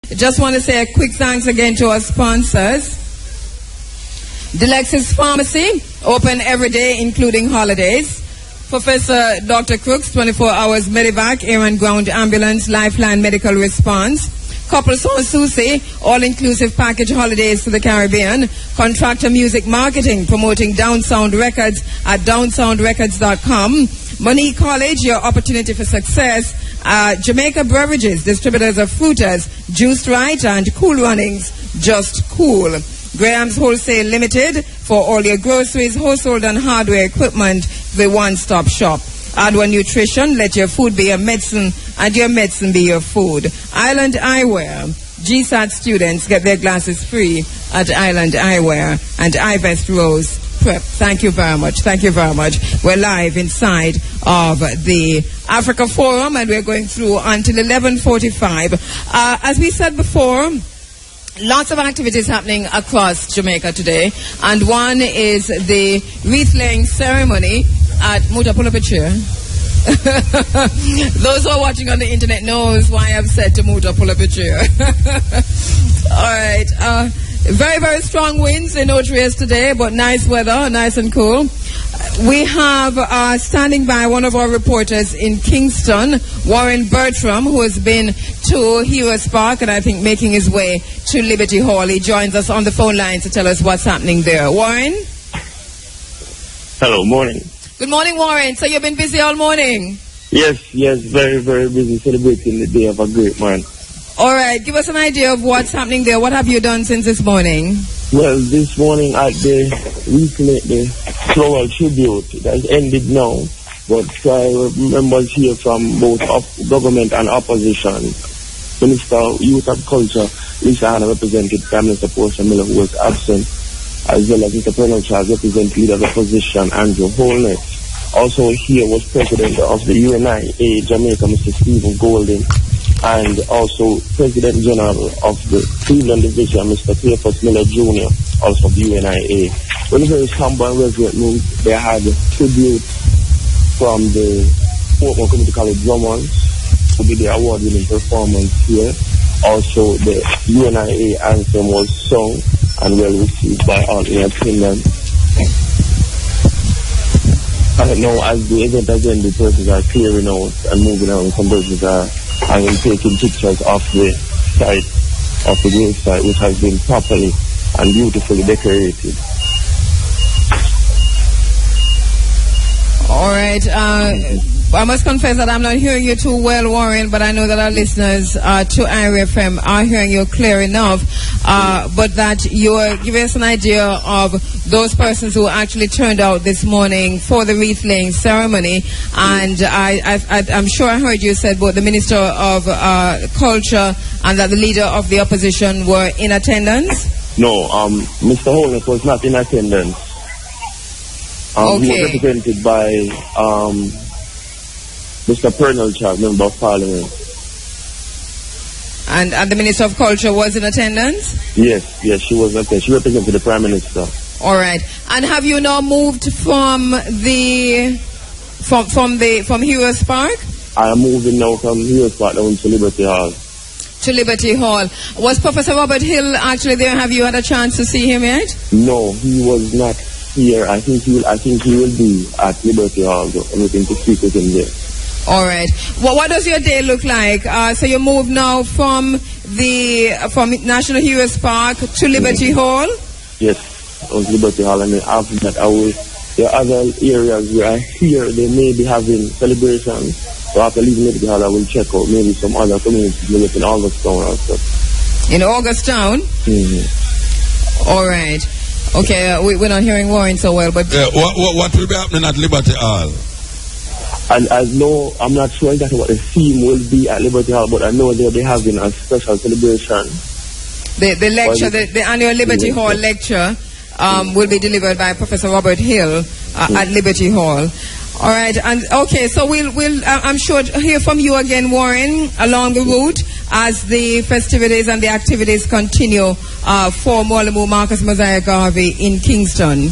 Just want to say a quick thanks again to our sponsors. Delexis Pharmacy, open every day, including holidays. Professor Dr. Crooks, 24 hours Medivac, air and ground ambulance, lifeline medical response. Couple Susi, all-inclusive package holidays to the Caribbean. Contractor music marketing, promoting Down Sound Records at downsoundrecords.com. Monique College, your opportunity for success. Jamaica Beverages, distributors of Fruiters, Juiced Right, and Cool Runnings, Just Cool. Graham's Wholesale Limited, for all your groceries, household and hardware equipment, the one-stop shop. Adwa Nutrition, let your food be your medicine and your medicine be your food. Island Eyewear, GSAT students get their glasses free at Island Eyewear, and iVest Rose Prep. Thank you very much. Thank you very much. We're live inside of the Africa Forum, and we're going through until 11:45. As we said before, lots of activities happening across Jamaica today, and one is the wreath-laying ceremony at Mutabaruka. Those who are watching on the internet knows why I've said to Mutabaruka. All right. Very, very strong winds in Otrias today, but nice weather, nice and cool. We have standing by one of our reporters in Kingston, Warren Bertram, who has been to Heroes Park and I think making his way to Liberty Hall. He joins us on the phone line to tell us what's happening there. Warren? Hello, morning. Good morning, Warren. So you've been busy all morning? Yes, very, very busy celebrating the day of a great man. All right, give us an idea of what's happening there. What have you done since this morning? Well, this morning at the floral tribute, it has ended now, but members here from both government and opposition. Minister of Youth and Culture, Lisa Hanna, represented Prime Minister Portia Miller, who was absent, as well as Mr. Colonel Charles, represented Leader of the Opposition, Andrew Holness. Also here was President of the UNIA Jamaica, Mr. Stephen Golden, and also President General of the Cleveland Division, Mr. Cleophas Miller Jr., also of the UNIA. When a very humble and reverent mood, they had a tribute from the Portmore Community College drummers, who did the award-winning performance here. Also, the UNIA anthem was sung and well received by all in attendance. And now, as the event has ended, persons are clearing out and moving out, and some persons are taking pictures of the site, of the grave site, which has been properly and beautifully decorated. All right. I must confess that I'm not hearing you too well, Warren, but I know that our listeners to IRA FM are hearing you clear enough. But that you're giving us an idea of those persons who actually turned out this morning for the wreath-laying ceremony. And I'm sure I heard you said both the Minister of Culture and that the Leader of the Opposition were in attendance? No, Mr. Holness was not in attendance. Okay. He was represented by Mr. Colonel Charles, Member of Parliament. And the Minister of Culture was in attendance? Yes, she was attendance. She represented the Prime Minister. All right. And have you now moved from Heroes Park? I am moving now from Heroes Park down to Liberty Hall. To Liberty Hall. Was Professor Robert Hill actually there? Have you had a chance to see him yet? No, he was not here. I think he will be at Liberty Hall. So I'm looking to speak with him there. All right. Well, what does your day look like? So you move now from National Heroes Park to Liberty Hall? Yes, on Liberty Hall, and then after that, there are other areas where I hear they may be having celebrations. So after leaving Liberty Hall, I will check out maybe some other communities in Augustown or stuff. In Augustown? Mm-hmm. All right. Okay, we're not hearing Warren so well, but what will be happening at Liberty Hall? And I know, I'm not sure exactly what the theme will be at Liberty Hall, but I know they'll be having a special celebration. The lecture, the annual Liberty Hall lecture will be delivered by Professor Robert Hill at Liberty Hall. All right, and okay, so we'll I'm sure hear from you again, Warren, along the route as the festivities and the activities continue for Mwalimo Marcus Mosiah Garvey in Kingston.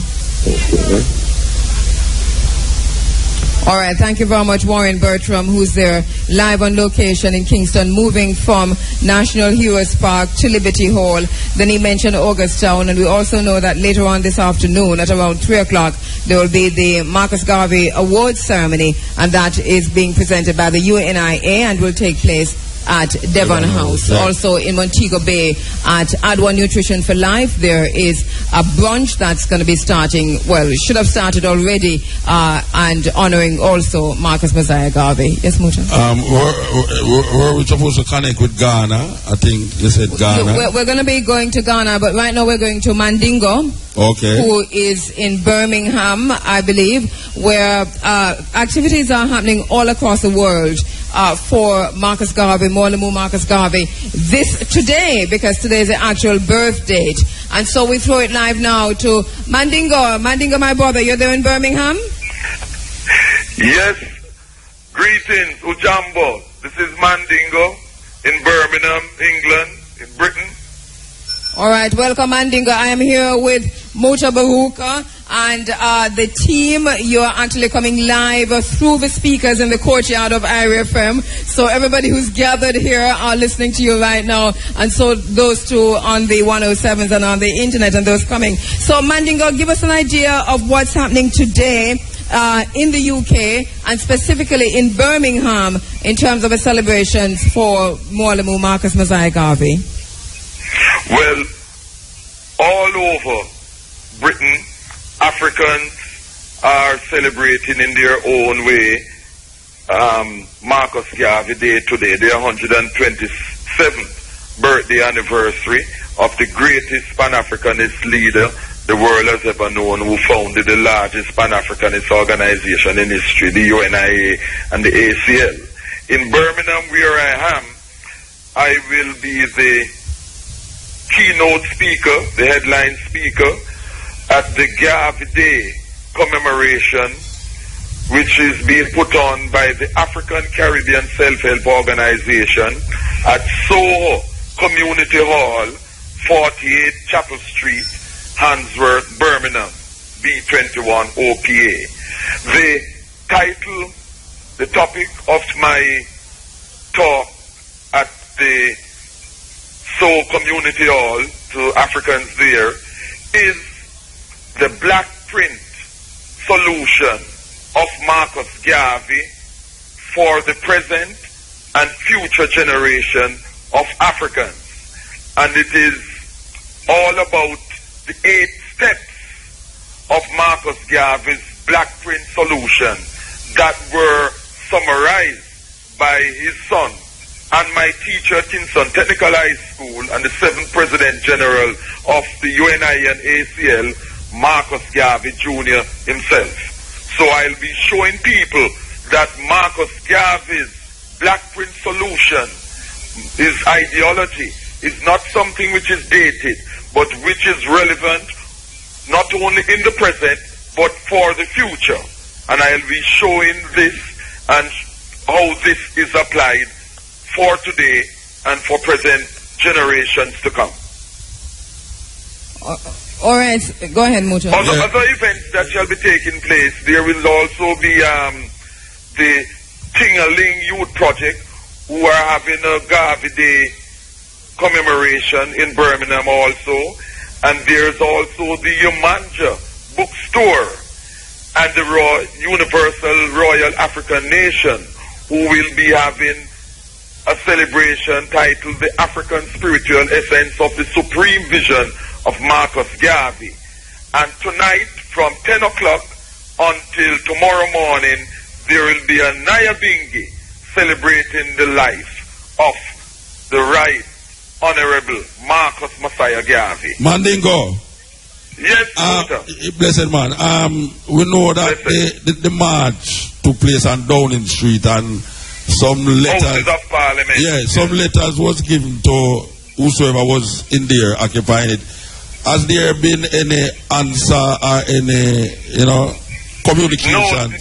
All right, thank you very much, Warren Bertram, who's there live on location in Kingston, moving from National Heroes Park to Liberty Hall. Then he mentioned Augustown, and we also know that later on this afternoon at around 3 o'clock, there will be the Marcus Garvey Awards ceremony, and that is being presented by the UNIA and will take place at Devon House. Yeah. Also in Montego Bay at Adwa Nutrition for Life, there is a brunch that's going to be starting, well, it should have started already, and honoring also Marcus Messiah Garvey. Yes, Muta? Were we supposed to connect with Ghana? I think you said Ghana. We're going to be going to Ghana, but right now we're going to Mandingo. Okay. Who is in Birmingham, I believe, where activities are happening all across the world for Marcus Garvey, Mwalimo Marcus Garvey, today, because today is the actual birth date. And so we throw it live now to Mandingo. Mandingo, my brother, you're there in Birmingham? Yes. Greetings, Ujambo. This is Mandingo in Birmingham, England, in Britain. All right, welcome, Mandingo. I am here with Mutabaruka and the team. You're actually coming live through the speakers in the courtyard of Area FM. So everybody who's gathered here are listening to you right now. And so those two on the 107s and on the internet and those coming. So Mandingo, give us an idea of what's happening today in the UK and specifically in Birmingham in terms of the celebrations for Mwalimo Marcus Messiah Garvey. Well, all over Britain, Africans are celebrating in their own way Marcus Garvey Day today, the 127th birthday anniversary of the greatest Pan-Africanist leader the world has ever known, who founded the largest Pan-Africanist organization in history, the UNIA and the ACL. In Birmingham, where I am, I will be the keynote speaker, the headline speaker at the Garvey Day commemoration, which is being put on by the African Caribbean Self-Help Organization at Soho Community Hall, 48 Chapel Street, Handsworth, Birmingham, B21 OPA. The title, the topic of my talk at the So Community Hall to Africans there is the black print solution of Marcus Garvey for the present and future generation of Africans. And it is all about the 8 steps of Marcus Garvey's black print solution that were summarized by his son and my teacher at Kingston Technical High School and the 7th President General of the UNI and ACL, Marcus Garvey Jr. himself. So I'll be showing people that Marcus Garvey's black print solution, his ideology, is not something which is dated, but which is relevant not only in the present, but for the future. And I'll be showing this and how this is applied for today and for present generations to come. All right, go ahead, Muta. Other events that shall be taking place, there will also be the Tingaling Youth Project, who are having a Garvey Day commemoration in Birmingham also. And there's also the Yomanja Bookstore and the Universal Royal African Nation, who will be having a celebration titled The African Spiritual Essence of the Supreme Vision of Marcus Garvey. And tonight from 10 o'clock until tomorrow morning, there will be a Nyabinghi celebrating the life of the Right Honorable Marcus Messiah Garvey. Mandingo. Yes, blessed man. We know that the march took place on Downing Street, and some letters of Parliament. Yeah, some letters was given to whosoever was in there occupying it. Has there been any answer or any, communication?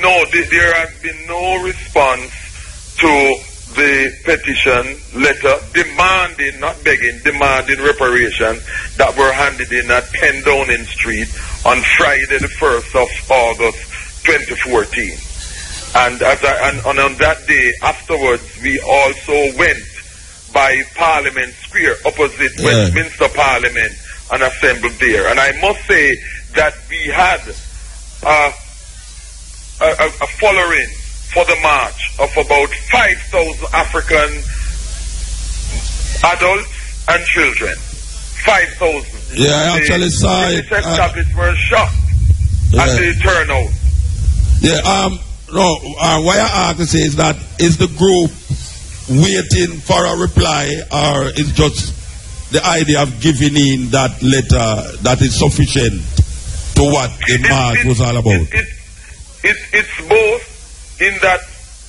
No, there has been no response to the petition letter demanding, not begging, demanding reparations that were handed in at 10 Downing Street on Friday the 1st of August 2014. And on that day afterwards, we also went by Parliament Square, opposite Westminster Parliament, and assembled there. And I must say that we had a following for the march of about 5,000 African adults and children. 5,000. Yeah, I actually saw it. The establishment were shocked at the turnout. Yeah, what I have to say is that, is the group waiting for a reply, or is just the idea of giving in that letter that is sufficient to what the march was all about? It's both, in that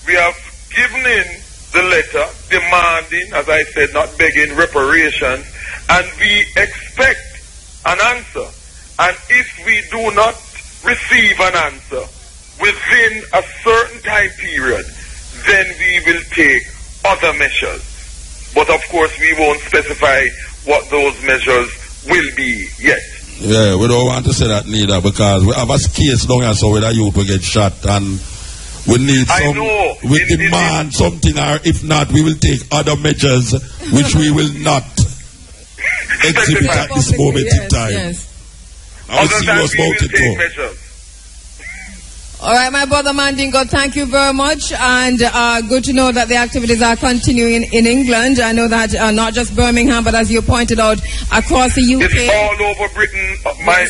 we have given in the letter demanding, as I said, not begging, reparations, and we expect an answer. And if we do not receive an answer within a certain time period, then we will take other measures. But of course, we won't specify what those measures will be yet. Yeah, we don't want to say that neither, because we have a case down here, so where the youth will get shot, and we need some, we demand something, or if not, we will take other measures which we will not exhibit at this moment in time. Yes. I will see what's about it too. Measures. All right, my brother Mandingo, thank you very much, and good to know that the activities are continuing in England. I know that not just Birmingham, but as you pointed out, across the UK. It's all over Britain, my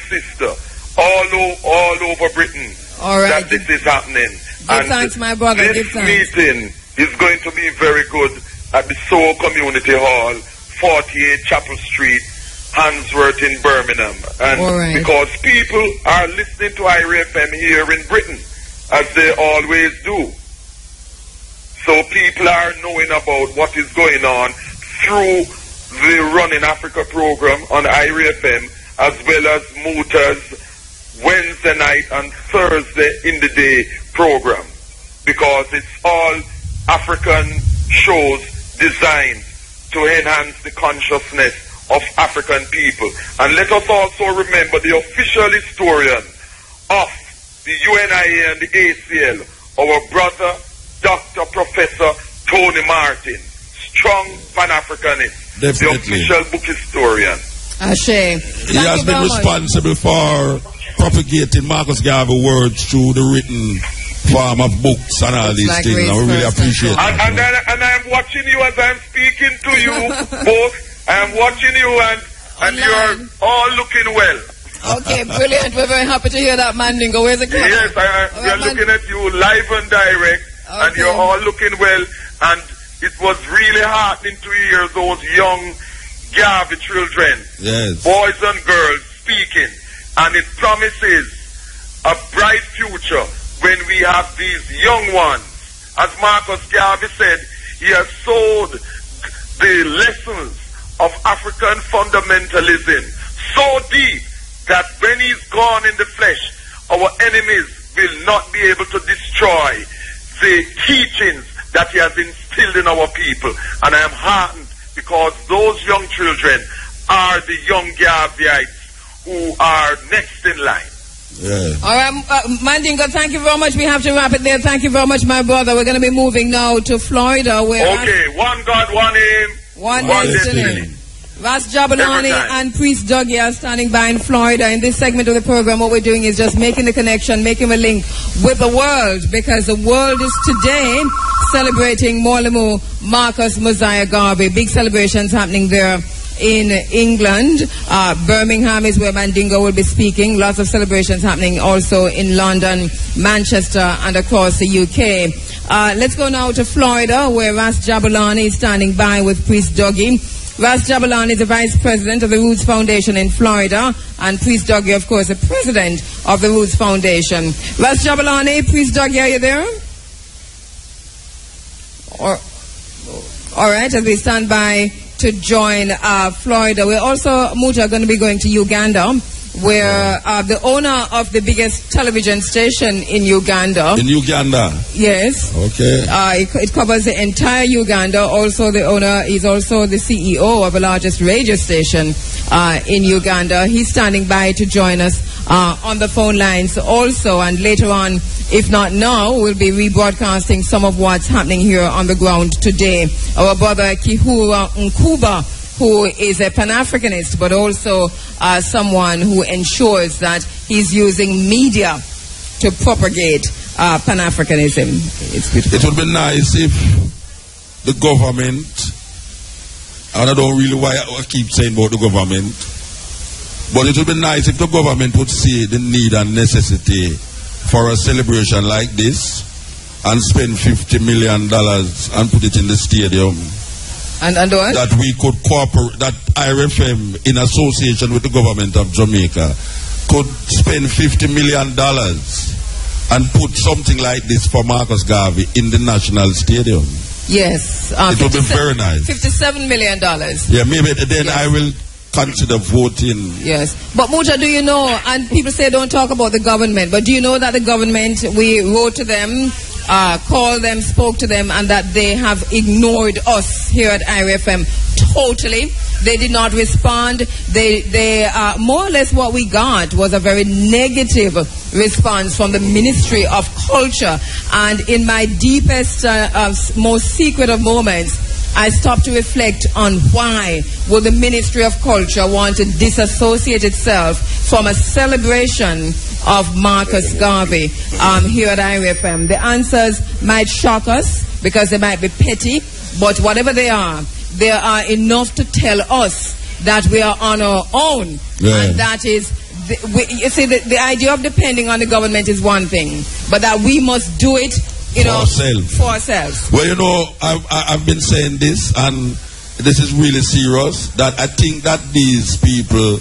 sister. All over Britain. All right. That this is happening. Give thanks, my brother. This meeting is going to be very good at the Soul Community Hall, 48 Chapel Street, Handsworth in Birmingham. And because people are listening to IRA FM here in Britain, as they always do. So people are knowing about what is going on through the Running Africa program on IRA FM, as well as Muta's Wednesday night and Thursday in the day program. Because it's all African shows designed to enhance the consciousness of African people. And let us also remember the official historian of the UNIA and the ACL, our brother, Dr. Professor Tony Martin, strong Pan-Africanist, the official book historian. Ashe. He has been responsible for propagating Marcus Garvey words through the written form of books and all these things. And we really appreciate that. And I'm watching you as I'm speaking to you both. I'm watching you and you're all looking well. Okay, brilliant. We're very happy to hear that, Mandingo. Where's the camera? Yes, we're looking at you live and direct, and you're all looking well. And it was really heartening to hear those young Garvey children, boys and girls, speaking. And it promises a bright future when we have these young ones. As Marcus Garvey said, he has sowed the lessons of African fundamentalism so deep that when he's gone in the flesh, our enemies will not be able to destroy the teachings that he has instilled in our people. And I am heartened because those young children are the young Garveyites who are next in line. Yeah. All right, Mandingo, thank you very much. We have to wrap it there. Thank you very much, my brother. We're going to be moving now to Florida. Where one God, one aim, one destiny. Ras Jahbulani and Priest Duggy are standing by in Florida. In this segment of the program, what we're doing is just making the connection, making a link with the world, because the world is today celebrating Mwalimo Marcus Mosiah Garvey. Big celebrations happening there in England. Birmingham is where Mandingo will be speaking. Lots of celebrations happening also in London, Manchester, and across the UK. Let's go now to Florida, where Ras Jahbulani is standing by with Priest Duggy. Ras Jahbulani is the Vice President of the Roots Foundation in Florida, and Priest Duggy, of course, the President of the Roots Foundation. Ras Jahbulani, Priest Duggy, are you there? All right, as we stand by to join Florida. We're also, Muta, going to be going to Uganda, where the owner of the biggest television station in Uganda. In Uganda? Yes. Okay. It covers the entire Uganda. Also, the owner is also the CEO of the largest radio station in Uganda. He's standing by to join us on the phone lines also. And later on, if not now, we'll be rebroadcasting some of what's happening here on the ground today. Our brother Kheru Nkuba, who is a Pan-Africanist, but also someone who ensures that he's using media to propagate Pan-Africanism. It's beautiful. It would be nice if the government, and I don't really why I keep saying about the government, but it would be nice if the government would see the need and necessity for a celebration like this and spend $50 million and put it in the stadium. And what? That we could cooperate, that IRFM, in association with the government of Jamaica, could spend $50 million and put something like this for Marcus Garvey in the National Stadium. Yes. It would be very nice. $57 million. Yeah, maybe then I will consider voting. Yes. But Muta, do you know, and people say don't talk about the government, but do you know that the government, we wrote to them, called them, spoke to them, and that they have ignored us here at IRFM totally. They did not respond. They more or less what we got was a very negative response from the Ministry of Culture. And in my deepest, most secret of moments, I stopped to reflect on why would the Ministry of Culture want to disassociate itself from a celebration of Marcus Garvey here at IRFM. The answers might shock us because they might be petty, but whatever they are enough to tell us that we are on our own. Yeah. And that is, you see, the idea of depending on the government is one thing, but that we must do it for ourselves. Well, you know, I've been saying this, and this is really serious, that I think that these people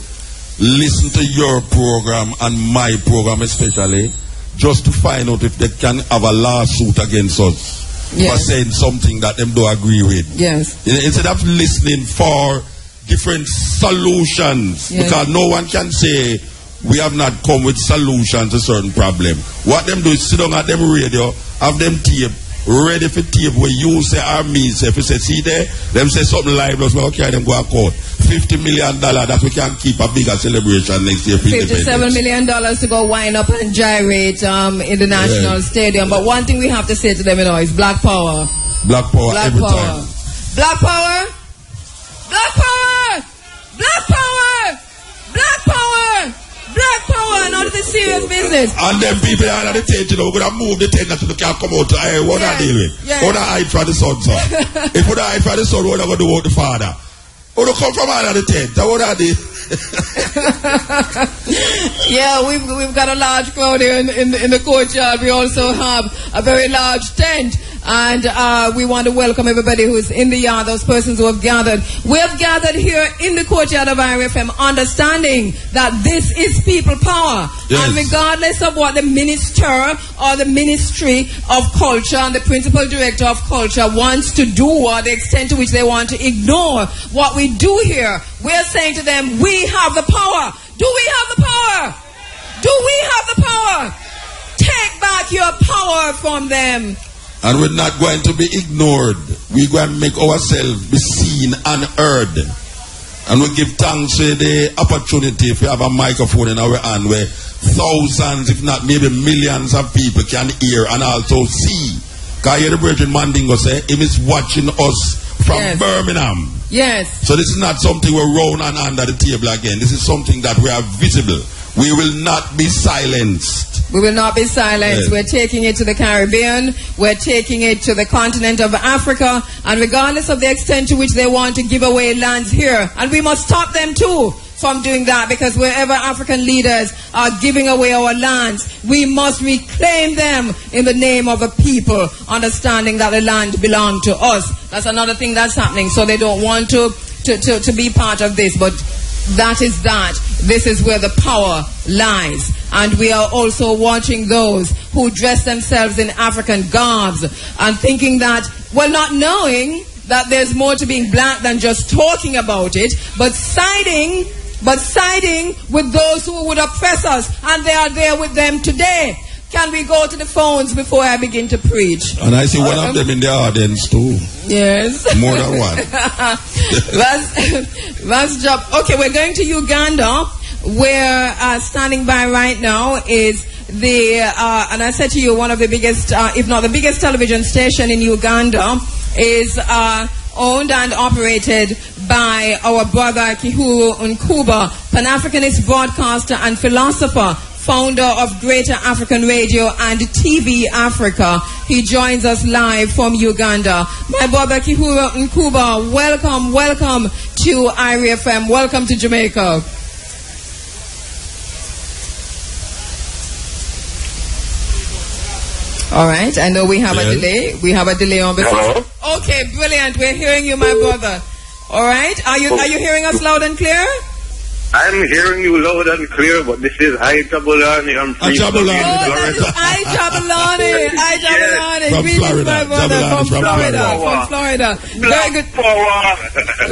listen to your program and my program especially just to find out if they can have a lawsuit against us. Yes. For saying something that them don't agree with. Yes. Instead of listening for different solutions, yes. Because no one can say we have not come with solutions to certain problem. What them do is sit down at them radio, have them tape, ready for tape where you say or me say, if you say, see there, them say something libelous, well, okay, them go to court. $50 million that we can keep a bigger celebration next year. $57 million to go wind up and gyrate in the National Stadium. But one thing we have to say to them, you know, is black power. Black power every time. Black power. Black power. Black power. Black power. Black power, not the serious business. And then people are at the tent, you know, we're going to move the tent so they can't come out. What are they doing? What are hide for the son, sir? If we hide for the son, what are going to do with the father? Who do come from out of the tent? What are they? Yeah, we've got a large crowd here in the courtyard. We also have a very large tent. And we want to welcome everybody who's in the yard, those persons who have gathered. We have gathered here in the courtyard of IRFM, understanding that this is people power. Yes. And regardless of what the minister or the Ministry of Culture and the Principal Director of Culture wants to do, or the extent to which they want to ignore what we do here, we're saying to them, we have the power. Do we have the power? Do we have the power? Take back your power from them. And we're not going to be ignored. We're going to make ourselves be seen and heard. And we give thanks for the opportunity if we have a microphone in our hand where thousands, if not maybe millions of people can hear and also see. Because I hear the brethren Mandingo say, he is watching us from Birmingham. Yes. So this is not something we're round and under the table again. This is something that we are visible. We will not be silenced. We will not be silenced. Yes. We're taking it to the Caribbean. We're taking it to the continent of Africa. And regardless of the extent to which they want to give away lands here, and we must stop them too from doing that, because wherever African leaders are giving away our lands, we must reclaim them in the name of the people, understanding that the land belongs to us. That's another thing that's happening. So they don't want to be part of this, but that is that. This is where the power lies. And we are also watching those who dress themselves in African garbs and thinking that, well, not knowing that there's more to being black than just talking about it, but siding with those who would oppress us, and they are there with them today. Can we go to the phones before I begin to preach? And I see one of them in the audience too. Yes. More than one. That's job. Okay, we're going to Uganda. We're standing by right now is the, and I said to you, one of the biggest, if not the biggest television station in Uganda is owned and operated by our brother Kheru Nkuba, Pan-Africanist broadcaster and philosopher, founder of Greater African Radio and TV Africa. He joins us live from Uganda. My brother Kheru Nkuba, welcome to IRI FM. Welcome to Jamaica. All right, I know we have a delay. We have a delay on the phone. Okay, brilliant. We're hearing you, my brother. All right, are you hearing us loud and clear? I'm hearing you loud and clear, but this is Jahbulani. I'm free from Florida. Jahbulani. Greetings, my brother, from Florida. Very good.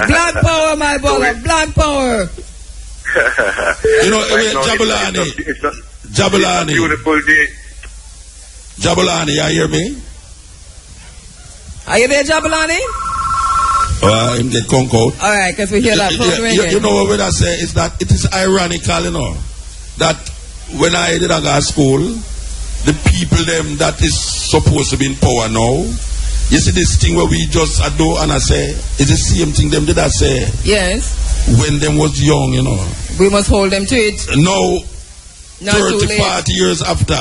Black power, my brother. Black power. You know, Jahbulani. Beautiful day. Jahbulani, you hear me? Are you there, Jahbulani? I'm get conk out. All right, because we hear that phone ringing. You know what I say is that it is ironical, you know, that when I did go to school, the people them that is supposed to be in power now, you see this thing where we just do and I say, it's the same thing them did I say. Yes. When them was young, you know. We must hold them to it. Now, 30, 40 years after,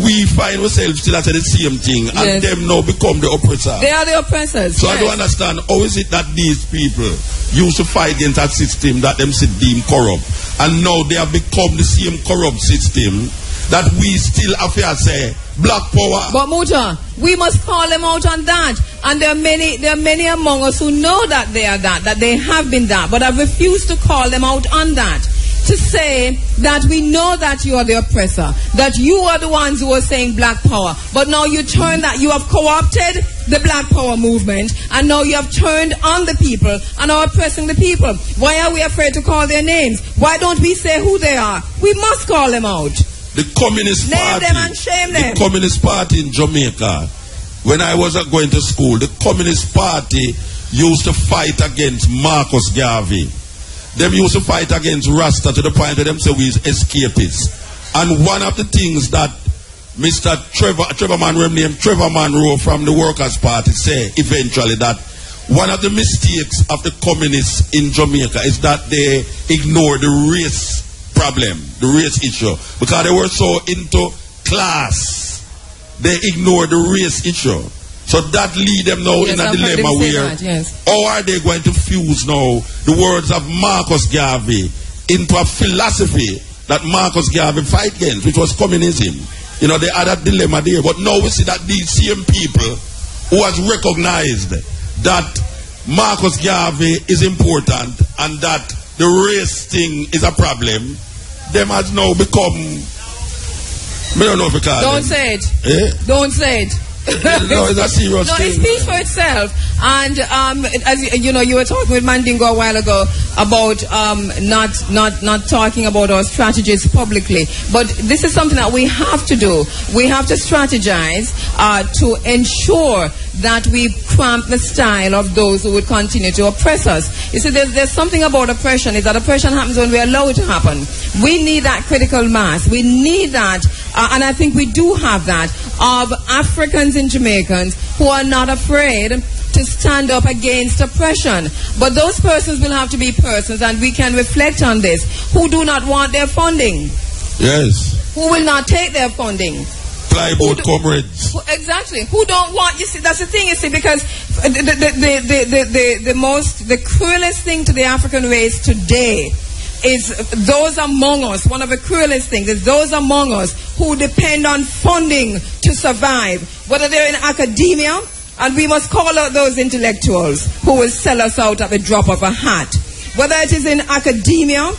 we find ourselves still at the same thing, and them now become the oppressor. They are the oppressors. So I don't understand, how is it that these people used to fight against that system that them deemed corrupt, and now they have become the same corrupt system that we still have to say black power. But Muta, we must call them out on that, and there are many among us who know that they are that they have been that, but have refused to call them out on that. To say that we know that you are the oppressor, that you are the ones who are saying black power, but now you turn that, you have co-opted the black power movement, and now you have turned on the people and are oppressing the people. Why are we afraid to call their names? Why don't we say who they are? We must call them out. The Communist Party. Name them and shame them. The Communist Party in Jamaica, when I was going to school, the Communist Party used to fight against Marcus Garvey. Them used to fight against Rasta to the point where them say we is escapists. And one of the things that Mr. Trevor Monroe from the Workers' Party say eventually, that one of the mistakes of the communists in Jamaica is that they ignore the race problem, the race issue. Because they were so into class, they ignore the race issue. So that lead them now in a dilemma where how are they going to fuse now the words of Marcus Garvey into a philosophy that Marcus Garvey fight against, which was communism. You know, they had that dilemma there. But now we see that these same people who has recognized that Marcus Garvey is important and that the race thing is a problem, them has now become, I don't know if you call Don't them. say it. Don't say it. No, it's a serious thing. It speaks for itself. And as you know, you were talking with Mandingo a while ago about not talking about our strategies publicly. But this is something that we have to do. We have to strategize to ensure that we cramp the style of those who would continue to oppress us. You see, there's something about oppression, is that oppression happens when we allow it to happen. We need that critical mass. We need that, and I think we do have that, of Africans and Jamaicans who are not afraid to stand up against oppression. But those persons will have to be persons, and we can reflect on this, who do not want their funding. Yes. Who will not take their funding. Plyboard comrades. Exactly. Who don't want, you see, that's the thing, you see, because the cruelest thing to the African race today is those among us, one of the cruelest things is those among us who depend on funding to survive, whether they're in academia, and we must call out those intellectuals who will sell us out at the drop of a hat. Whether it is in academia,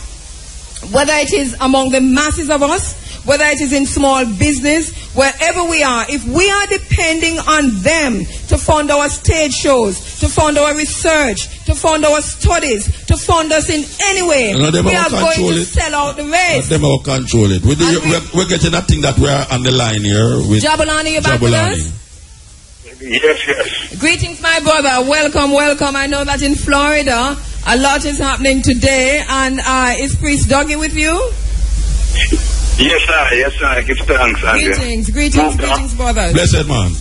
whether it is among the masses of us, whether it is in small business, wherever we are, if we are depending on them to fund our stage shows, to fund our research, to fund our studies, to fund us in any way, we are going to sell out the race. Them will control it. We're getting a thing that we're on the line here with Jahbulani, you back with us? Yes. Greetings, my brother. Welcome. I know that in Florida, A lot is happening today, and is Priest Duggy with you? Yes, sir. Give thanks, Andrea. Greetings, brothers. Blessed man.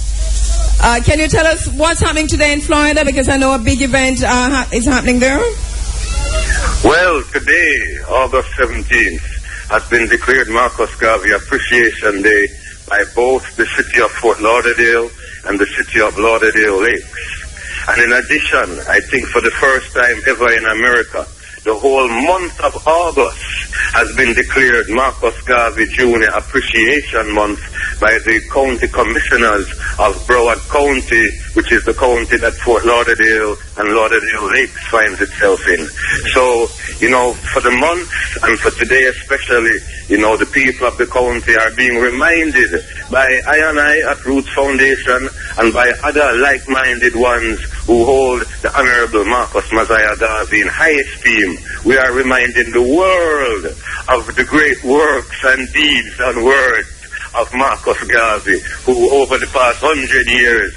Can you tell us what's happening today in Florida? Because I know a big event is happening there. Well, today, August 17th, has been declared Marcus Garvey Appreciation Day by both the city of Fort Lauderdale and the city of Lauderdale Lakes. And in addition, I think for the first time ever in America, the whole month of August has been declared Marcus Garvey Jr. Appreciation Month by the county commissioners of Broward County, which is the county that Fort Lauderdale and Lauderdale Lakes finds itself in. So, for the month and for today especially, the people of the county are being reminded by I and I at Roots Foundation and by other like-minded ones who hold the Honorable Marcus Messiah Garvey in high esteem. We are reminding the world of the great works and deeds and words of Marcus Garvey, who over the past 100 years,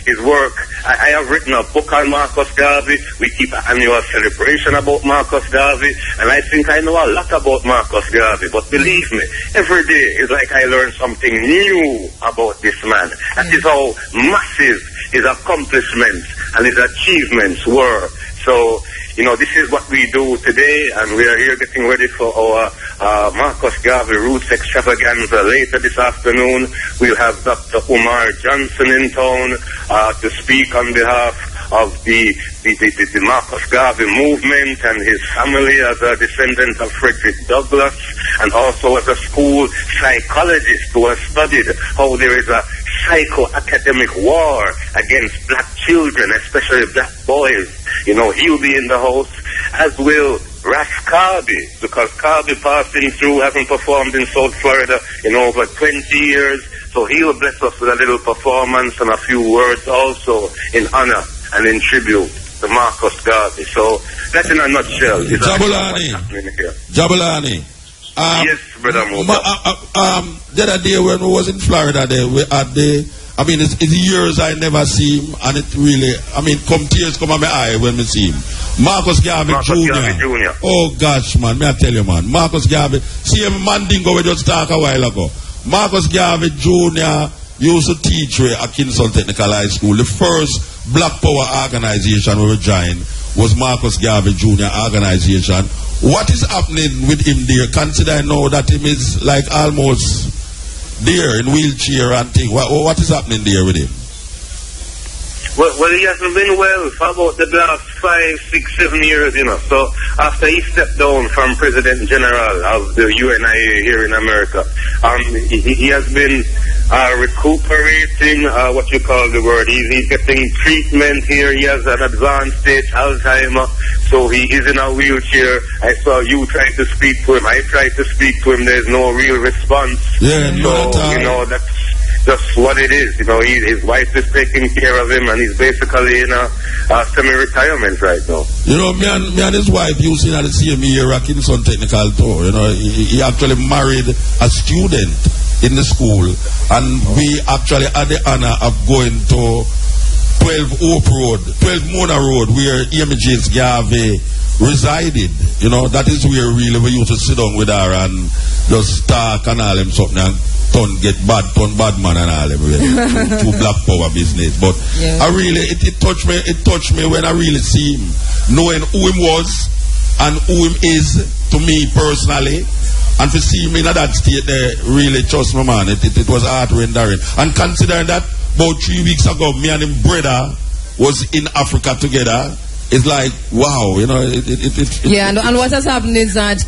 his work, I have written a book on Marcus Garvey. We keep an annual celebration about Marcus Garvey, and I think I know a lot about Marcus Garvey, but believe me, every day is like I learn something new about this man. That is how massive his accomplishments and his achievements were. So, this is what we do today, and we are here getting ready for our Marcus Garvey Roots Extravaganza later this afternoon. We'll have Dr. Umar Johnson in town to speak on behalf of the Marcus Garvey movement and his family as a descendant of Frederick Douglass, and also as a school psychologist who has studied how there is a psycho-academic war against black children, especially black boys. He'll be in the house, as will Ras Carby, because Carby passing through hasn't performed in South Florida in over 20 years, so he'll bless us with a little performance and a few words also in honor and in tribute to Marcus Garvey. So that in a nutshell is Jahbulani. Yes, Brother Mo. The other day when we was in Florida, we had it's years I never see him, and it really, tears come on my eye when we see him. Marcus Garvey Jr. Oh gosh, man, may I tell you, man. Marcus Garvey, see him Mandingo we just talked a while ago. Marcus Garvey Jr. used to teach at Kingston Technical High School. The first Black Power organization we joined was Marcus Garvey Jr. organization. What is happening with him there? Consider now that him is like almost there in wheelchair and thing. What is happening there with him? Well, he hasn't been well for about the last 5, 6, 7 years, So after he stepped down from President General of the UNIA here in America, he has been recuperating, what you call the word. He's getting treatment here. He has an advanced stage Alzheimer, so he is in a wheelchair. I saw you try to speak to him. I tried to speak to him. There's no real response. Yeah, so, that's just what it is. His wife is taking care of him, and he's basically in a semi-retirement right now. Me and his wife used at the same year at Kingston Technical too. He actually married a student in the school, and we actually had the honor of going to 12 Mona Road, where Amy James Garvey resided. That is where really we used to sit down with her and just talk and all them something, and turn bad man and all them to Black Power business. But yeah. It touched me when I really see him, knowing who him was and who him is to me personally. And to see him in that state there, really, trust me, man, it was heart-rendering. And considering that about 3 weeks ago, me and him brother was in Africa together, it's like, wow, and what has happened is that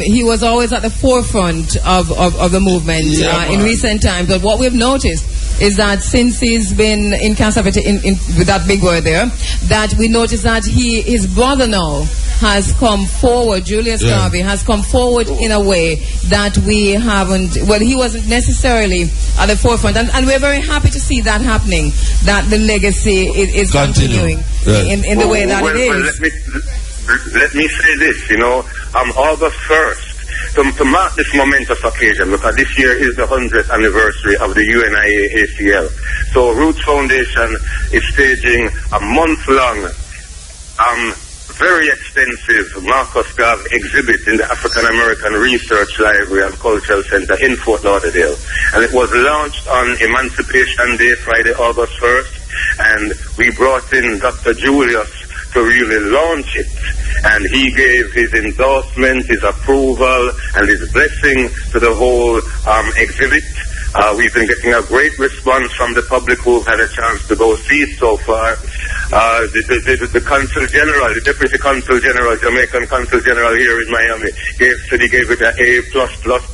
he was always at the forefront of the movement in recent times. But what we've noticed is that since he's been incarcerated, with that big word there, that we noticed that his brother now has come forward, Julius Garvey has come forward in a way that we haven't, he wasn't necessarily at the forefront. And we're very happy to see that happening, that the legacy is continuing in the way that it is. Let me say this, on August 1st, to mark this momentous occasion, because this year is the 100th anniversary of the UNIA ACL. So Roots Foundation is staging a month-long very extensive Marcus Garvey exhibit in the African American Research Library and Cultural Center in Fort Lauderdale. And it was launched on Emancipation Day, Friday, August 1st. And we brought in Dr. Julius to really launch it. And he gave his endorsement, his approval, and his blessing to the whole exhibit. We've been getting a great response from the public who've had a chance to go see it so far. The Consul General, the Deputy Consul General, Jamaican Consul General here in Miami, said he gave it an A++.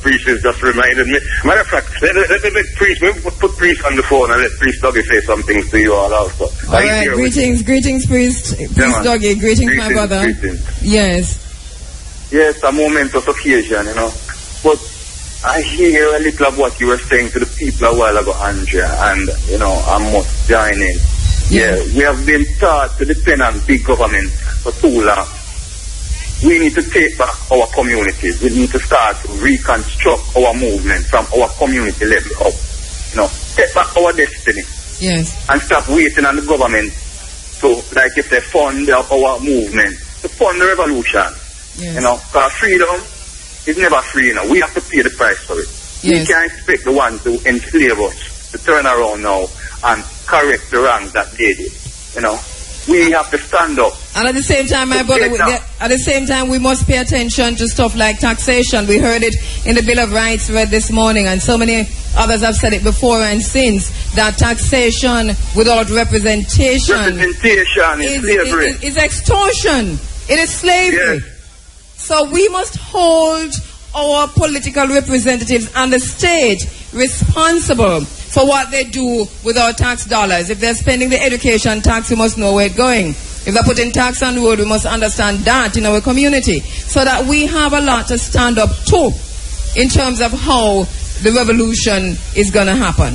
Priest has just reminded me. Matter of fact, let me make Priest, put Priest on the phone and let Priest Duggy say something to you all also. All right, greetings, Priest Duggy, greetings, my brother. Greetings. Yes. Yes, a momentous occasion, you know. But I hear a little of what you were saying to the people a while ago, Andrea, and, you know, I must join in. Yeah, we have been taught to depend on big government for too long. We need to take back our communities. We need to start to reconstruct our movement from our community level up. You know, take back our destiny. Yes. And stop waiting on the government to, like if they fund our movement, to fund the revolution. Yes. You know, because freedom is never free, you know. We have to pay the price for it. Yes. We can't expect the ones who enslave us to turn around now and correct the wrongs that they did. You know, we have to stand up. And at the same time, my brother, at the same time, we must pay attention to stuff like taxation. We heard it in the Bill of Rights read this morning, and so many others have said it before and since, that taxation without representation is slavery. Is extortion. It is slavery. Yes. So we must hold our political representatives and the state responsible for what they do with our tax dollars. If they're spending the education tax, we must know where it's going. If they're putting tax on the road, we must understand that in our community, so that we have a lot to stand up to in terms of how the revolution is going to happen.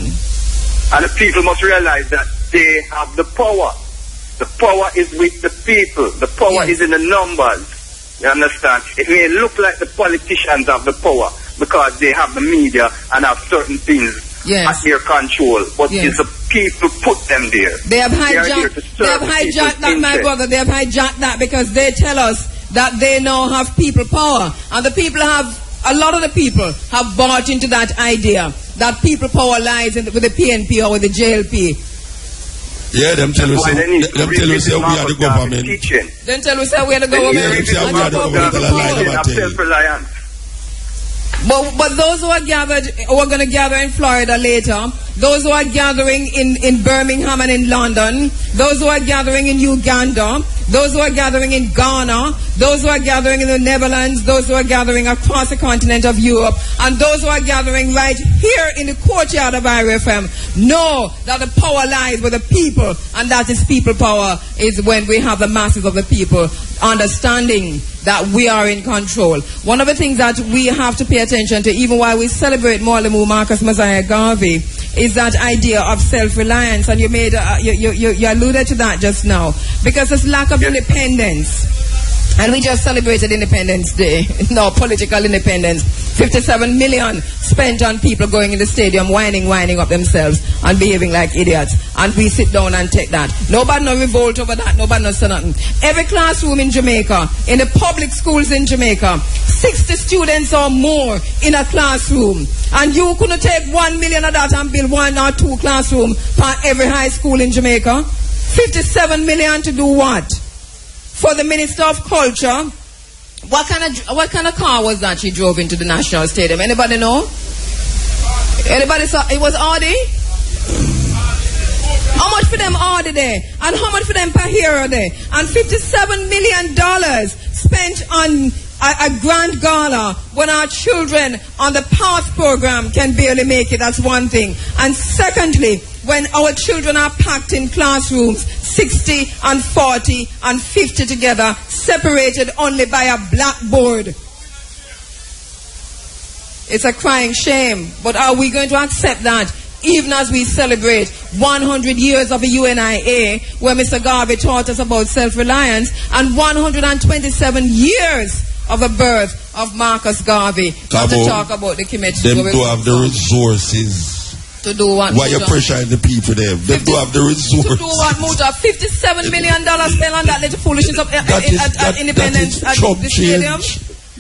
And the people must realize that they have the power. The power is with the people. The power is in the numbers. You understand? It may look like the politicians have the power because they have the media and have certain things at their control, but it's the people put them there. They have hijacked that, my brother. They have hijacked that because they tell us that they now have people power, and the people a lot of the people have bought into that idea that people power lies with the PNP or with the JLP. Yeah, them tell us we are the government. Them tell us we are the government. Yeah, them tell we are the government. But those who are gathered, who are going to gather in Florida later, those who are gathering in Birmingham and in London, those who are gathering in Uganda, those who are gathering in Ghana, those who are gathering in the Netherlands, those who are gathering across the continent of Europe, and those who are gathering right here in the courtyard of IRFM, know that the power lies with the people, and that is people power is when we have the masses of the people understanding that we are in control. One of the things that we have to pay attention to, even while we celebrate Mwalimo Marcus Messiah Garvey, is that idea of self-reliance, and you made you alluded to that just now, because there's lack of independence. And we just celebrated Independence Day. No, political independence. 57 million spent on people going in the stadium, winding up themselves and behaving like idiots. And we sit down and take that. Nobody no revolt over that. Nobody no say nothing. Every classroom in Jamaica, in the public schools in Jamaica, 60 students or more in a classroom. And you couldn't take 1 million of that and build 1 or 2 classrooms for every high school in Jamaica. 57 million to do what? For the Minister of Culture, what kind of car was that she drove into the National Stadium? Anybody know? Anybody saw? It was Audi? How much for them Audi there? And how much for them Pajero there? And $57 million spent on a grand gala when our children on the PATH program can barely make it. That's one thing. And secondly, when our children are packed in classrooms, 60 and 40 and 50 together, separated only by a blackboard. It's a crying shame. But are we going to accept that? Even as we celebrate 100 years of the UNIA, where Mr. Garvey taught us about self-reliance, and 127 years of the birth of Marcus Garvey. Not to talk about the Kemet. Them to have the resources To do what? Why you pressuring the people there? They do have the resources. To do what, Muta? $57 million spent on that little foolishness at Independence at the stadium?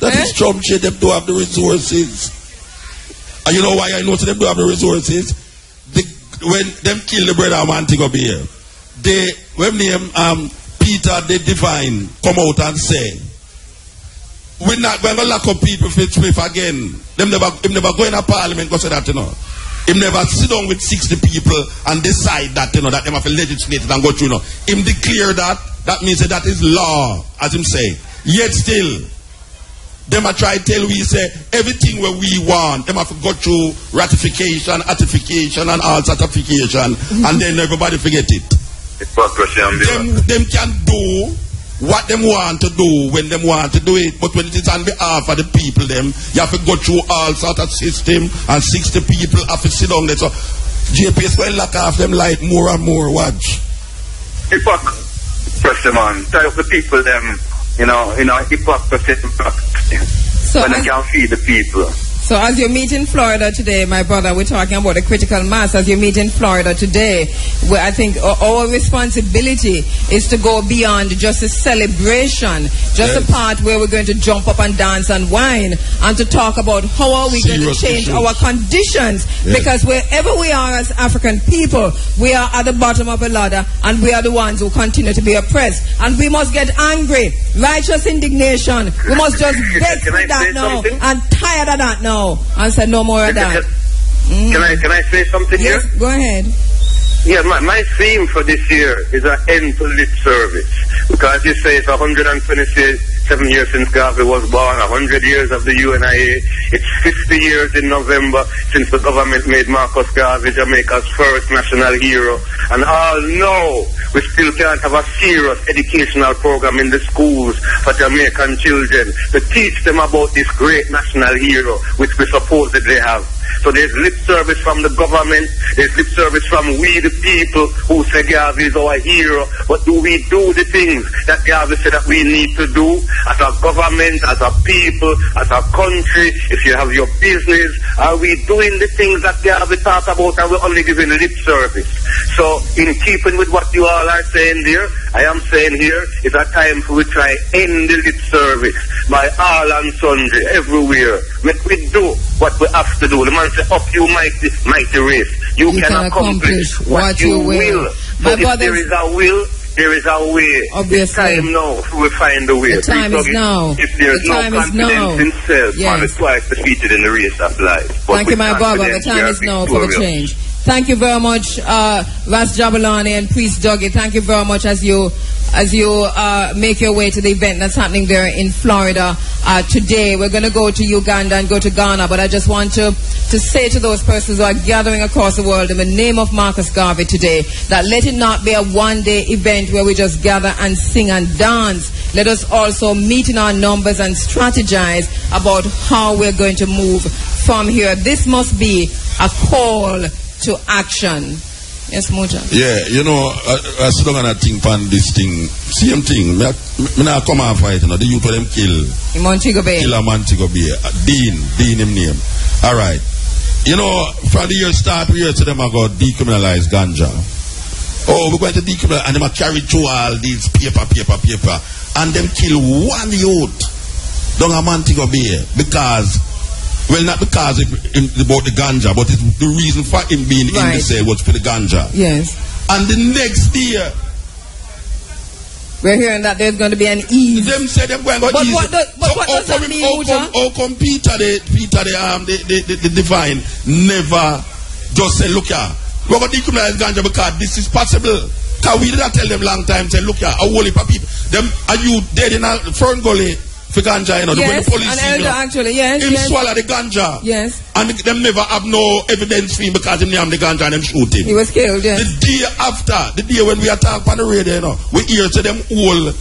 That is Trump change. They do have the resources. And you know why I know they do have the resources? When them kill the brother Montego Bay, when Peter the Divine come out and say, we're not going to lock up people for Smith again. Him never go in a parliament go say that, you know. Him never sit down with 60 people and decide that, you know, that them have to legislate it and go through, you know. Him declare that means that is law, as him say. Yet still, them a try tell we say everything where we want, them have to go through ratification, and all certification, and then everybody forget it. Them can do what them want to do when them want to do it, but when it is on behalf of the people, them you have to go through all sort of system, and 60 people have to sit down there. So JPS will lock off them light more and more. Watch. Hypocrisy, man. Tell the people them, hypocrisy. So when they can feed the people. So as you meet in Florida today, my brother, we're talking about the critical mass. As you meet in Florida today, where I think our responsibility is to go beyond just a celebration, just a part where we're going to jump up and dance and whine, and to talk about how are we going to change our conditions. Because wherever we are as African people, we are at the bottom of the ladder, and we are the ones who continue to be oppressed. And we must get angry, righteous indignation. We must just beg for that now, and tired of that now. I said no more of that. Can I say something here? Go ahead. Yeah, my theme for this year is an end to lip service. Because you say it's 127 years since Garvey was born, 100 years of the UNIA. It's 50 years in November since the government made Marcus Garvey Jamaica's first national hero. And all know we still can't have a serious educational program in the schools for Jamaican children to teach them about this great national hero which we supposedly have. So there's lip service from the government, there's lip service from we the people who say Garvey is our hero, but do we do the things that Garvey said that we need to do as a government, as a people, as a country? If you have your business, are we doing the things that Garvey talked about, and we're only giving lip service? So in keeping with what you all are saying there, I am saying here is a time for we try end the lip service by all and sundry everywhere. Make we do what we have to do. The man say, up you mighty race. You can accomplish what you will. But if there is a will, there is a way. Obviously. It's time now we find a way. The time is now. If there is no confidence in self, man is twice defeated in the race of life. Thank you, my brother. The time is now for the change. Thank you very much, Ras Jahbulani and Priest Duggy. Thank you very much as you make your way to the event that's happening there in Florida today. We're going to go to Uganda and go to Ghana, but I just want to say to those persons who are gathering across the world in the name of Marcus Garvey today, that let it not be a one-day event where we just gather and sing and dance. Let us also meet in our numbers and strategize about how we're going to move from here. This must be a call to action. Yes, Moja. Yeah, I sit down and I think on this thing. Same thing. Me not come and fight, the youth of them kill. In Montego Bay. Kill a Montego Bay. Dean him name. Alright. From the year start, we heard to them about decriminalize ganja. Oh, we're going to decriminalize, and them carry through all these paper. And them kill one youth down a Montego Bay because well, not because about the ganja, but the reason for him being in the cell was for the ganja. Yes. And the next year, we're hearing that there's going to be an ease. Them say they're going to go ease. What does that mean, how come Peter the Divine never just say, look here, we're going to decriminalize ganja because this is possible. Because we did not tell them long time, say, look here, a whole heap of people. Are you dead in a Fern Gully? For ganja, yes, the police an elder actually, yes. Him swallow the ganja. Yes. And them never have no evidence for him because him name the ganja and them shoot him. He was killed, yes. The day after, the day when we attack on the radio, we hear to them all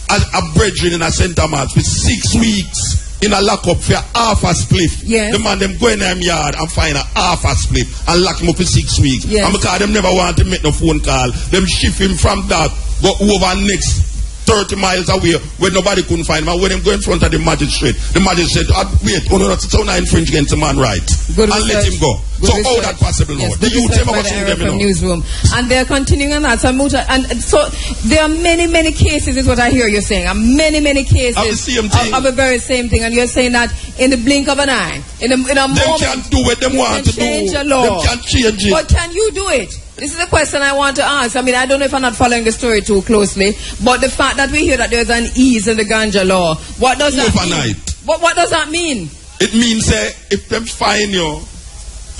as a brethren in a center match with 6 weeks in a lockup for half a spliff. Yes. The man them go in them yard and find a half a spliff and lock him up for 6 weeks. Yes. And because them never want to make no phone call, them shift him from that, go over next 30 miles away where nobody couldn't find him. And when him go in front of the magistrate said, wait, so now infringe against the man right. Good and research. let him go. Good so research. how that possible now? Yes, the youth never got them, from newsroom. And they're continuing on that. So there are many cases is what I hear you saying. And many cases of the same thing. Of the very same thing. And you're saying that in the blink of an eye, in a moment, they can't do what they want to do. Change the law. They can't change it. But can you do it? This is the question I want to ask. I mean, I don't know if I'm not following the story too closely, but the fact that we hear that there's an ease in the ganja law, what does that mean? What does that mean? It means if them find you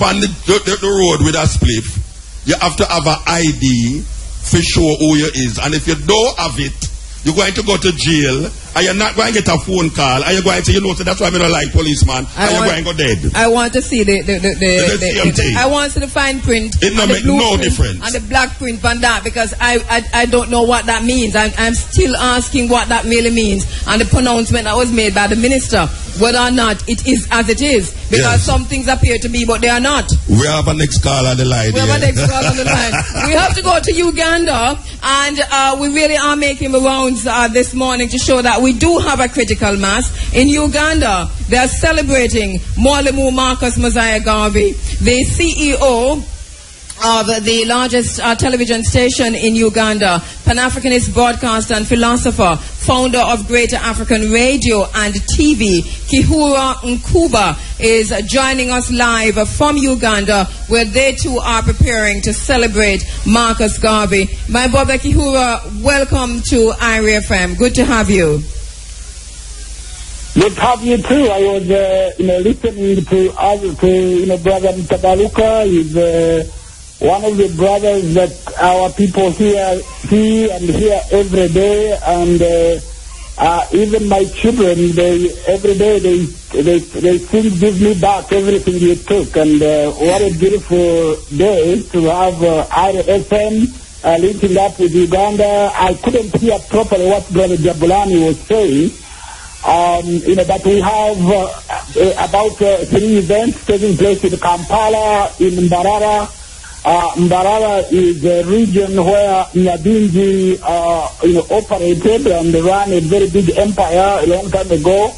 on the road with a spliff, you have to have an ID for sure who you is. And if you don't have it, you're going to go to jail, and you're not going to get a phone call, and you're going to say, so that's why I don't like policeman, and you're going to go dead. I want to see the I want to see the fine print. It don't make no difference. And the black print on that, because I don't know what that means. I'm still asking what that really means. And the pronouncement that was made by the minister, whether or not it is as it is. Because some things appear to be, but they are not. We have a next call on the line. We have to go to Uganda, and we really are making the rounds this morning to show that we do have a critical mass. In Uganda, they are celebrating Mwalimo Marcus Mosiah Garvey, the CEO of the largest television station in Uganda, Pan-Africanist broadcaster and philosopher, founder of Greater African Radio and TV, Kheru Nkuba, is joining us live from Uganda, where they too are preparing to celebrate Marcus Garvey. My brother Kheru, welcome to IRA FM. Good to have you. Good to have you too. I was, listening to Brother Mutabaruka. He's one of the brothers that our people here see and hear every day, and even my children, every day they still give me back everything you took. And what a beautiful day to have RFM linking up with Uganda. I couldn't hear properly what Brother Jahbulani was saying. But we have about 3 events taking place in Kampala, in Mbarara. Mbarara is a region where Nyabinghi operated and ran a very big empire a long time ago.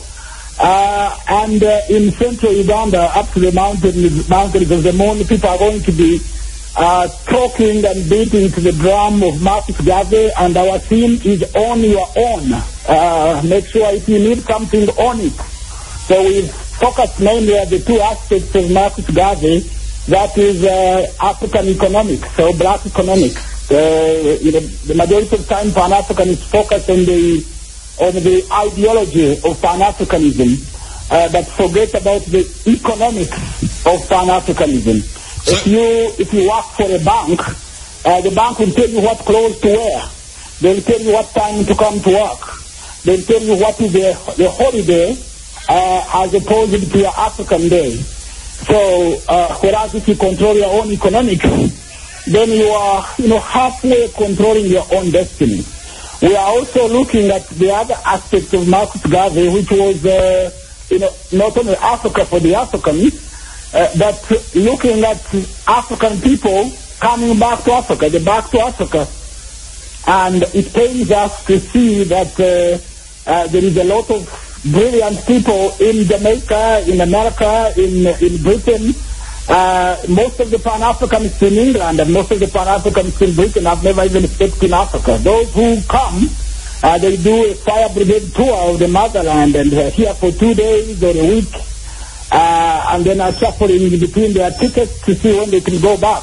And in central Uganda, up to the mountains of the moon, people are going to be talking and beating to the drum of Marcus Garvey, and our theme is on your own. Make sure if you need something, on it. So we've focused mainly on the 2 aspects of Marcus Garvey. That is African economics, so black economics. The majority of time Pan-African is focused on the ideology of Pan-Africanism, but forget about the economics of Pan-Africanism. So if you work for a bank, the bank will tell you what clothes to wear. They'll tell you what time to come to work. They'll tell you what is the holiday as opposed to your African day. So, whereas if you control your own economics, then you are, halfway controlling your own destiny. We are also looking at the other aspect of Marcus Garvey, which was, not only Africa for the Africans, but looking at African people coming back to Africa, the back to Africa. And it pains us to see that there is a lot of brilliant people in Jamaica, in America, in Britain. Most of the Pan-Africanists in England and most of the Pan-Africanists in Britain have never even stepped in Africa. Those who come, they do a fire brigade tour of the motherland, and they're here for 2 days or a week, and then are shuffling between their tickets to see when they can go back.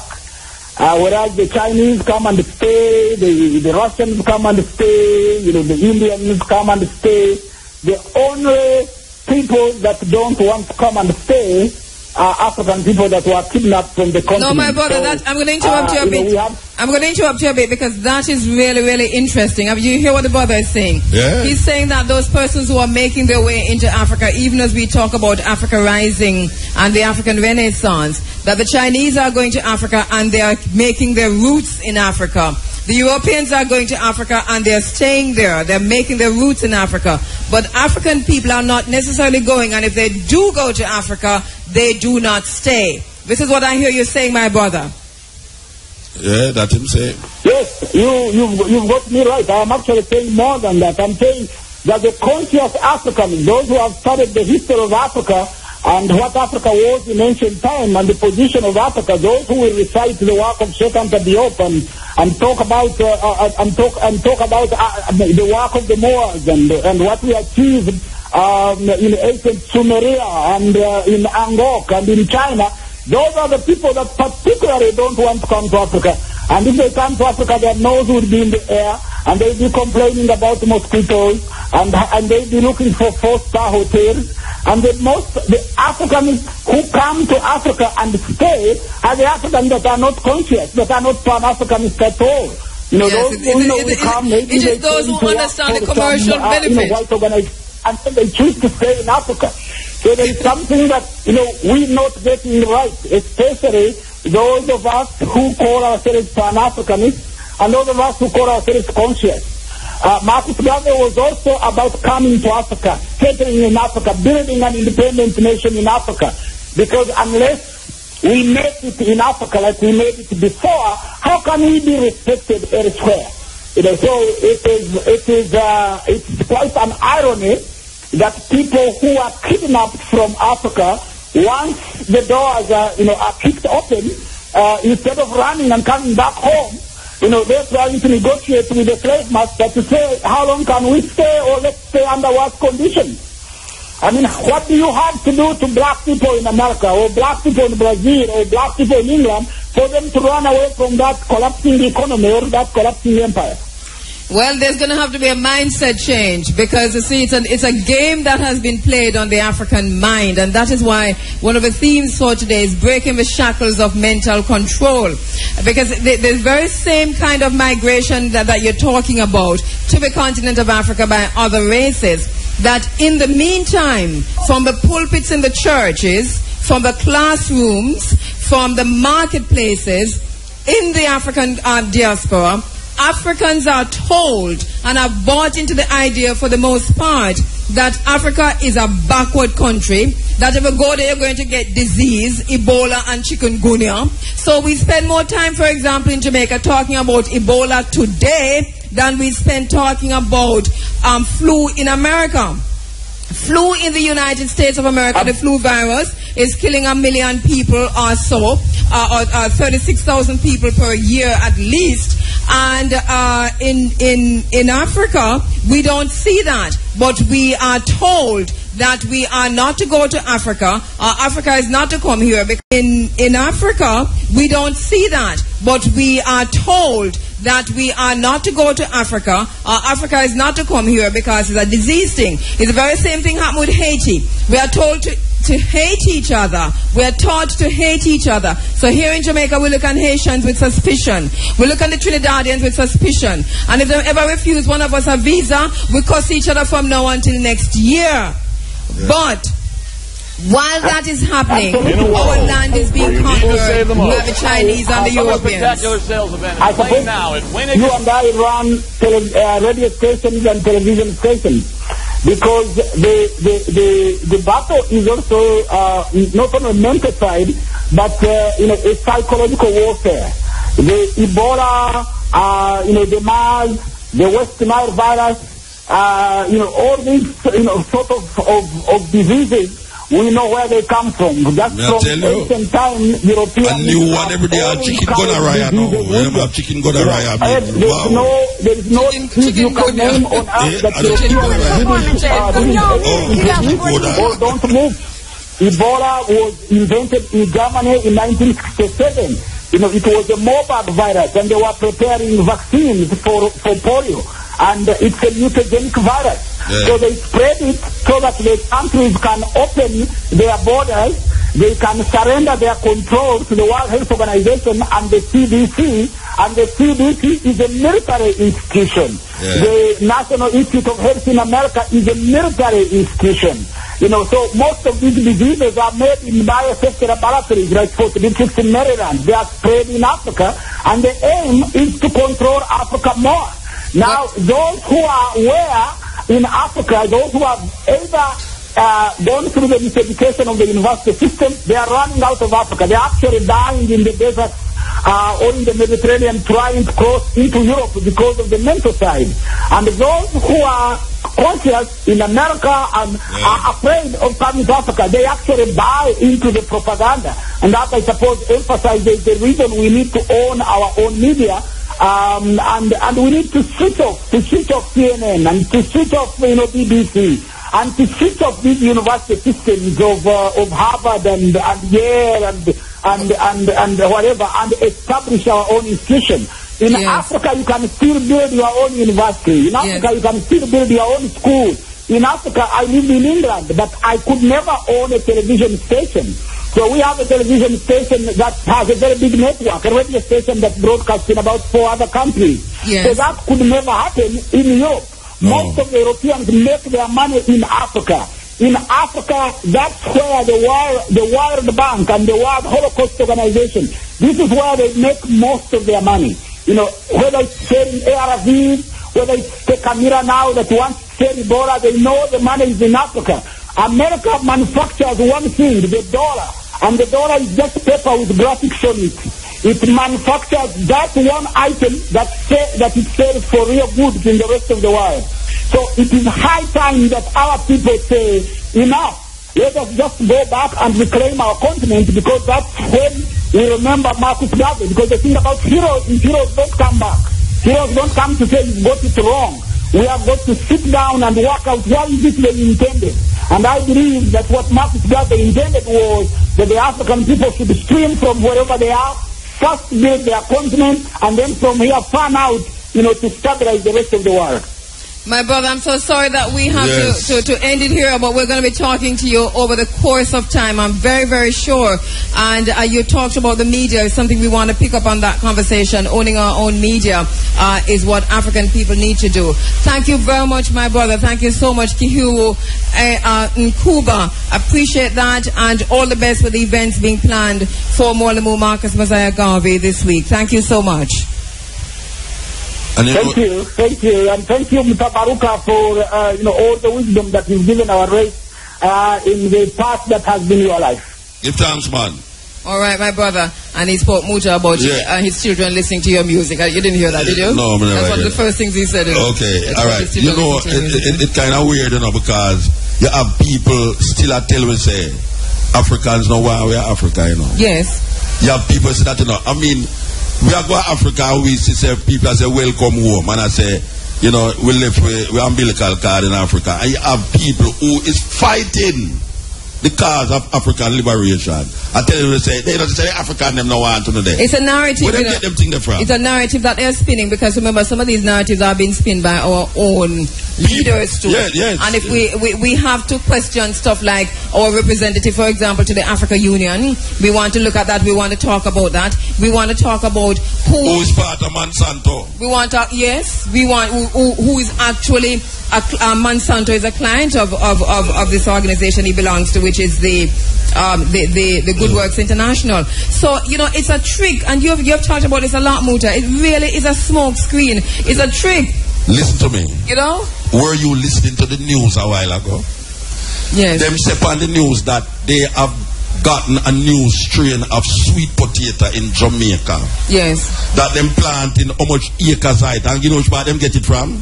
Whereas the Chinese come and stay, the Russians come and stay, the Indians come and stay. The only people that don't want to come and stay are African people that were kidnapped from the continent. No, my brother, I'm going to interrupt you a bit. I'm going to interrupt you a bit because that is really, really interesting. You hear what the brother is saying? Yeah. He's saying that those persons who are making their way into Africa, even as we talk about Africa Rising and the African Renaissance, that the Chinese are going to Africa and they are making their roots in Africa. The Europeans are going to Africa and they're staying there. They're making their roots in Africa. But African people are not necessarily going, and if they do go to Africa, they do not stay. This is what I hear you saying, my brother. Yeah, that him say. Yes, you've got me right. I am actually saying more than that. I'm saying that the conscious Africans, those who have studied the history of Africa and what Africa was in ancient time and the position of Africa, those who will recite the work of Station.Prime and talk about the work of the Moors and what we achieved in ancient Sumeria and in Angkor and in China, those are the people that particularly don't want to come to Africa. And if they come to Africa, their nose will be in the air, and they'll be complaining about mosquitoes, and they'll be looking for 4-star hotels. And the Africans who come to Africa and stay are the Africans that are not conscious, that are not Pan-Africanists at all. You know, yes, those who come, maybe it is those who understand the commercial benefit. White organizations, and then they choose to stay in Africa. So there is something that, we're not getting right, especially those of us who call ourselves Pan-Africanists and those of us who call ourselves conscious. Marcus Garvey was also about coming to Africa, settling in Africa, building an independent nation in Africa. Because unless we make it in Africa like we made it before, how can we be respected elsewhere? So it's quite an irony that people who are kidnapped from Africa, once the doors are kicked open, instead of running and coming back home, they're trying to negotiate with the slave master to say, how long can we stay, or let's stay under what conditions? I mean, what do you have to do to black people in America, or black people in Brazil, or black people in England, for them to run away from that collapsing economy or that collapsing empire? Well, there's going to have to be a mindset change, because, you see, it's a game that has been played on the African mind, and that is why one of the themes for today is breaking the shackles of mental control, because the very same kind of migration that you're talking about to the continent of Africa by other races, that in the meantime, from the pulpits in the churches, from the classrooms, from the marketplaces in the African diaspora, Africans are told and are bought into the idea for the most part that Africa is a backward country, that if you go there you're going to get disease, Ebola and chikungunya. So we spend more time, for example, in Jamaica talking about Ebola today than we spend talking about flu in America. Flu in the United States of America, the flu virus, is killing 1 million people or so, or 36,000 people per year at least. And in Africa, we don't see that. But we are told that we are not to go to Africa. Africa is not to come here. In Africa, we don't see that. But we are told that we are not to go to Africa. Africa is not to come here because it's a disease thing. It's the very same thing happened with Haiti. We are told to hate each other. We are taught to hate each other. So here in Jamaica, we look at Haitians with suspicion. We look at the Trinidadians with suspicion. And if they ever refuse one of us a visa, we cuss each other from now until next year. Yeah. But while that is happening, our land is being conquered by the Chinese and the Europeans. I suppose you and I run radio stations and television stations, because the battle is also not on a mental side, but a psychological warfare. The Ebola, the MERS, the West Nile virus, all these sort of diseases. We know where they come from. Just from ancient time, European. A new one every day. Chicken gonorrhea now. We have chicken gonorrhea. There is no disease you can name on earth that don't move. Ebola was invented in Germany in 1967. It was a Marburg virus, and they were preparing vaccines for polio. And it's a mutagenic virus. Yeah. So they spread it so that the countries can open their borders, they can surrender their control to the World Health Organization and the CDC, and the CDC is a military institution. Yeah. The National Institute of Health in America is a military institution. So most of these diseases are made in biosafety laboratories, like Fort Detrick in Maryland. They are spread in Africa, and the aim is to control Africa more. Now, those who are aware in Africa, those who have either gone through the miseducation of the university system, they are running out of Africa. They are actually dying in the deserts or in the Mediterranean trying to cross into Europe because of the mental side. And those who are conscious in America and are afraid of coming to Africa, they actually buy into the propaganda. And that, I suppose, emphasizes the reason we need to own our own media. And we need to switch off CNN and to switch off, BBC, and to switch off these university systems of Harvard and Yale and whatever, and establish our own institution. In Africa, you can still build your own university. In Africa, you can still build your own school. In Africa, I live in England, but I could never own a television station. So we have a television station that has a very big network, a radio station that broadcasts in about 4 other countries. Yes. So that could never happen in Europe. Most of the Europeans make their money in Africa. In Africa, that's where the World Bank and the World Holocaust Organization, this is where they make most of their money. Whether it's selling ARVs, whether it's the camera now that wants to sell Ebola, they know the money is in Africa. America manufactures one thing, the dollar. And the dollar is just paper with graphics on it. It manufactures that one item that it sells for real goods in the rest of the world. So it is high time that our people say, enough. Let us just go back and reclaim our continent, because that's when we remember Marcus Garvey. Because the thing about heroes is heroes don't come back. Heroes don't come to say you got it wrong. We have got to sit down and work out what is it they intended. And I believe that what Marcus Garvey intended was that the African people should stream from wherever they are, first build their continent, and then from here fan out, to stabilize the rest of the world. My brother, I'm so sorry that we have to end it here, but we're going to be talking to you over the course of time. I'm very, very sure. And you talked about the media. It's something we want to pick up on that conversation. Owning our own media is what African people need to do. Thank you very much, my brother. Thank you so much, Kheru Nkuba. Appreciate that, and all the best with the events being planned for Mwalimo Marcus Mosiah Garvey this week. Thank you so much. Thank you, and thank you, Mutabaruka, for all the wisdom that you've given our race in the path that has been your life. Give thanks, man. All right, my brother, and he spoke Muta about his children listening to your music. You didn't hear that, did you? No, that's one of the first things he said. Okay, all right. It's kind of weird, because you have people still tell me say Africans know why we are Africa, Yes. You have people say that, I mean, we are going to Africa, we say people say welcome home, and I say, we live with umbilical cord in Africa, and you have people who is fighting the cause of African liberation. I tell you, they don't say African them no want to know that. It's a narrative. Where they get them thing from? It's a narrative that they're spinning, because remember, some of these narratives are being spinned by our own leaders too. Yes. And if we have to question stuff like our representative, for example, to the Africa Union, we want to look at that. We want to talk about that. We want to talk about who is part of Monsanto. We want to who is actually Monsanto is a client of this organization he belongs to, which is the Good Works International. So it's a trick, and you've talked about this a lot, Muta. It really is a smoke screen. It's a trick. Listen to me. Were you listening to the news a while ago? Yes. Them say on the news that they have gotten a new strain of sweet potato in Jamaica. Yes. That them planting how much acres height, and where them get it from?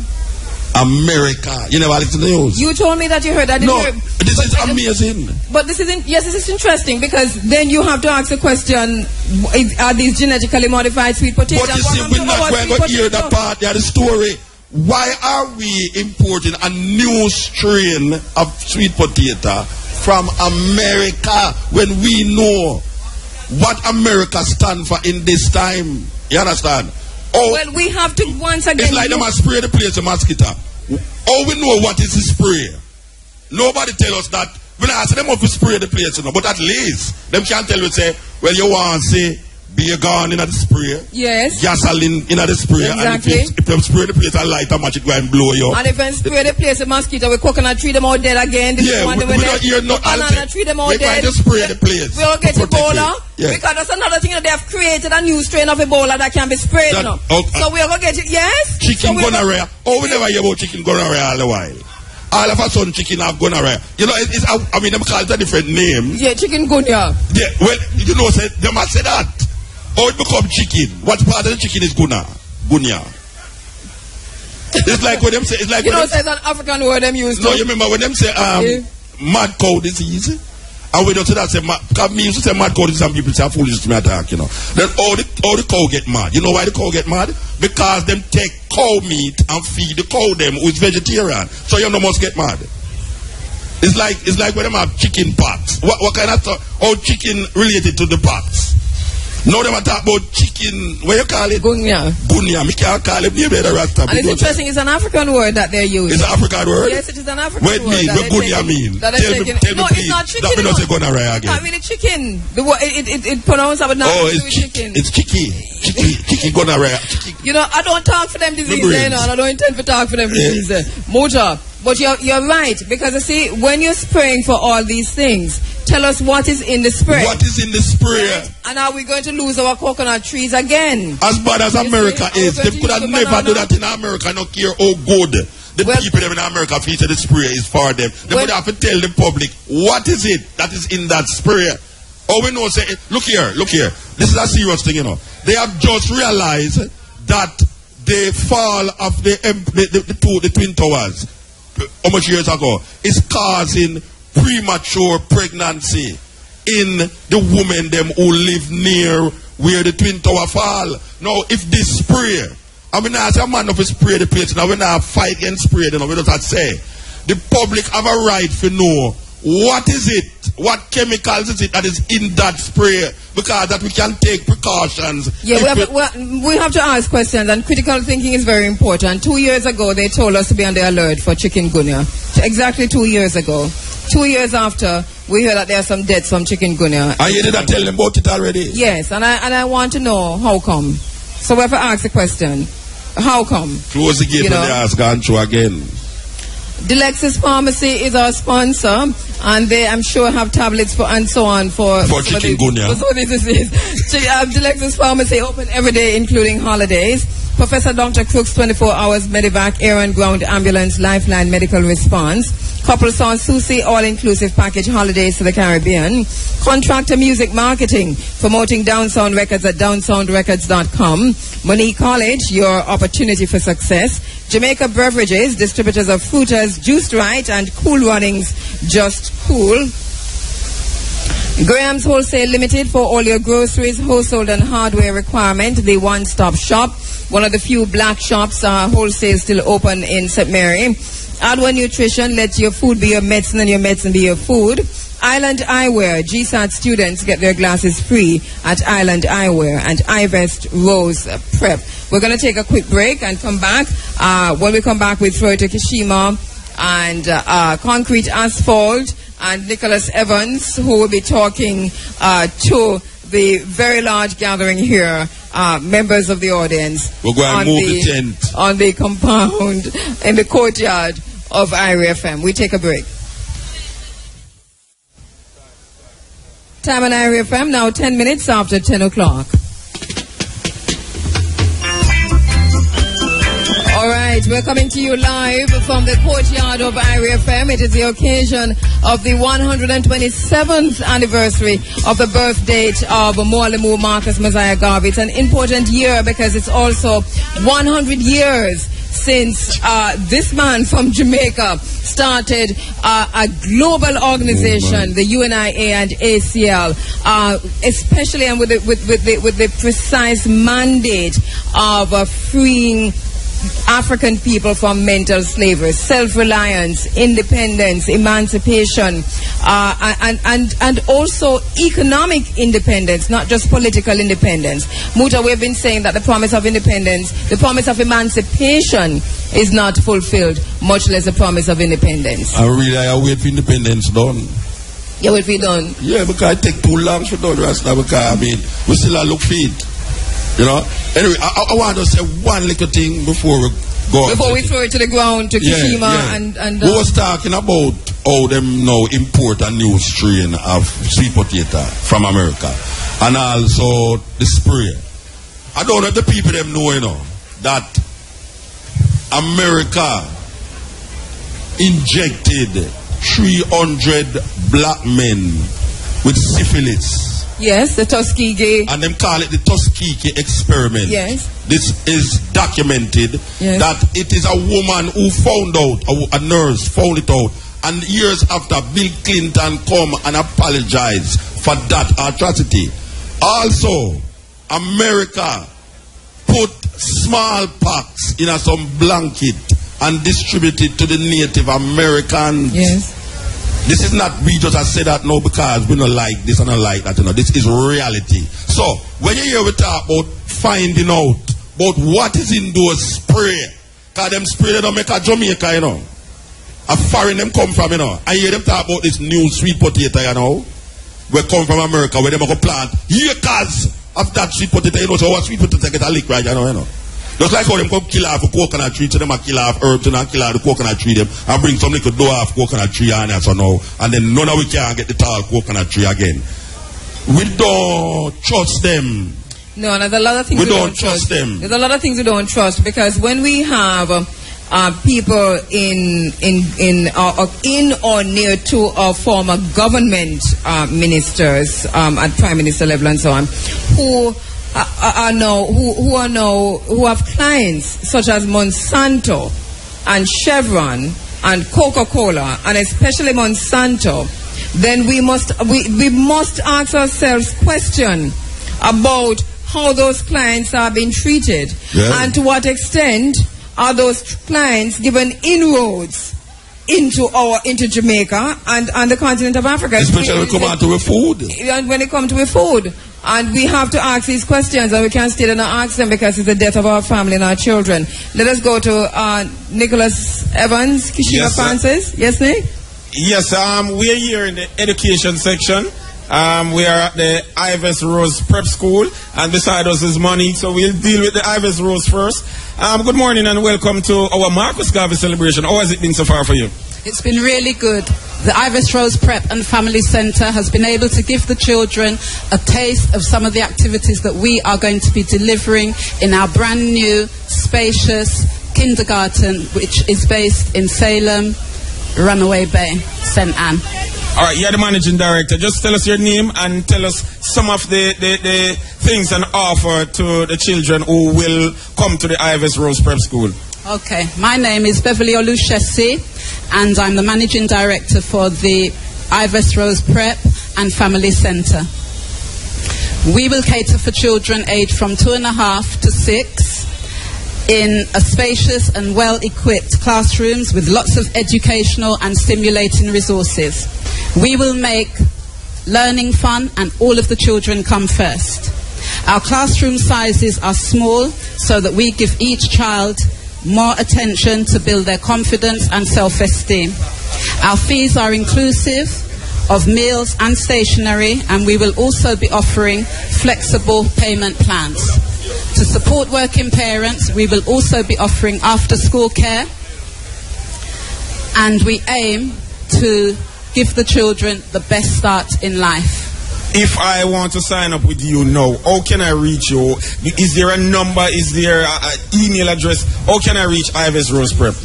America. You never listened to the news? You told me that you heard that. This is amazing. But this is interesting, because then you have to ask the question, are these genetically modified sweet potatoes? But you see, we're not going to hear that part of the story. Why are we importing a new strain of sweet potato from America when we know what America stands for in this time? You understand? Well, we have to once again. It's like them a spray the place of mosquito. We know what is the spray. Nobody tell us that. When I ask them to spray the place, but at least them can't tell you, say, well, you want to say beer gone in the spray. Yes. Gasoline in the spray. Exactly. And if them spray the place a light, how much it go and blow you up. And if them spray the place of mosquito, we coconut treat them all dead again. We don't hear no banana treat them all dead. We just spray the place. We all get Ebola. Because that's another thing that they have created, a new strain of Ebola that can be sprayed. So we are going to get it. Yes. Chicken gonorrhea. We never hear about chicken gonorrhea all the while. All of a sudden, chicken have gonorrhea. Them call it a different name. Yeah, chicken gonorrhea. Yeah, well, say, they must say that. How it become chicken? What part of the chicken is gunya? It's like when them say, it's like you know, it's an African word them use. No, you remember when them say mad cow disease? And we don't say that, because me used to say mad cow disease, and people say foolish to me attack, you know. Then all the cow get mad. You know why the cow get mad? Because them take cow meat and feed the cow them who is vegetarian. So you know must get mad. It's like when them have chicken pox. What kind of stuff? How chicken related to the pox? Now them talk about chicken, what you call it? Gunya. Me can't call it maybe the rasta. And it's interesting, it's an African word that they're using. It's an African word? Yes, it is an African word. What Gunya mean? Tell me no, please. It's not chicken. That me not say gonorrhea again. I mean it's chicken. The word it pronounced but not chicken. It's chicky gonorrhea. You know, I don't talk for them disease, and I don't intend to talk for them disease. Motor. But you're right, because you see, when you're spraying for all these things, tell us what is in the spray. What is in the spray? Right? And are we going to lose our coconut trees again? As bad as America is, they could have never do that in America, not care how good the people in America feel that the spray is for them. They would have to tell the public, what is it that is in that spray? All we know say, look here, this is a serious thing, you know. They have just realized that the fall of the Twin Towers, how much years ago, is causing premature pregnancy in the women them who live near where the Twin Tower fall. Now, if this spray, I mean, as a man of a spray the place, now when I fight against spray, you know, we don't say, the public have a right to know what is it, what chemicals is it that is in that spray, because that we can take precautions. Yeah, we have to ask questions, and critical thinking is very important. 2 years ago, they told us to be on the alert for chikungunya. Exactly 2 years ago. 2 years after, we heard that there are some deaths from chikungunya. And you did not tell them about it already? Yes, and I want to know how come. So we have to ask the question, how come? Close the gate when they ask, gone through again. Delexis Pharmacy is our sponsor, and they, I'm sure, have tablets for and so on for chikungunya. For this disease. Delexis Pharmacy open every day, including holidays. Professor Dr. Crooks 24 hours Medivac air and ground ambulance lifeline medical response. Couple Song Susi all-inclusive package holidays to the Caribbean. Contractor music marketing, promoting Downsound Records at downsoundrecords.com. Monique College, your opportunity for success. Jamaica Beverages, distributors of Fruiters, Juiced Right, and Cool Runnings, Just Cool. Graham's Wholesale Limited for all your groceries, household and hardware requirement. The one-stop shop. One of the few black shops, wholesale still open in St. Mary. Adwa Nutrition, let your food be your medicine and your medicine be your food. Island Eyewear, GSAT students get their glasses free at Island Eyewear, and iVest Rose Prep. We're going to take a quick break and come back. When we come back, we throw it to Kishima and Concrete Asphalt and Nicholas Evans, who will be talking to the very large gathering here, members of the audience. We're going to move the tent on the compound in the courtyard of IRI FM. We take a break. Time on IRI FM now 10 minutes after 10 o'clock. All right, we're coming to you live from the courtyard of IRI FM. It is the occasion of the 127th anniversary of the birth date of Mwalimo Marcus Messiah Garvey. It's an important year because it's also 100 years since this man from Jamaica started a global organization, the UNIA and ACL, especially and with the precise mandate of freeing African people from mental slavery, self-reliance, independence, emancipation, and also economic independence, not just political independence. Muta, we've been saying that the promise of independence, the promise of emancipation is not fulfilled, much less the promise of independence. I wait for independence done. You wait for it done? Yeah, because it take too long to do the rest now, because, I mean, we still look for it. You know? Anyway, I want to say one little thing before we go. Before we throw it to the ground to Kishima and we was talking about how them now import a new strain of sweet potato from America. And also the spray. I don't know if the people them know, you know, that America injected 300 black men with syphilis Yes, the Tuskegee. And them call it the Tuskegee experiment. Yes. This is documented that it is a woman who found out, a nurse found it out. And years after, Bill Clinton come and apologize for that atrocity. Also, America put smallpox in some blanket and distributed to the Native Americans. Yes. This is not, we just say that no because we don't like this and don't like that, you know. This is reality. So, when you hear we talk about finding out about what is in those spray, because them spray they don't make a Jamaica, you know. A foreign them come from, you know. I hear them talk about this new sweet potato, you know. We come from America where they make a plant acres of that sweet potato, you know. So our sweet potato get a lick right, you know. Just like how them come kill off a coconut tree, so them a kill off herbs and kill off the coconut tree them and bring some little dough off coconut tree on it so now. And then none of we can get the tall coconut tree again. We don't trust them. No, there's a lot of things we don't trust them. There's a lot of things we don't trust because when we have people in or near to our former government ministers at Prime Minister level and so on, who have clients such as Monsanto and Chevron and Coca-Cola and especially Monsanto, then we must ask ourselves question about how those clients are being treated and to what extent are those clients given inroads into Jamaica and the continent of Africa. Especially when it comes to food. And when it comes to food. And we have to ask these questions, and we can't stay there and ask them because it's the death of our family and our children. Let us go to Nicholas Evans, Kishima Francis. Yes, Nick? Yes, we are here in the education section. We are at the Ives Rose Prep School, and beside us is Monique, so we'll deal with the Ives Rose first. Good morning and welcome to our Marcus Garvey celebration. How has it been so far for you? It's been really good. The Ives Rose Prep and Family Centre has been able to give the children a taste of some of the activities that we are going to be delivering in our brand new, spacious kindergarten, which is based in Salem, Runaway Bay, St. Anne. All right, you're the managing director. Just tell us your name and tell us some of the things and offer to the children who will come to the Ives Rose Prep School. Okay, my name is Beverly Olushesi, and I'm the managing director for the Ives Rose Prep and Family Centre. We will cater for children aged from 2.5 to 6 in a spacious and well-equipped classrooms with lots of educational and stimulating resources. We will make learning fun and all of the children come first. Our classroom sizes are small so that we give each child more attention to build their confidence and self-esteem. Our fees are inclusive of meals and stationery, and we will also be offering flexible payment plans. To support working parents, we will also be offering after-school care, and we aim to give the children the best start in life. If I want to sign up with you now, how can I reach you? Is there a number? Is there an email address? How can I reach Ives Rose Prep?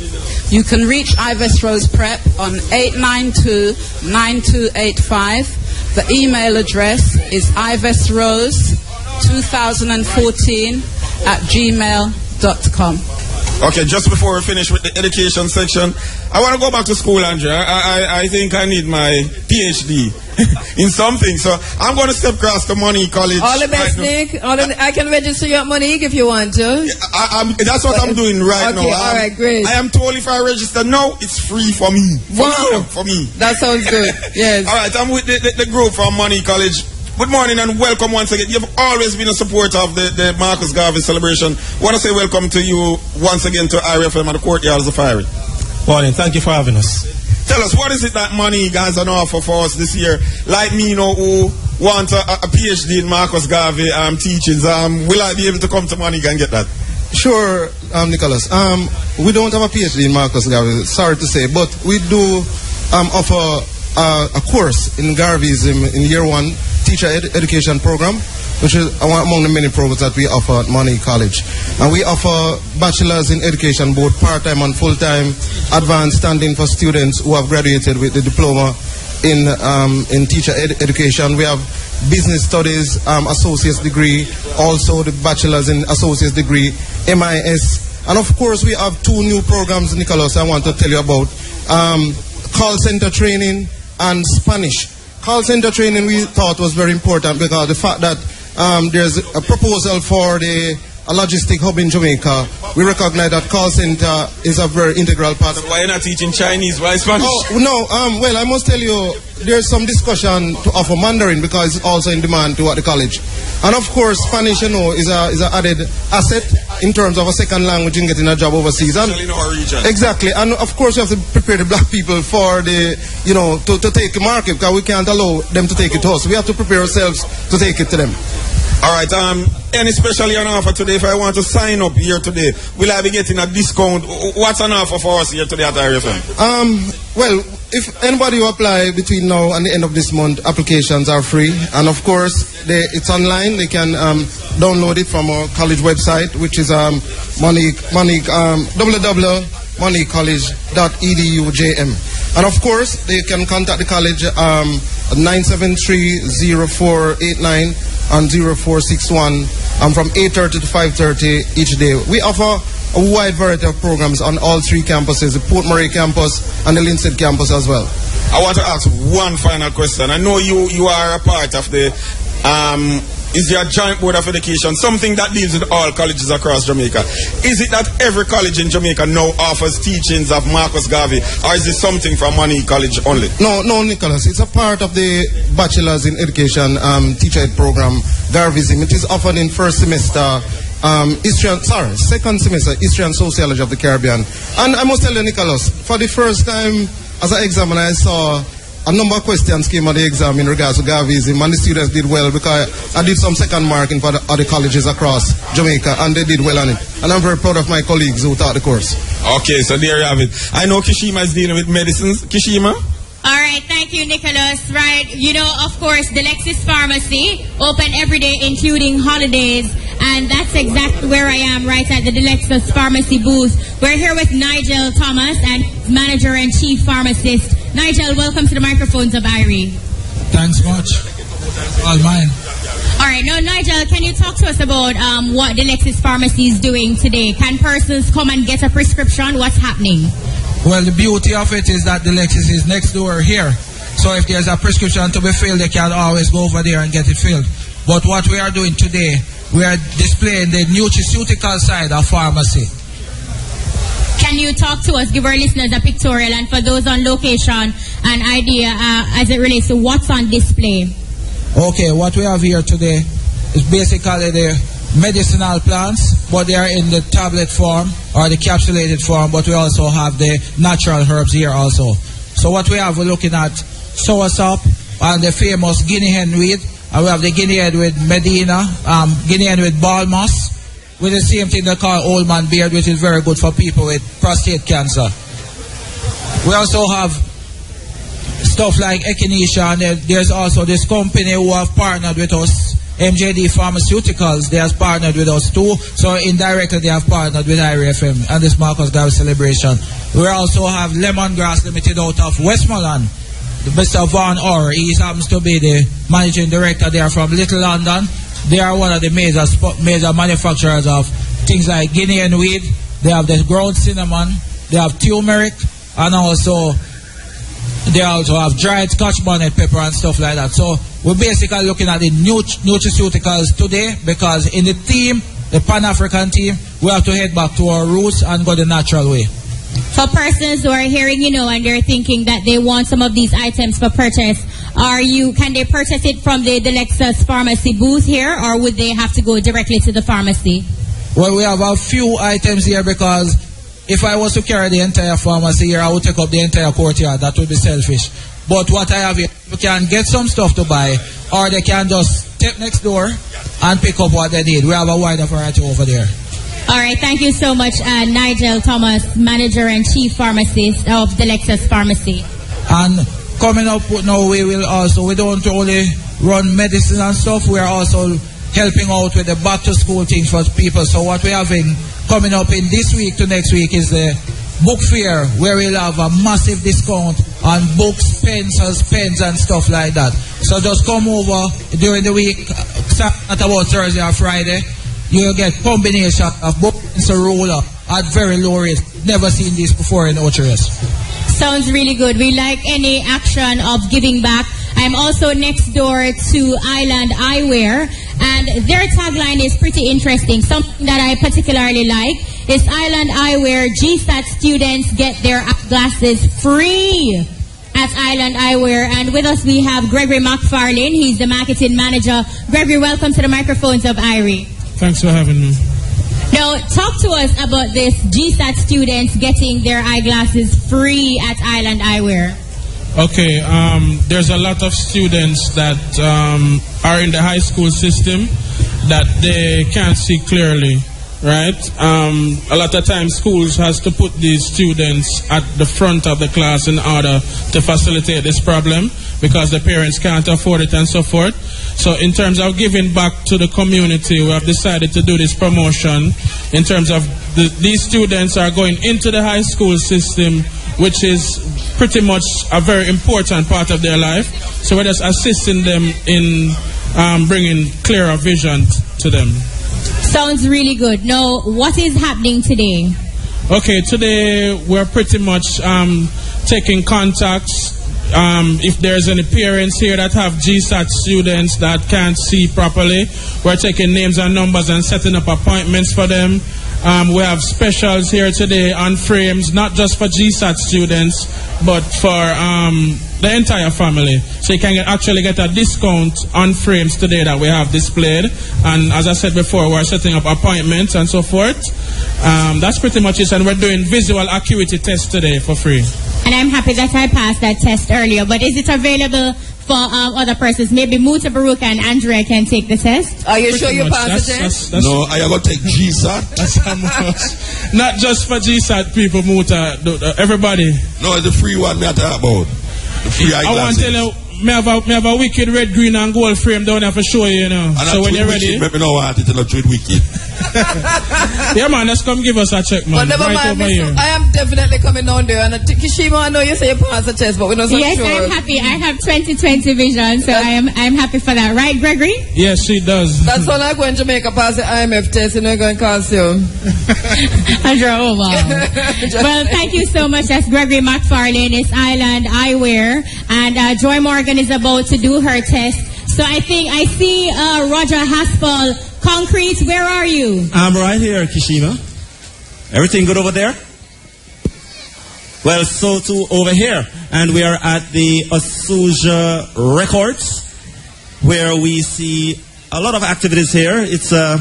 You can reach Ives Rose Prep on 892-9285. The email address is ivesrose2014@gmail.com. Okay, just before we finish with the education section, I want to go back to school, Andrea. I think I need my PhD in something. So I'm going to step across to Monique College. All the best, Nick. I can register you at Monique if you want to. That's what I'm doing right now. Okay, all right, great. I am told if I register now, it's free for me. For me. That sounds good. Yes. All right, I'm with the group from Monique College. Good morning and welcome once again. You've always been a supporter of the Marcus Garvey celebration. I want to say welcome to you once again to IRFM and the Courtyards of Fiery. Morning, thank you for having us. Tell us, what is it that Monique has on offer for us this year? Like me, you know, who want a PhD in Marcus Garvey teachings, will I be able to come to Monique and get that? Sure, Nicholas. We don't have a PhD in Marcus Garvey, sorry to say, but we do offer a course in Garveyism in year 1 teacher education program, which is among the many programs that we offer at Monique College. And we offer bachelors in education, both part-time and full-time, advanced standing for students who have graduated with the diploma in teacher education. We have business studies associate's degree, also the bachelor's in associate's degree, MIS. And of course, we have 2 new programs, Nicholas, I want to tell you about. Call center training and Spanish. Call center training we thought was very important because the fact that there's a proposal for a logistic hub in Jamaica, we recognize that call center is a very integral part. Why are you not teaching Chinese? Why Spanish? Oh, no, well, I must tell you, there's some discussion to offer Mandarin because it's also in demand at the college. And of course, Spanish, you know, is an added asset in terms of a second language in getting a job overseas. And in our region. Exactly. And of course, we have to prepare the black people for the, you know, to take the market because we can't allow them to take it to us. We have to prepare ourselves to take it to them. All right, any special on offer today? If I want to sign up here today, will I be getting a discount? What's an offer for us here today at IRFM? Well, if anybody who apply between now and the end of this month, applications are free. And of course, it's online. They can download it from our college website, which is www.moneycollege.edu.jm. And of course, they can contact the college at 973-0489 and 0461 from 8:30 to 5:30 each day. We offer a wide variety of programs on all 3 campuses, the Port Murray campus and the Linstead campus as well. I want to ask one final question. I know you are a part of the is your joint board of education, something that deals with all colleges across Jamaica. Is it that every college in Jamaica now offers teachings of Marcus Garvey, or is it something from Money College only? No, Nicholas. It's a part of the Bachelor's in Education teacher ed program, Garveyism. It is offered in first semester, second semester, History and Sociology of the Caribbean. And I must tell you, Nicholas, for the first time as an examiner, I saw a number of questions came on the exam in regards to Garveyism, and the students did well because I did some second marking for the other colleges across Jamaica, and they did well on it. And I'm very proud of my colleagues who taught the course. Okay, so there you have it. I know Kishima is dealing with medicines. Kishima? All right, thank you, Nicholas. Right, you know, of course, the Lexis Pharmacy, open every day, including holidays. And that's exactly where I am, right at the Lexus Pharmacy booth. We're here with Nigel Thomas, and manager and chief pharmacist. Nigel, welcome to the microphones of IRE. Thanks much. All mine. All right, now Nigel, can you talk to us about what the Lexis Pharmacy is doing today? Can persons come and get a prescription? What's happening? Well, the beauty of it is that the Lexis is next door here. So if there's a prescription to be filled, they can always go over there and get it filled. But what we are doing today, we are displaying the nutraceutical side of pharmacy. Can you talk to us, give our listeners a pictorial, and for those on location, an idea as it relates to what's on display? Okay, what we have here today is basically the medicinal plants, but they are in the tablet form or the capsulated form, but we also have the natural herbs here also. So what we have, we're looking at soursop and the famous guinea hen weed, and we have the guinea hen with Medina, guinea hen with ball moss, with the same thing they call old man beard, which is very good for people with prostate cancer. We also have stuff like echinacea, and there's also this company who have partnered with us, MJD Pharmaceuticals. They have partnered with us too, so indirectly they have partnered with IRFM and this Marcus Garvey celebration. We also have Lemongrass Limited out of Westmoreland. Mr. Von Orr, he happens to be the managing director there from Little London. They are one of the major manufacturers of things like guinea hen weed. They have the ground cinnamon, they have turmeric, and they also have dried Scotch bonnet pepper and stuff like that. So we're basically looking at the nutraceuticals today because in the theme, the Pan-African theme, we have to head back to our roots and go the natural way. For persons who are hearing, and they're thinking that they want some of these items for purchase, can they purchase it from the Lexus Pharmacy booth here, or would they have to go directly to the pharmacy? Well, we have a few items here because if I was to carry the entire pharmacy here, I would take up the entire courtyard. That would be selfish. But what I have here, you can get some stuff to buy, or they can just step next door and pick up what they need. We have a wider variety over there. All right, thank you so much, Nigel Thomas, manager and chief pharmacist of the Lexus Pharmacy. And coming up now, we don't only run medicine and stuff, we are also helping out with the back to school things for people. So what we're having coming up in this week to next week is the book fair, where we'll have a massive discount on books, pencils, pens, and stuff like that. So just come over during the week, at about Thursday or Friday. You'll get combination of book, pencil, ruler at very low rates. Never seen this before in Ocheres. Sounds really good. We like any action of giving back. I'm also next door to Island Eyewear, and their tagline is pretty interesting. Something that I particularly like is Island Eyewear GSAT students get their glasses free at Island Eyewear. And with us we have Gregory McFarlane. He's the marketing manager. Gregory, welcome to the microphones of IRI. Thanks for having me. Now, talk to us about this GSAT students getting their eyeglasses free at Island Eyewear. Okay, there's a lot of students that are in the high school system that they can't see clearly, right? A lot of times schools has to put these students at the front of the class in order to facilitate this problem because the parents can't afford it and so forth. So in terms of giving back to the community, we have decided to do this promotion in terms of these students are going into the high school system, which is pretty much a very important part of their life. So we're just assisting them in bringing clearer vision to them. Sounds really good. Now, what is happening today? Okay, today we're pretty much taking contacts. If there's any parents here that have GSAT students that can't see properly, we're taking names and numbers and setting up appointments for them. We have specials here today on frames, not just for GSAT students, but for the entire family. So you can actually get a discount on frames today that we have displayed. And as I said before, we're setting up appointments and so forth. That's pretty much it. And we're doing visual acuity tests today for free. And I'm happy that I passed that test earlier. But is it available for other persons? Maybe Mutabaruka and Andrea can take the test. Are you sure you passed the test? No, are you going to take GSAT? Not just for GSAT people, Muta. Everybody. No, it's the free one me I talk about. The free eyeglasses. I want to tell you, me have a wicked red, green and gold frame down there for show you, know. And so when you're ready. Maybe no want it to not treat wicked. Yeah, man, let's come give us a check, man. But never right mind, over here. I am definitely coming down there. And Kishima, I know you say you passed the test, but we're not so yes, sure. Yes, I'm happy. I have 20/20 vision, so I'm happy for that. Right, Gregory? Yes, she does. That's all I go in Jamaica pass the IMF test, and I'm going to cost you. Andrea, oh wow. Well, thank you so much. That's Gregory McFarlane. It's Island Eyewear. And Joy Morgan is about to do her test. So I think I see Roger Haspel. Concrete, where are you? I'm right here, Kishima. Everything good over there? Well, so too over here. And we are at the Asuja Records, where we see a lot of activities here. It's a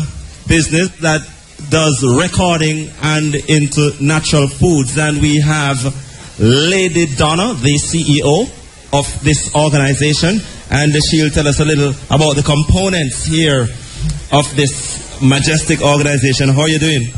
business that does recording and into natural foods. And we have Lady Donna, the CEO of this organization, and she'll tell us a little about the components here of this majestic organization. How are you doing?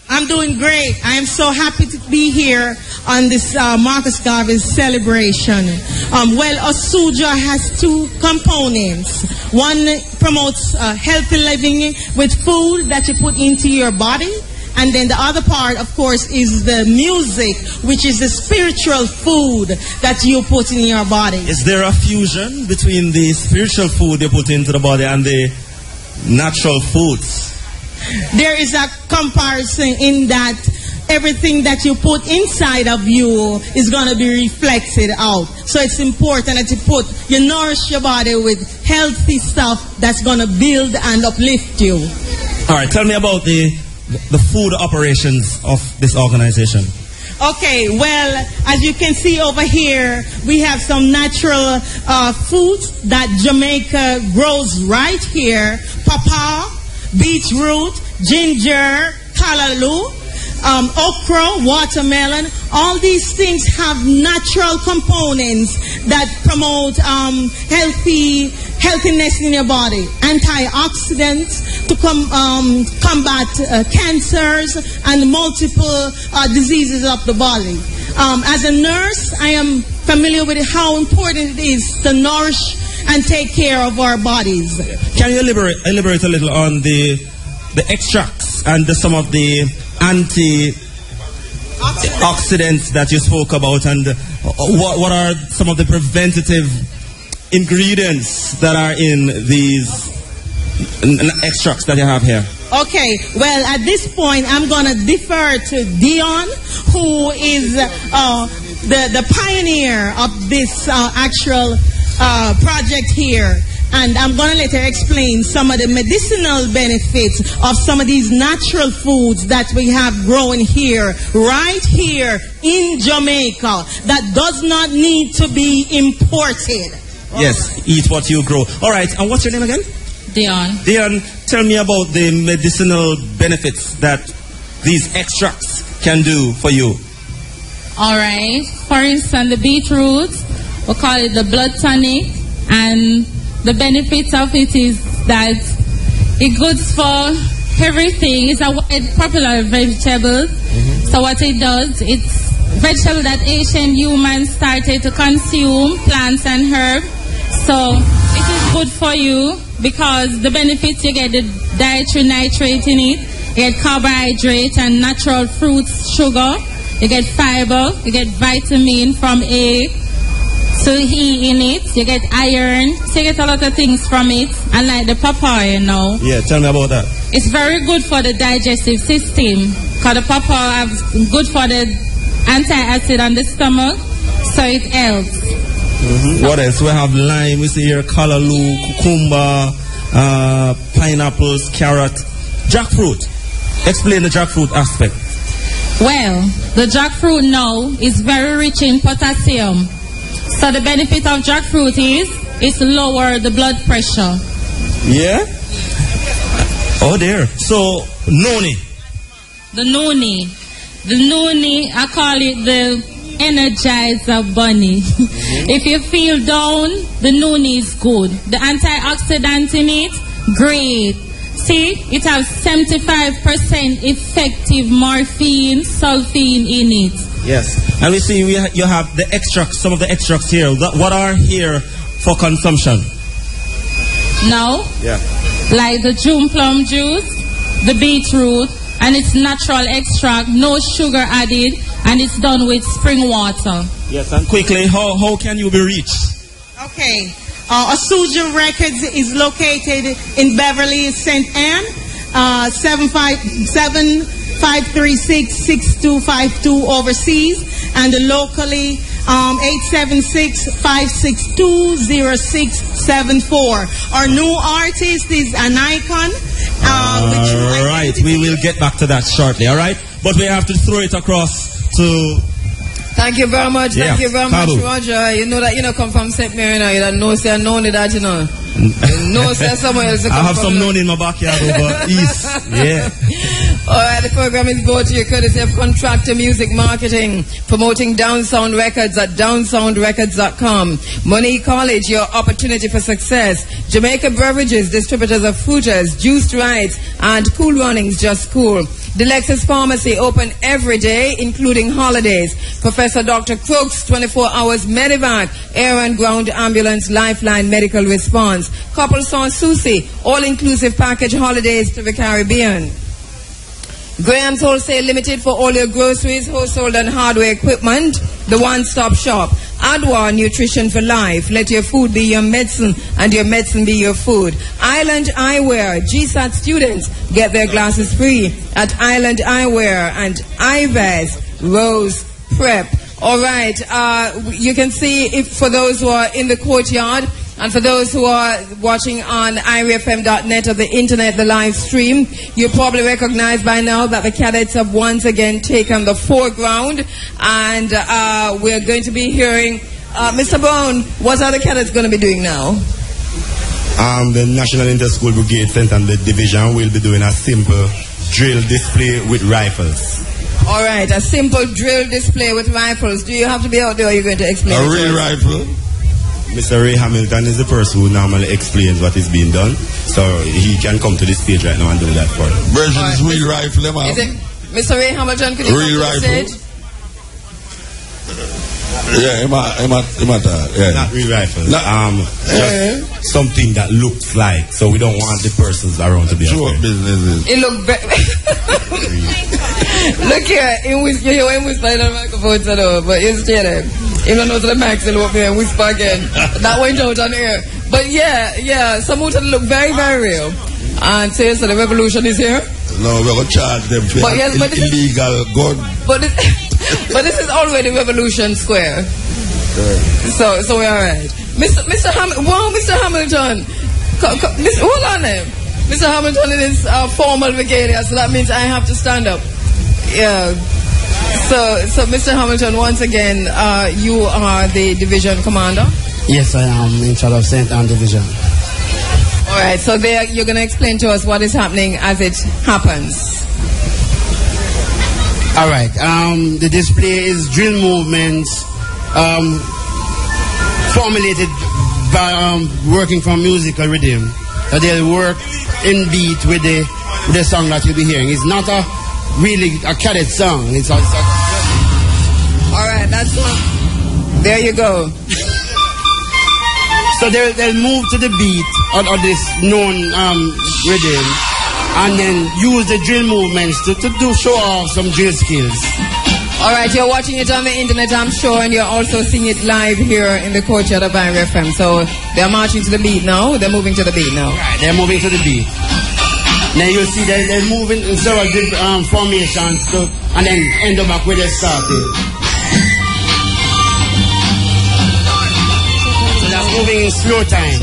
I'm doing great. I am so happy to be here on this Marcus Garvey's celebration. Well, Asuja has two components. One promotes healthy living with food that you put into your body. And then the other part, of course, is the music, which is the spiritual food that you put in your body. Is there a fusion between the spiritual food you put into the body and the natural foods? There is a comparison in that everything that you put inside of you is going to be reflected out. So it's important that you nourish your body with healthy stuff that's going to build and uplift you. All right, tell me about the food operations of this organization. Okay, well, as you can see over here, we have some natural foods that Jamaica grows right here. Pawpaw, beetroot, ginger, callaloo, okra, watermelon. All these things have natural components that promote healthiness in your body. Antioxidants to combat cancers and multiple diseases of the body. As a nurse, I am familiar with how important it is to nourish and take care of our bodies. Can you elaborate a little on the extracts and some of the antioxidants that you spoke about, and what are some of the preventative ingredients that are in these extracts that you have here? Okay, well, at this point, I'm going to defer to Dion, who is the pioneer of this actual project here. And I'm going to let her explain some of the medicinal benefits of some of these natural foods that we have grown here, right here in Jamaica, that does not need to be imported. Yes, eat what you grow. All right, and what's your name again? Dion. Dion, tell me about the medicinal benefits that these extracts can do for you. All right. For instance, the beetroot, we call it the blood tonic, and the benefit of it is that it's good for everything. It's a popular vegetable. So what it does, it's vegetable that ancient humans started to consume, plants and herbs. So it is good for you because the benefits, you get the dietary nitrate in it, you get carbohydrate and natural fruits, sugar, you get fiber, you get vitamin from A to E in it, you get iron, so you get a lot of things from it, and like the papaya now. Yeah, tell me about that. It's very good for the digestive system because the papaya is good for the anti-acid on the stomach, so it helps. What else? We have lime, we see here callaloo, cucumber, pineapples, carrot, jackfruit. Explain the jackfruit aspect. Well, the jackfruit now is very rich in potassium. So the benefit of jackfruit is it's lower the blood pressure. Yeah? Oh dear. So, noni. The noni. The noni, I call it the Energizer bunny. If you feel down, the noni is good. The antioxidant in it, great. See, it has 75% effective morphine, sulfine in it. Yes. And we see you have the extracts, some of the extracts here. What are here for consumption? Now? Yeah. Like the June plum juice, the beetroot, and it's natural extract, no sugar added, and it's done with spring water. Yes, and quickly, how can you be reached? Okay. Asuja Records is located in Beverly, St. Anne, 756-536-6252 overseas, and locally 876-562-0674. Our new artist is an icon. All right, we will get back to that shortly, all right? But we have to throw it across to... Thank you very much. Yeah. Thank you very much, Roger. You know that you come from St. Mary now. You don't know, say, I know that, you know. No, say somewhere else. I have some known in my backyard over east. Yeah. All right, the program is brought to you courtesy of Contractor Music Marketing, promoting Down Sound Records at downsoundrecords.com. Money College, your opportunity for success. Jamaica Beverages, distributors of fruiters, juiced rights, and Cool Runnings, just cool. The Lexus Pharmacy, open every day, including holidays. Professor Dr. Crooks, 24 hours Medivac, air and ground ambulance, lifeline medical response. Couple Sans Souci, all-inclusive package holidays to the Caribbean. Graham's Wholesale Limited for all your groceries, household and hardware equipment. The one-stop shop. Adwa, nutrition for life. Let your food be your medicine and your medicine be your food. Island Eyewear. GSAT students get their glasses free at Island Eyewear and IVES Rose Prep. All right. You can see if for those who are in the courtyard and for those who are watching on irefm.net or the internet, the live stream, you probably recognize by now that the cadets have once again taken the foreground, and we're going to be hearing Mr. Brown. What are the cadets going to be doing now? The National Inter School Brigade Center and the division will be doing a simple drill display with rifles. All right, a simple drill display with rifles. Do you have to be out there, or are you going to explain? A real rifle? Mr. Ray Hamilton is the person who normally explains what is being done, so he can come to the stage right now and do that for us. Version's real rifle, Mr. Ray Hamilton, could you come to the stage? Yeah, yeah. Not real rifles. Just something that looks like. So we don't want the persons around to be afraid. It look look here, you hear him whisper in the microphone, but it's kidding. Even though the max will up here and whisper again. That went out on air. But yeah, some of them look very, very real. And so the revolution is here. No, we're going to charge them for illegal gun. But this is already Revolution Square. So we're alright. Mr. Hamilton. Hold on there. Mr. Hamilton is formal regalia, so that means I have to stand up. Yeah. So Mr. Hamilton, once again, you are the division commander? Yes, I am in charge of St. Anne Division. Alright, so there you're going to explain to us what is happening as it happens. Alright, the display is drill movements formulated by working from musical rhythm. So they'll work in beat with the song that you'll be hearing. It's not really a cadet song. It's alright, that's one. There you go. So they'll move to the beat or this known rhythm and then use the drill movements to show off some drill skills. Alright, you're watching it on the internet, I'm sure, and you're also seeing it live here in the courtyard of Vibe FM. So they're marching to the beat now, they're moving to the beat now. Right, they're moving to the beat. Now you'll see they're moving in several different formations and then end up where they started. So that's moving in slow time.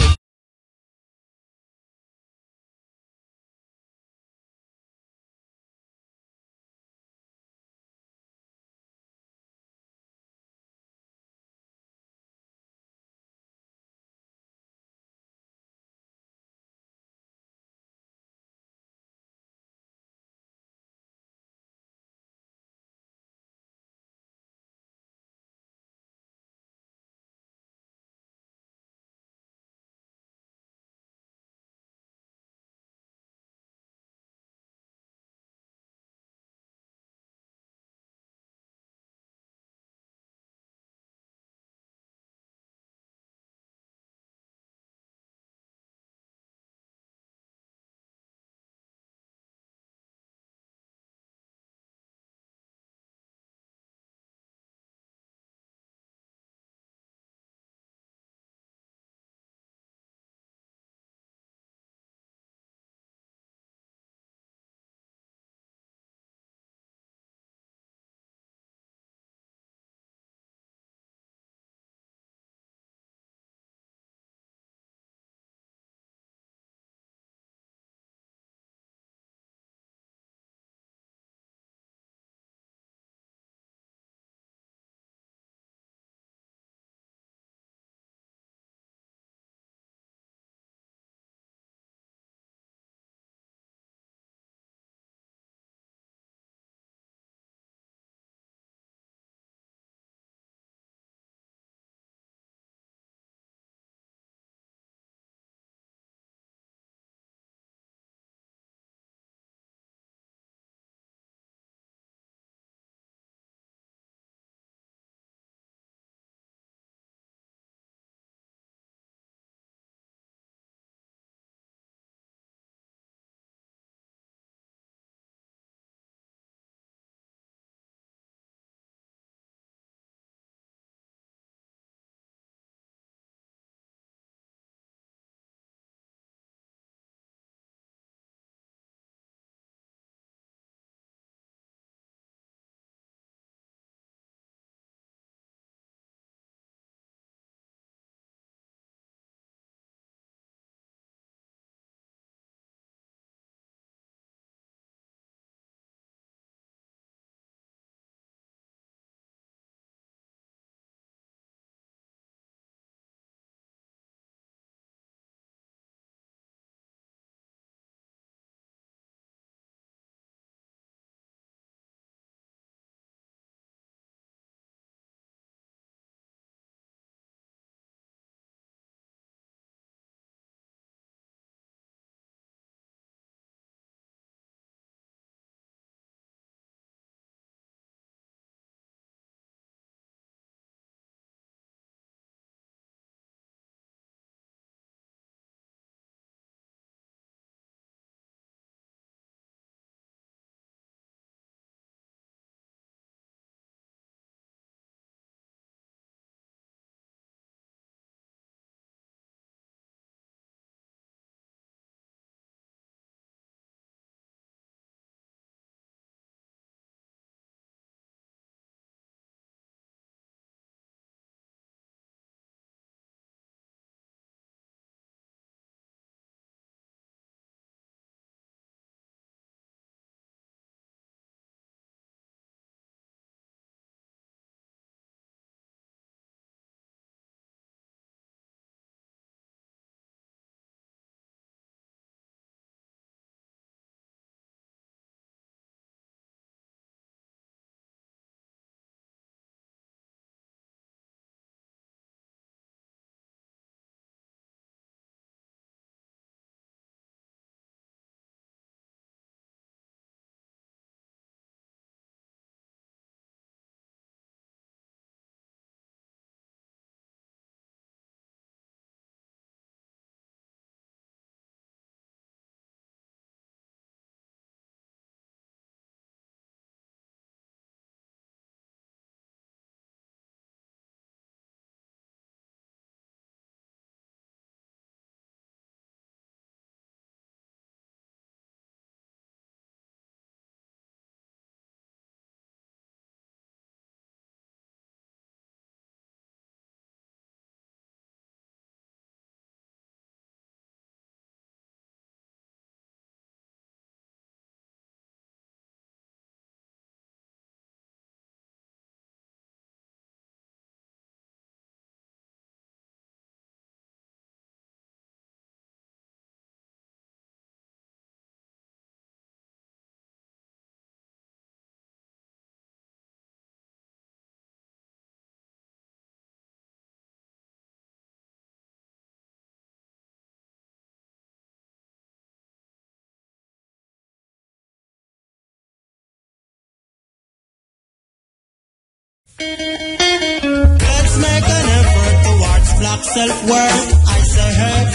Let's make an effort towards black self-worth. I say, hey,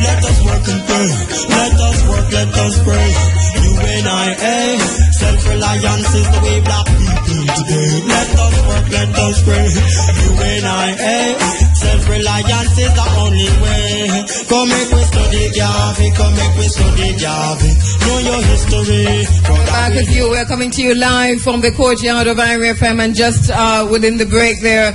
let us work and pray. Let us work, let us pray. UNIA, self-reliance is the way black people today. Let us work, let us pray. UNIA, self-reliance is the only way. Come make we study Gavi, come make we study Gavi. Know your history. Back with you. We're coming to you live from the courtyard of IRFM, and just within the break there,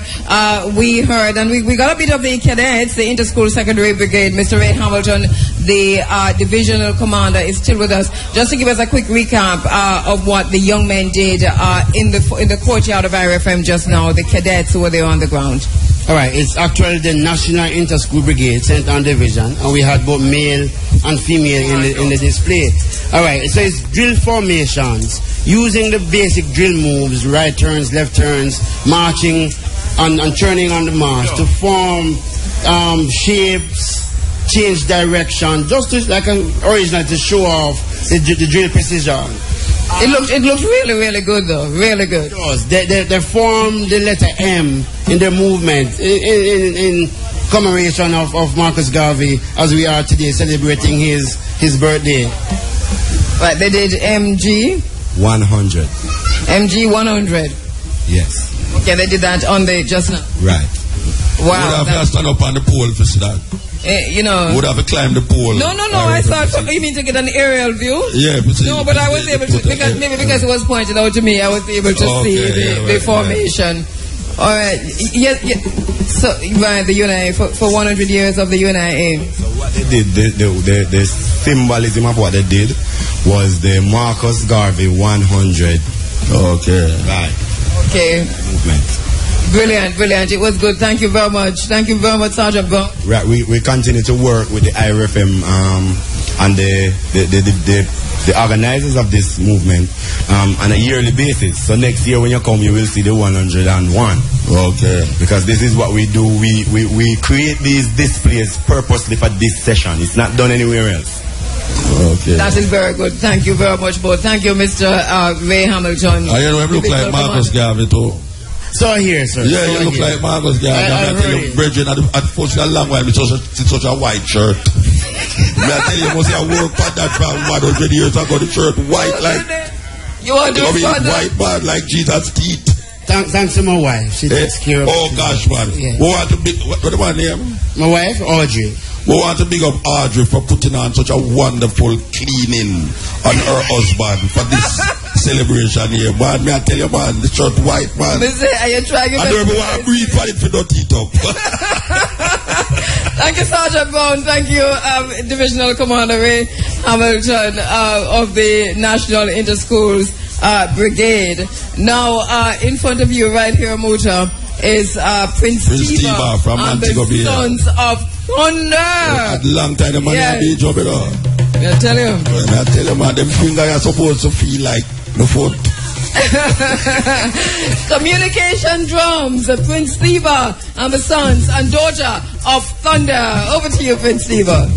we heard, and we got a bit of the cadets, the Inter School Secondary Brigade. Mr. Ray Hamilton, the divisional commander, is still with us. Just to give us a quick recap of what the young men did in the courtyard of IRFM just now, the cadets who were there on the ground. All right, it's actually the National Inter School Brigade, Center Division, and we had both male and female in the display. All right, so it's drill formations, using the basic drill moves, right turns, left turns, marching and turning on the march to form shapes, change direction, just to, like originally to show off the drill precision. It looked really, really good though, really good. It does. They form the letter M in their movement in commemoration of Marcus Garvey, as we are today celebrating his birthday. Right, they did MG 100. MG 100. Yes. Okay, they did that on the just now. Right. Wow. Would have to stand up on the pole for that. You know. Would have to climb the pole. No. I thought you mean to get an aerial view. Yeah, no, but I was able to because it was pointed out to me. I was able to see the formation. All right. Yeah. So right, the UNIA for 100 years of the UNIA. So what they did, the symbolism of what they did was the Marcus Garvey 100. Okay. Right. Okay. Movement. Brilliant. It was good. Thank you very much, Sergeant Brown. Right, we continue to work with the IRFM and the organizers of this movement on a yearly basis. So next year when you come, you will see the 101. Okay. Because this is what we do. We create these displays purposely for this session. It's not done anywhere else. Okay. That is very good. Thank you very much, both. Thank you, Mr. Ray Hamilton. I look like Marcus Garvey too. So here, sir. Yeah, you look like Marcus Garvey. I tell you, Bridget, at first a long while, it's such a white shirt. I tell you, you must have worked for that for 100 years ago. The shirt white like. You want to white man like Jesus' teeth. Thanks to my wife. She takes care of. Oh gosh, man. Yeah. We want to big. What my name? My wife, Audrey. We want to big up Audrey for putting on such a wonderful cleaning on her husband for this celebration here. Man, may I tell you, man, the shirt white, man. Are you trying to I don't even want to breathe for it for not eat up. Thank you, Sergeant Brown. Thank you, Divisional Commander Ray Hamilton of the National Inter Schools Brigade. Now, in front of you right here, Muta, is Prince Steva from and Antigua. the Sons of Thunder. A long time the man had been job it all. I tell you. I tell you, man, them fingers are supposed to feel like the foot. Communication drums, Prince Steva and the Sons and Daughter of Thunder. Over to you, Prince Steva.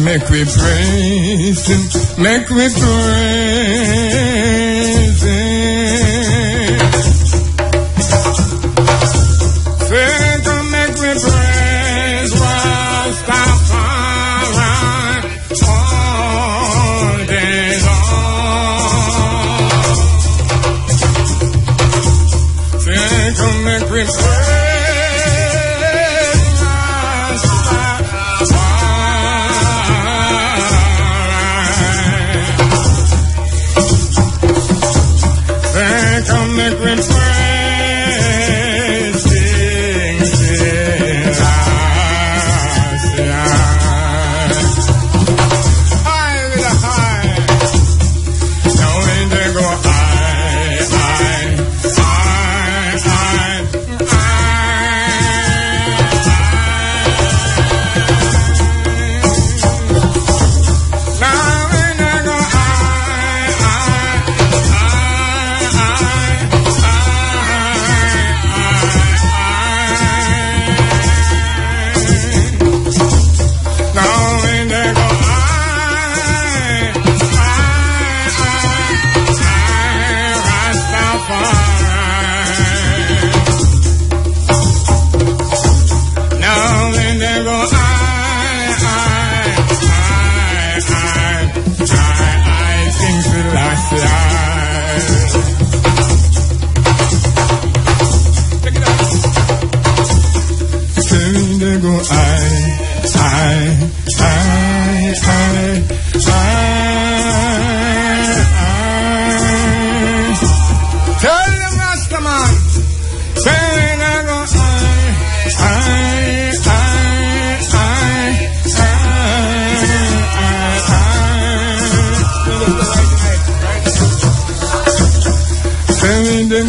Make we praise Him, make we praise Him. Say to make we praise Rastafari all day long. Say to make we praise.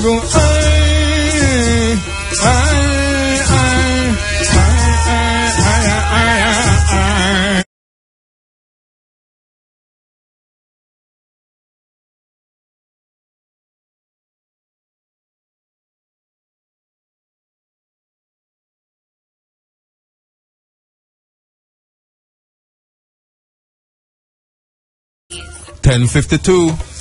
go $10.52.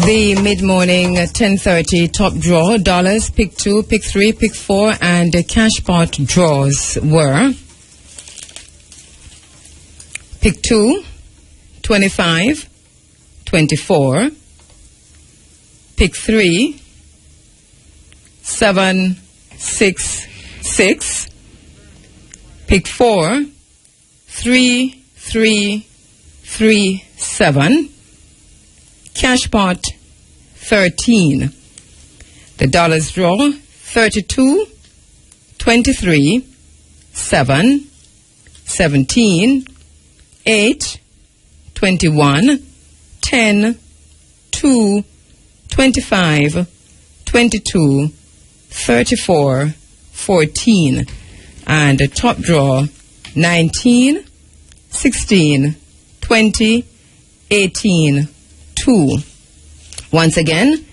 The mid-morning 10:30 top draw, dollars, pick 2, pick 3, pick 4, and the cash pot draws were pick 2, 25, 24, pick 3, 7, 6, 6, pick 4, 3, 3, 3, 7, cash pot 13. The dollars draw 32, 23, 7, 17, 8, 21, 10, 2, 25, 22, 34, 14. And the top draw 19, 16, 20, 18, 2. Once again,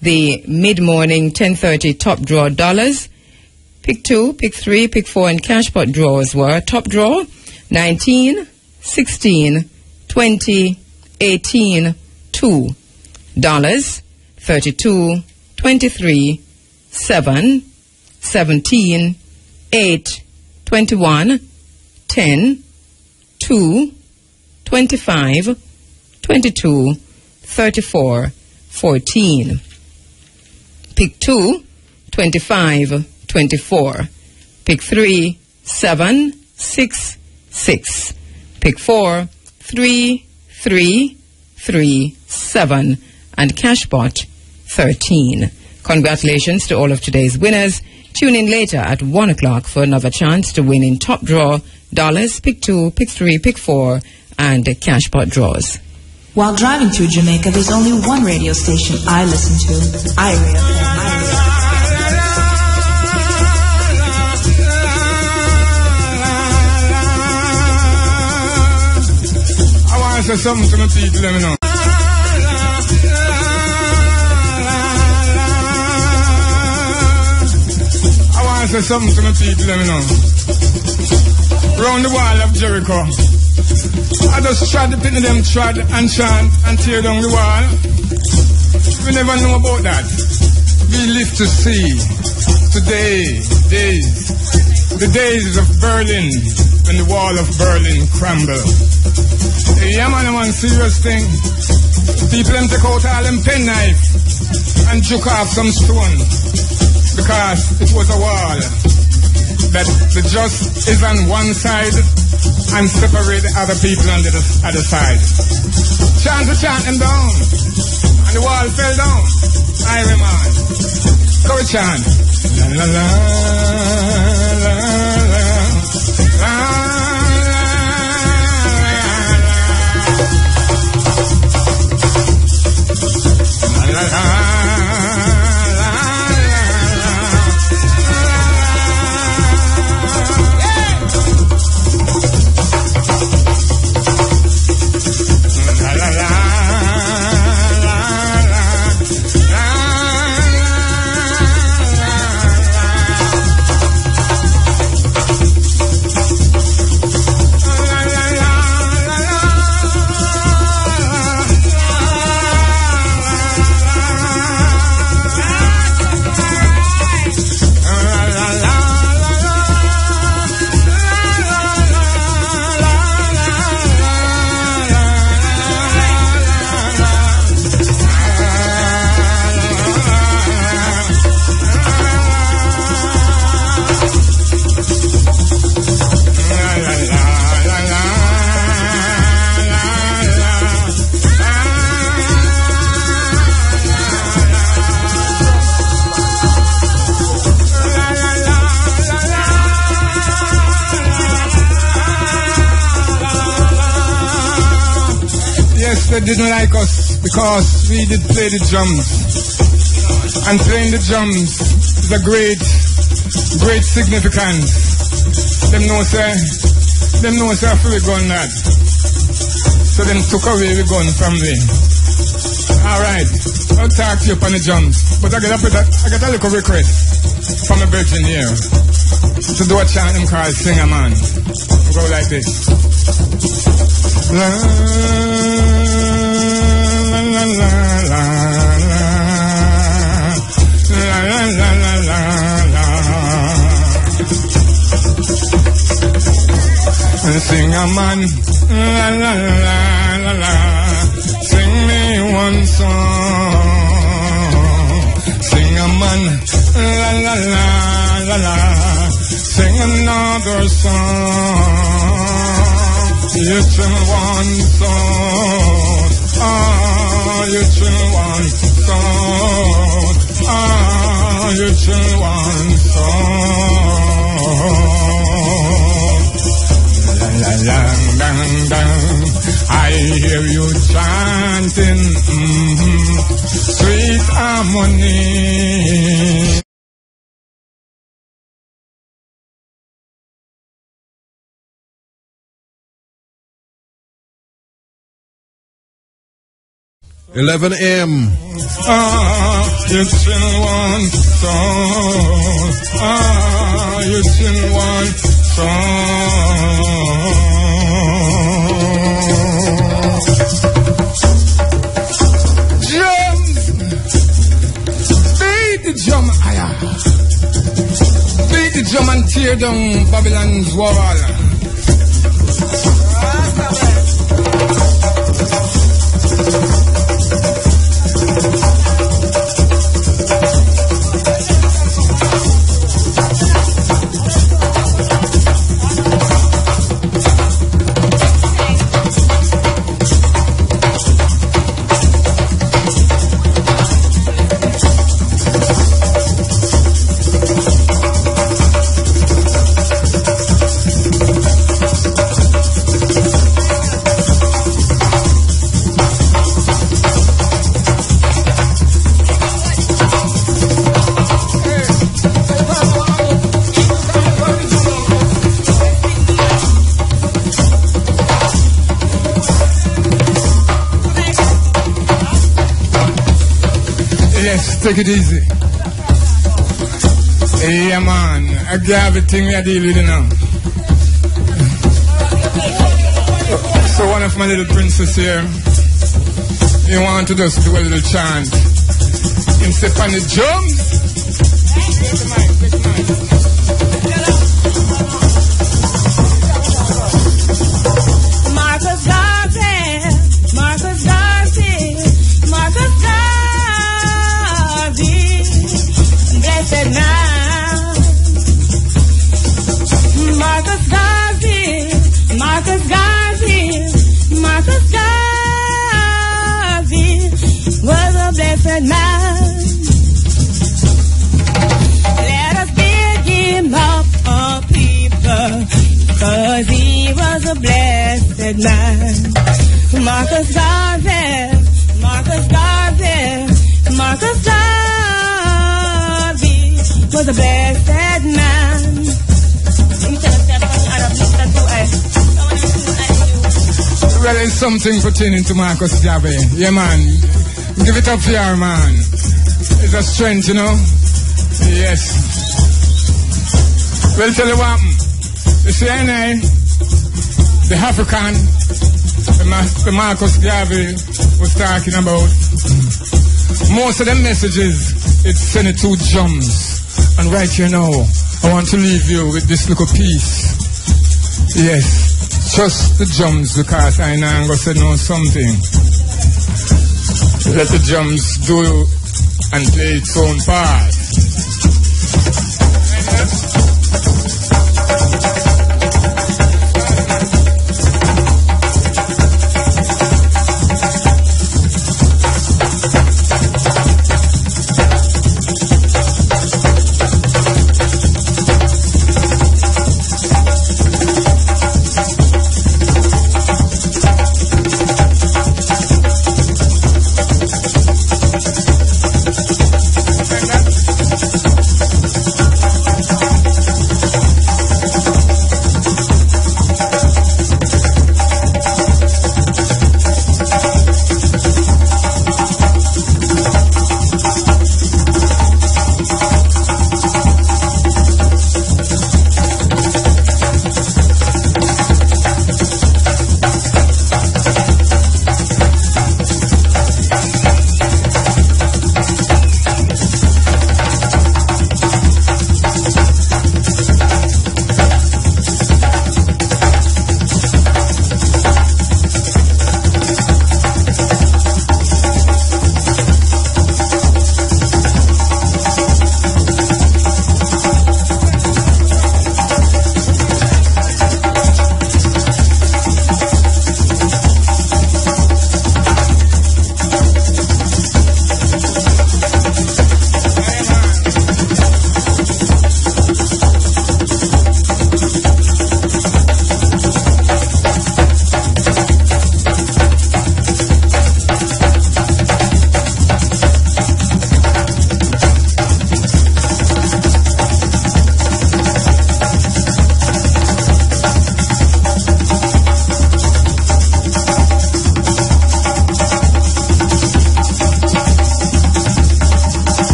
the mid-morning 10:30 top draw dollars, pick 2, pick 3, pick 4, and cash pot draws were top draw 19, 16, 20, 18, 2. Dollars 32, 23, 7, 17, 8, 21, 10, 2, 25, 22, 34, 14. Pick 2, 25, 24. Pick 3, 7, 6, 6. Pick 4, 3, 3, 3, 7. And cash pot 13. Congratulations to all of today's winners. Tune in later at 1 o'clock for another chance to win in top draw, dollars, pick 2, pick 3, pick 4, and cash pot draws. While driving through Jamaica, there's only one radio station I listen to, IRIA. I want to say something to my people, let me know. I want to say something to my people, let me know. Round the wall of Jericho, I just tried to pin them, tried and chant and tear down the wall. We never know about that. We live to see today, the days of Berlin, when the wall of Berlin crumbled. Yeah, man, one serious thing. People them take out all them penknife and juke off some stone because it was a wall that the just is on one side and separate the other people on the other side. Chant to chant them down and the wall fell down. Iron man. Go chant. La la la la la la. They didn't like us because we did play the drums, and playing the drums is a great significance. Them know say we gun that, so them took away the gun from me. All right, I'll talk to you upon the drums, but I get a little request from a virgin here to do a chant them called Sing a Man. We'll go like this. La la la la la la la la la. Sing a man, la la la la la. Sing me one song. Sing a man, la la la la la. Sing another song. You trim one song. You trim one song. You trim one song. La la la la. I hear you chanting, sweet harmony. $11 a.m. You trim one song. You trim one song. Drums, beat the drum, beat the drum and tear down Babylon's wall. Take it easy. Yeah, man. I got everything we are dealing with now. So one of my little princess here, he want to just do a little chant. Him step on the drums. Marcus Garvey, blessed man. Marcus Garvey, Marcus Garvey, Marcus Garvey was a blessed man. Let us big him up, oh people, 'cause he was a blessed man. Marcus Garvey, Marcus Garvey, Marcus Garvey was a blessed man. Well, it's something pertaining to Marcus Garvey. Yeah, man. Give it up for your man. It's a strength, you know? Yes. Well, tell you what, the CNA, the African, the Marcus Garvey was talking about, most of them messages, it's sent to drums. And right here now, I want to leave you with this little piece. Yes, just the drums, because I know I'm going to say no something. Let the drums do and play its own part.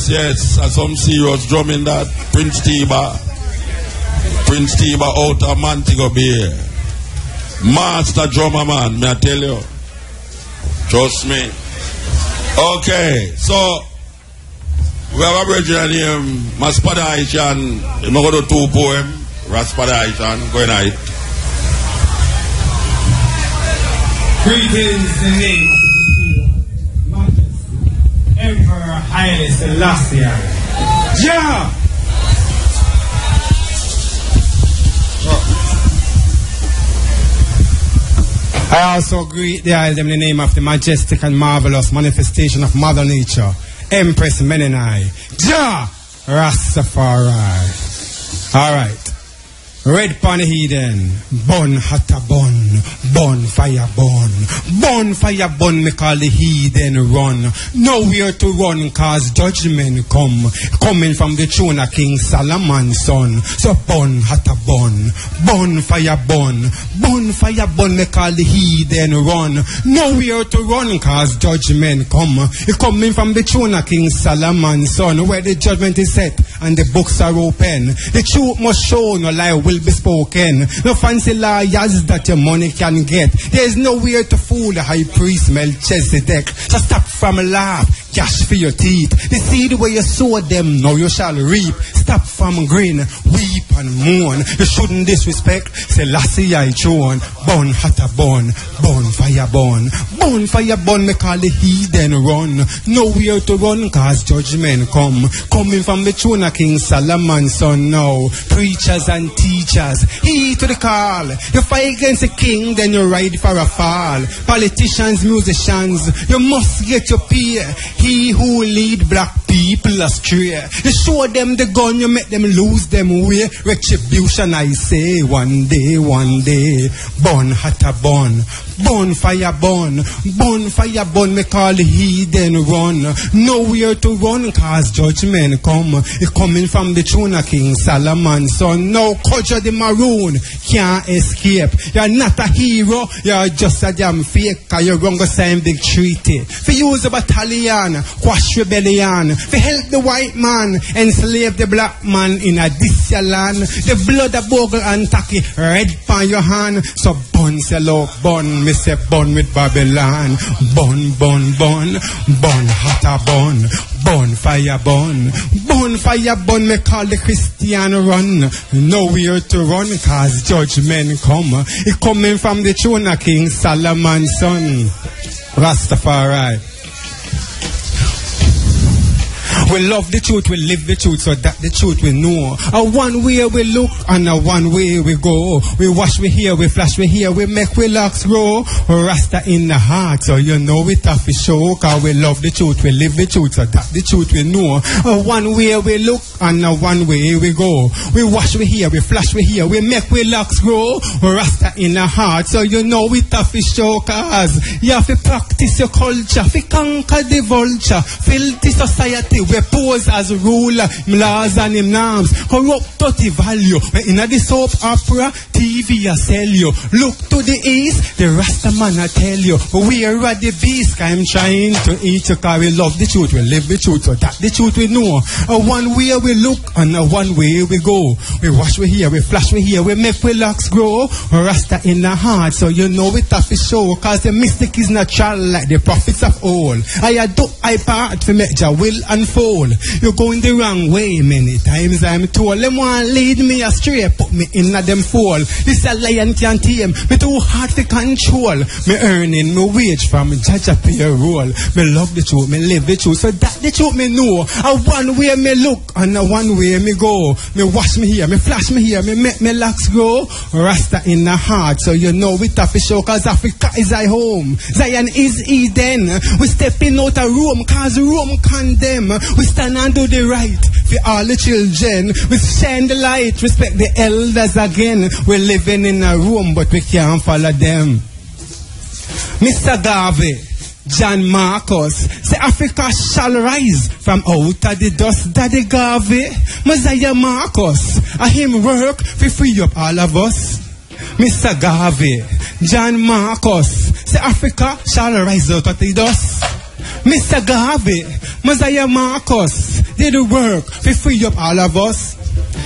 Yes, and some serious drumming that. Prince Tiba out of Montego Bay. Master drummer, man, may I tell you. Trust me. Okay, so we have a brother named Maspadaishan. I'm going to do 2 poems. Raspadaishan, go ahead. Greetings in the name Haile Selassie. Ja! I also greet the Isle in the name of the majestic and marvelous manifestation of Mother Nature, Empress Menenai, Ja Rastafari. All right. Red pan heathen, bun hatta bun fire bun, me call the heathen run. Nowhere to run cause judgment coming from the throne of King Solomon's son. So bun hatta bun fire bun, me call the heathen run. Nowhere to run cause judgment coming from the throne of King Solomon's son, where the judgment is set and the books are open. The truth must show, no lie will be spoken. No fancy liars that your money can get. There is nowhere to fool the high priest Melchizedek. So stop from laugh, cash for your teeth. The seed where you sow them, now you shall reap. Stop from grin, weep and mourn. You shouldn't disrespect Selassie I throne. Burn hotter burn fire burn, me call the heathen run. Nowhere to run cause judgment coming from the throne of King Solomon's son. Now preachers and teachers, heed to the call. You fight against the king, then you ride for a fall. Politicians, musicians, you must get your pay. He who lead black people astray. You show them the gun, you make them lose them way. Retribution I say, one day. Burn hotter burn fire burn, me call the heathen run. Nowhere to run cause judgment coming from the throne of King Solomon's son. Now culture the maroon can't escape. You're not a hero, you're just a damn fake. Cause you're wrong to sign big treaty. For use a battalion, quash rebellion. For help the white man, enslave the black man in a this land. The blood of bogle and tacky red pan your hand. So bun sell up, bun, me say bun with Babylon. Bun hotter bun fire bun, me call the Christian run. Nowhere to run cause judgment it coming from the throne of King Solomon's son. Rastafari. We love the truth, we live the truth, so that the truth we know. A one way we look and a one way we go. We wash, we hear, we flash, we hear, we make, we locks grow. Rasta in the heart, so you know it have to show. Cause we love the truth, we live the truth, so that the truth we know. A one way we look and a one way we go. We wash, we hear, we flash, we hear, we make, we locks grow. Rasta in the heart, so you know it have to show. Cause you have to practice your culture, fi conquer the vulture. Filthy society, we pose as ruler, laws and him norms. Corrupt 30 value. In the soap opera, TV I sell you. Look to the east, the Rasta man I tell you. We are the beast, I'm trying to eat you. Cause we love the truth, we live the truth, so that the truth we know. One way we look and one way we go. We wash, we hear, we flash, we hear, we make, we locks grow. Rasta in the heart, so you know it have to show. Cause the mystic is natural like the prophets of old. I part to make your will unfold. You're going the wrong way many times I'm told. Them want lead me astray, put me in a them fall. This a lion can't tame, me too hard to control. Me earning me wage from Jaja payroll. Me love the truth, me live the truth, so that the truth me know. A one way me look and a one way me go. Me wash me here, me flash me here, me make me locks grow. Rasta in the heart, so you know it have to show. Cause Africa is our home, Zion is Eden. We stepping out of Rome, cause Rome condemn. We stand and do the right for all the children. We shine the light, respect the elders again. We're living in a room, but we can't follow them. Mr. Garvey, John Marcus, say Africa shall rise from out of the dust. Daddy Garvey, Messiah Marcus, a him work for free up all of us. Mr. Garvey, John Marcus, say Africa shall rise out of the dust. Mr. Garvey, Messiah Marcus, did the work for free up all of us.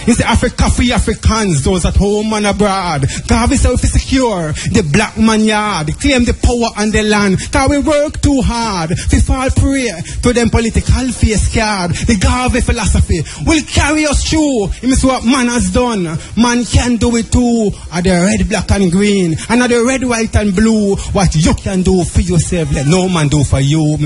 It's Africa for Africans, those at home and abroad. Garvey self is secure, the black man yard. Claim the power on the land, cause we work too hard. We fall prey to them political face card. The Garvey philosophy will carry us through. It means what man has done, man can do it too. Are the red, black and green, and are the red, white and blue. What you can do for yourself, let no man do for you.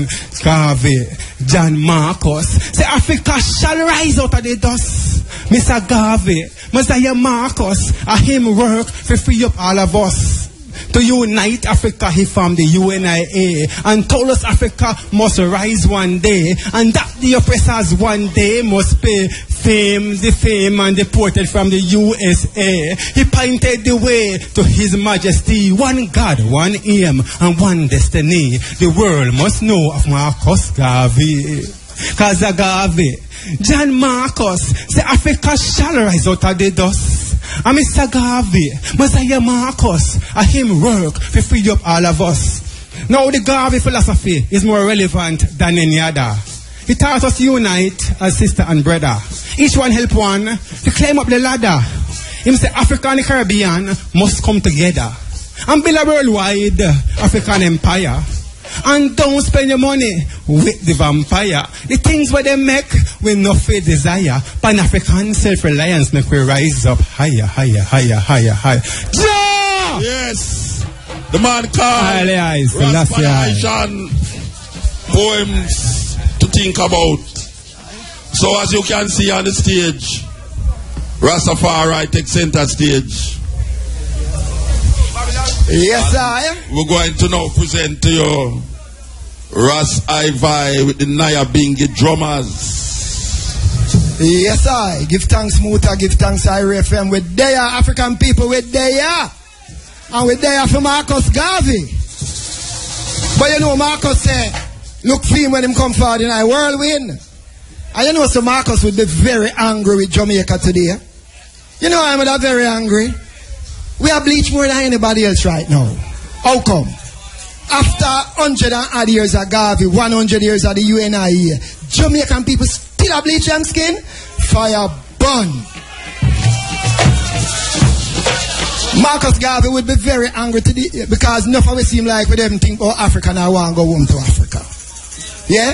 Garvey, John Marcus, say Africa shall rise out of the dust. Mr. Garvey, Messiah Marcus, him work to free up all of us. To unite Africa, he formed the UNIA and told us Africa must rise one day, and that the oppressors one day must pay the fame and deported from the USA. He pointed the way to His Majesty, one God, one aim, and one destiny. The world must know of Marcus Garvey. Cause Garvey, John Marcus, say Africa shall rise out of the dust. And Mr. Garvey, Messiah Marcus, him work to free up all of us. Now the Garvey philosophy is more relevant than any other. He taught us to unite as sister and brother. Each one help one to climb up the ladder. Him say Africa and the Caribbean must come together and build a worldwide African empire. And don't spend your money with the vampire. The things where they make, we no fear desire. Pan-African self-reliance make we rise up higher, higher, higher, higher, higher. Ja! Yes! The man called Raspanation poems to think about. So as you can see on the stage, Rastafari takes center stage. Yes, I. We're going to now present to you Ras Ivy with the Nyabinghi drummers. Yes, I. Give thanks, Muta. Give thanks, IRFM. We're there, African people. We're there. And we're there for Marcus Garvey. But you know, Marcus said, look for him when him come forward in a whirlwind. And you know, so Marcus would be very angry with Jamaica today. You know, I'm not very angry. We are bleached more than anybody else right now. How come? After 100 and odd years of Garvey, 100 years of the UNIA, Jamaican people still are bleach them skin? Fire burn. Marcus Garvey would be very angry today because nothing will seem like we them think, oh, Africa now want to go home to Africa. Yeah?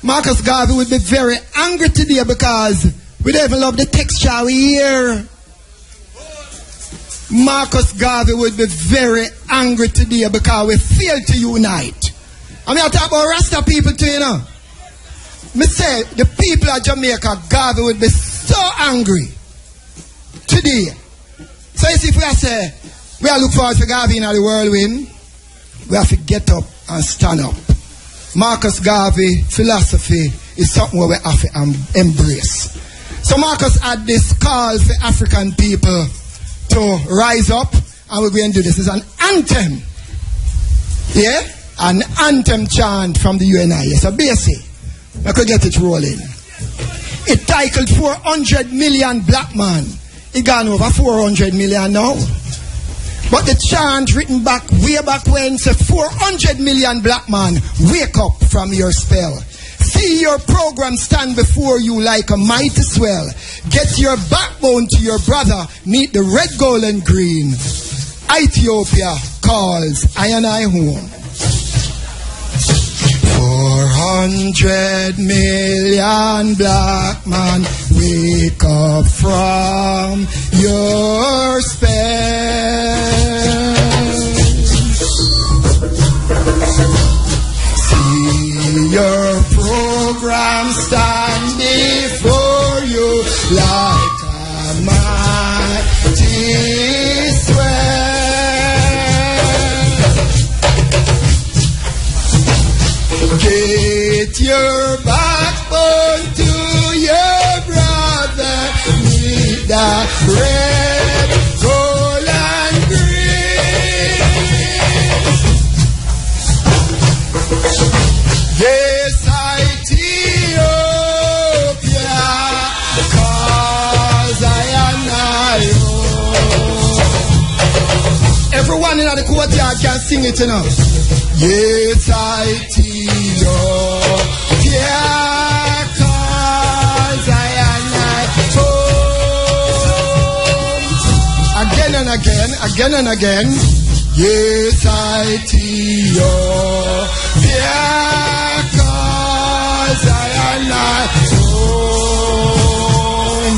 Marcus Garvey would be very angry today because we don't even love the texture we hear. Marcus Garvey would be very angry today because we failed to unite. I mean, I talk about Rasta people too, you know. Me say, the people of Jamaica, Garvey would be so angry today. So you see, if we say, we are looking forward to Garvey in the whirlwind, we have to get up and stand up. Marcus Garvey philosophy is something where we have to embrace. So Marcus had this call for African people to rise up, and we're going to do this. It's an anthem. Yeah? An anthem chant from the UNIA. So basic. I could get it rolling. It titled 400 million black man. It gone over 400 million now. But the chant written back way back when said 400 million black man, wake up from your spell. See your program stand before you like a mighty swell. Get your backbone to your brother. Meet the red, gold, and green. Ethiopia calls I and I home. 400 million black man, wake up from your spell. Your program stand before you like a mighty swell. Get your backbone to your brother. Meet the red, gold, and green. Yes, Ethiopia, cause I am I. Everyone in the courtyard can sing it, you know. Yes, Ethiopia, cause I am I. again and again. Yes, I because I am not home.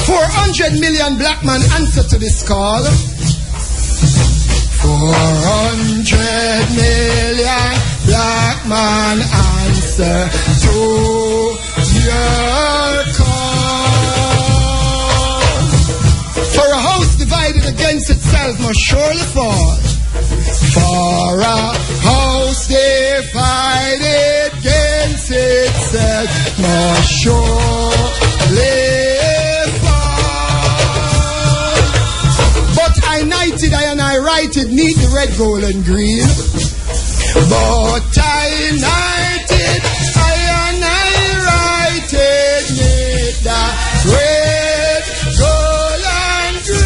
400 million black men answer to this call. 400 million black man answer to your call. For a house divided against itself must surely fall. For a house divided against itself must surely fall. But I knighted, I and I righted, need the red, gold, and green. But I knighted, I and I righted, need the red, gold, and green.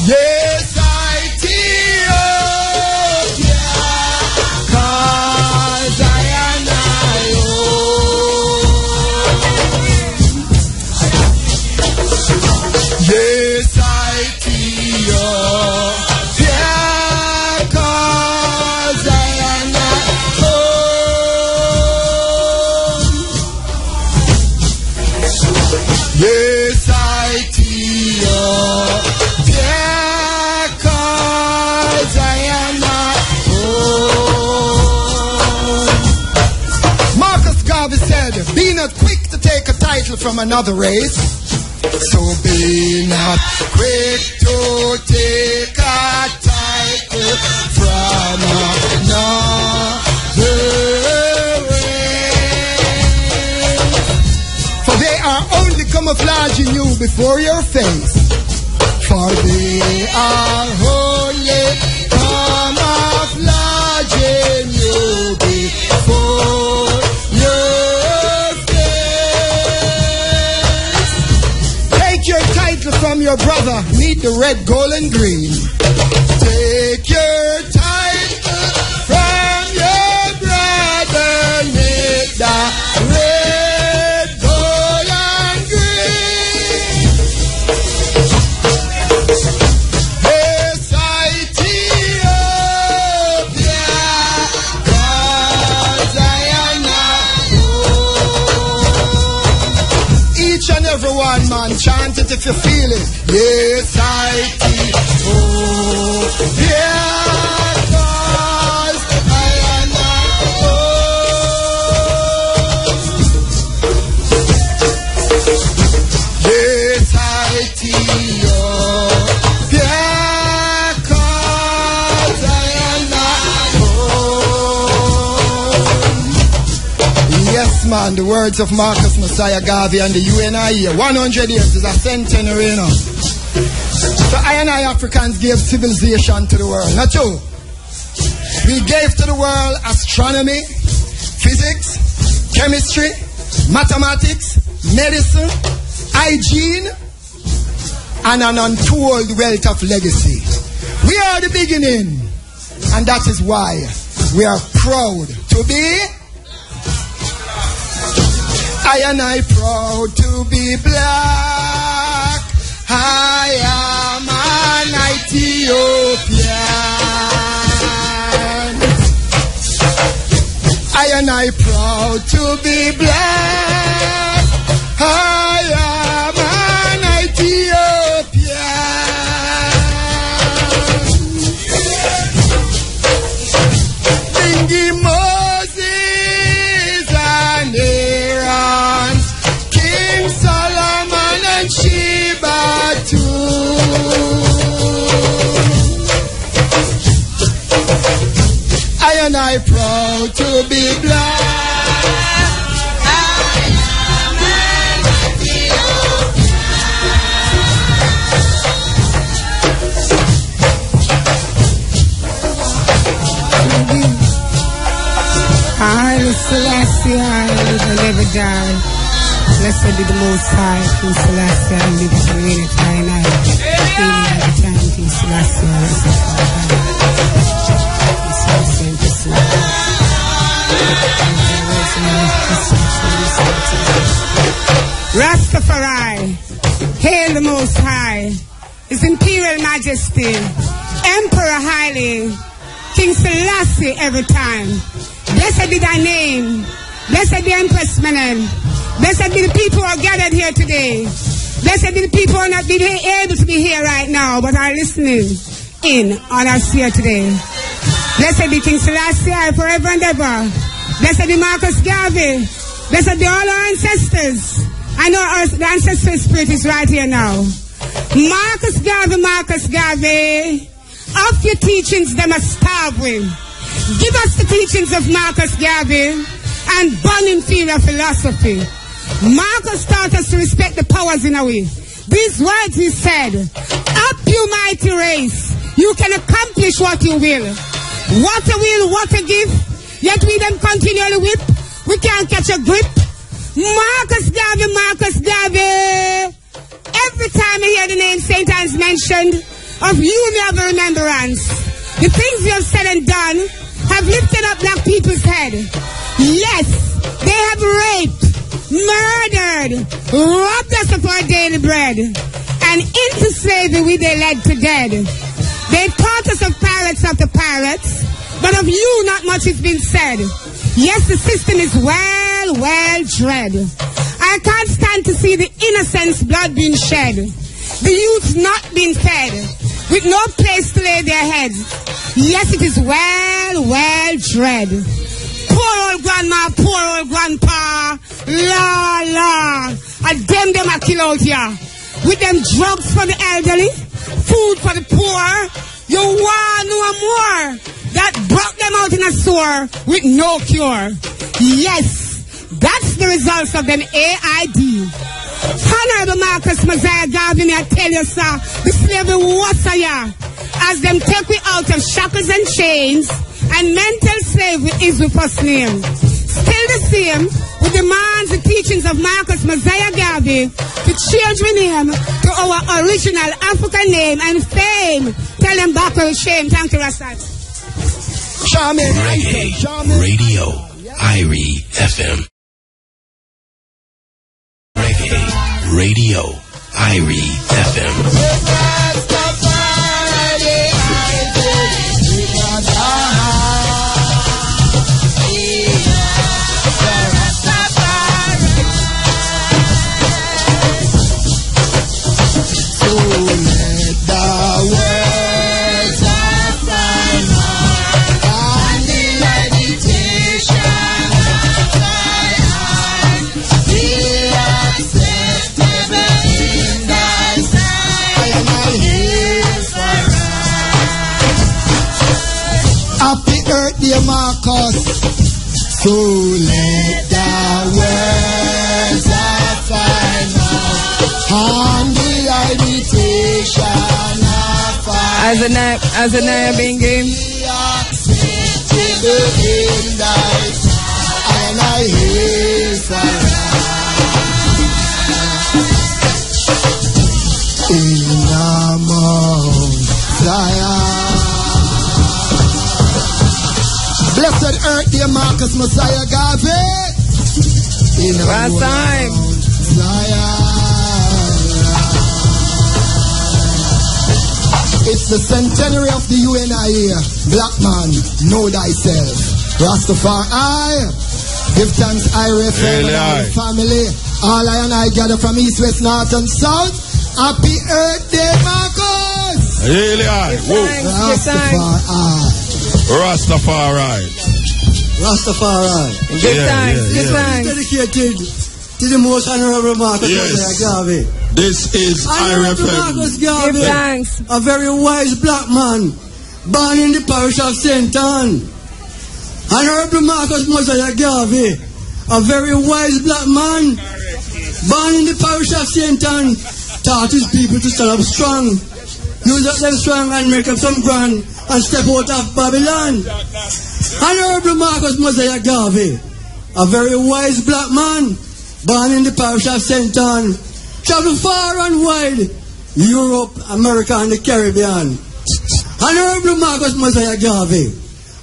Yes, I Ethiopia, 'cause I and I yes, I Ethiopia, 'cause I and I yes, I Ethiopia, 'cause I am not home. Marcus Garvey said, be not quick to take a title from another race. So be not quick to take a title from another race. For they are only camouflaging you before your face. For they are only camouflaging you before your face. Take your title from your brother, need the red, gold, and green. Take your title from your brother, need the red, gold, and green. Yes, Ethiopia, 'cause I am not home. Each and every one, man, chant it if you feel it. Yes, Ethiopia, 'cause I am not home. Yes, Ethiopia, 'cause I am not home. Yes, man, the words of Marcus Messiah Garvey and the UNI. 100 years is a centenary, you know. So I and I Africans gave civilization to the world. Not true. We gave to the world astronomy, physics, chemistry, mathematics, medicine, hygiene, and an untold wealth of legacy. We are the beginning, and that is why we are proud to be. I and I proud to be black. I am an Ethiopian. I and I proud to be black. I am an Ethiopian. Bingi Moses and Aaron, King Solomon and Sheba too. I and I proud to be black. Haile Selassie, I live and never die. Blessed be the Most High, King Selassie, I live and reign at high and high. Feeling like the time, King Selassie, I rest at high. Rasta Rastafari, hail the Most High, His Imperial Majesty, Emperor Haile, King Selassie every time. Blessed be thy name. Blessed be Empress Menen. Blessed be the people who are gathered here today. Blessed be the people who are not being able to be here right now, but are listening in on us here today. Blessed be King Selassie forever and ever. Blessed be Marcus Garvey. Blessed be all our ancestors. I know the ancestral spirit is right here now. Marcus Garvey, of your teachings them are starving. Give us the teachings of Marcus Garvey and burn inferior philosophy. Marcus taught us to respect the powers in a way. These words he said, up you mighty race, you can accomplish what you will. What a will, what a gift, yet we them continually whip. We can't catch a grip. Marcus Garvey. Every time I hear the name St. Anne's mentioned, of you we have a remembrance. The things you have said and done have lifted up black people's head. Yes, they have raped, murdered, robbed us of our daily bread, and into slavery we they led to dead. They taught us of pirates after pirates, but of you not much has been said. Yes, the system is well dread. I can't stand to see the innocent's blood being shed, the youth not being fed, with no place to lay their heads. Yes, it is well dread. Poor old grandma, poor old grandpa, la, and them a kill out here. With them drugs for the elderly, food for the poor, you want no more. That brought them out in a sore with no cure. Yes, that's the results of them AID. Honorable Marcus Messiah Garvey, I tell you, sir, the slavery was here. As them take we out of shackles and chains, and mental slavery is with us name. Still the same, we demand the teachings of Marcus Messiah Garvey to change my name to our original African name and fame. Tell them back with shame. Thank you, Rasat. Reggae Radio, Irie FM. Reggae Radio, Irie FM. Marcus, so let the words of final and the invitation of final as a Nyabinghi. And I hear in the Mount Zion. Blessed earth, dear Marcus Messiah Garvey. Last time. It's the centenary of the UNIA. Black man, know thyself. Rastafari, give thanks, IRFM and family. All I and I gather from east, west, north, and south. Happy Earth Day, Marcus. Rastafari. Good times. Dedicated to the most honorable Marcus Garvey. This is IRFM. Marcus Garvey, a very wise black man, born in the parish of St. Anne. Honorable Marcus Mosiah Garvey, a very wise black man, born in the parish of St. Anne, taught his people to stand up strong, use up them strong and make up some ground and step out of Babylon. Honorable Marcus Mosiah Garvey, a very wise black man, born in the parish of St. Anne, traveled far and wide, Europe, America, and the Caribbean. Honorable Marcus Mosiah Garvey,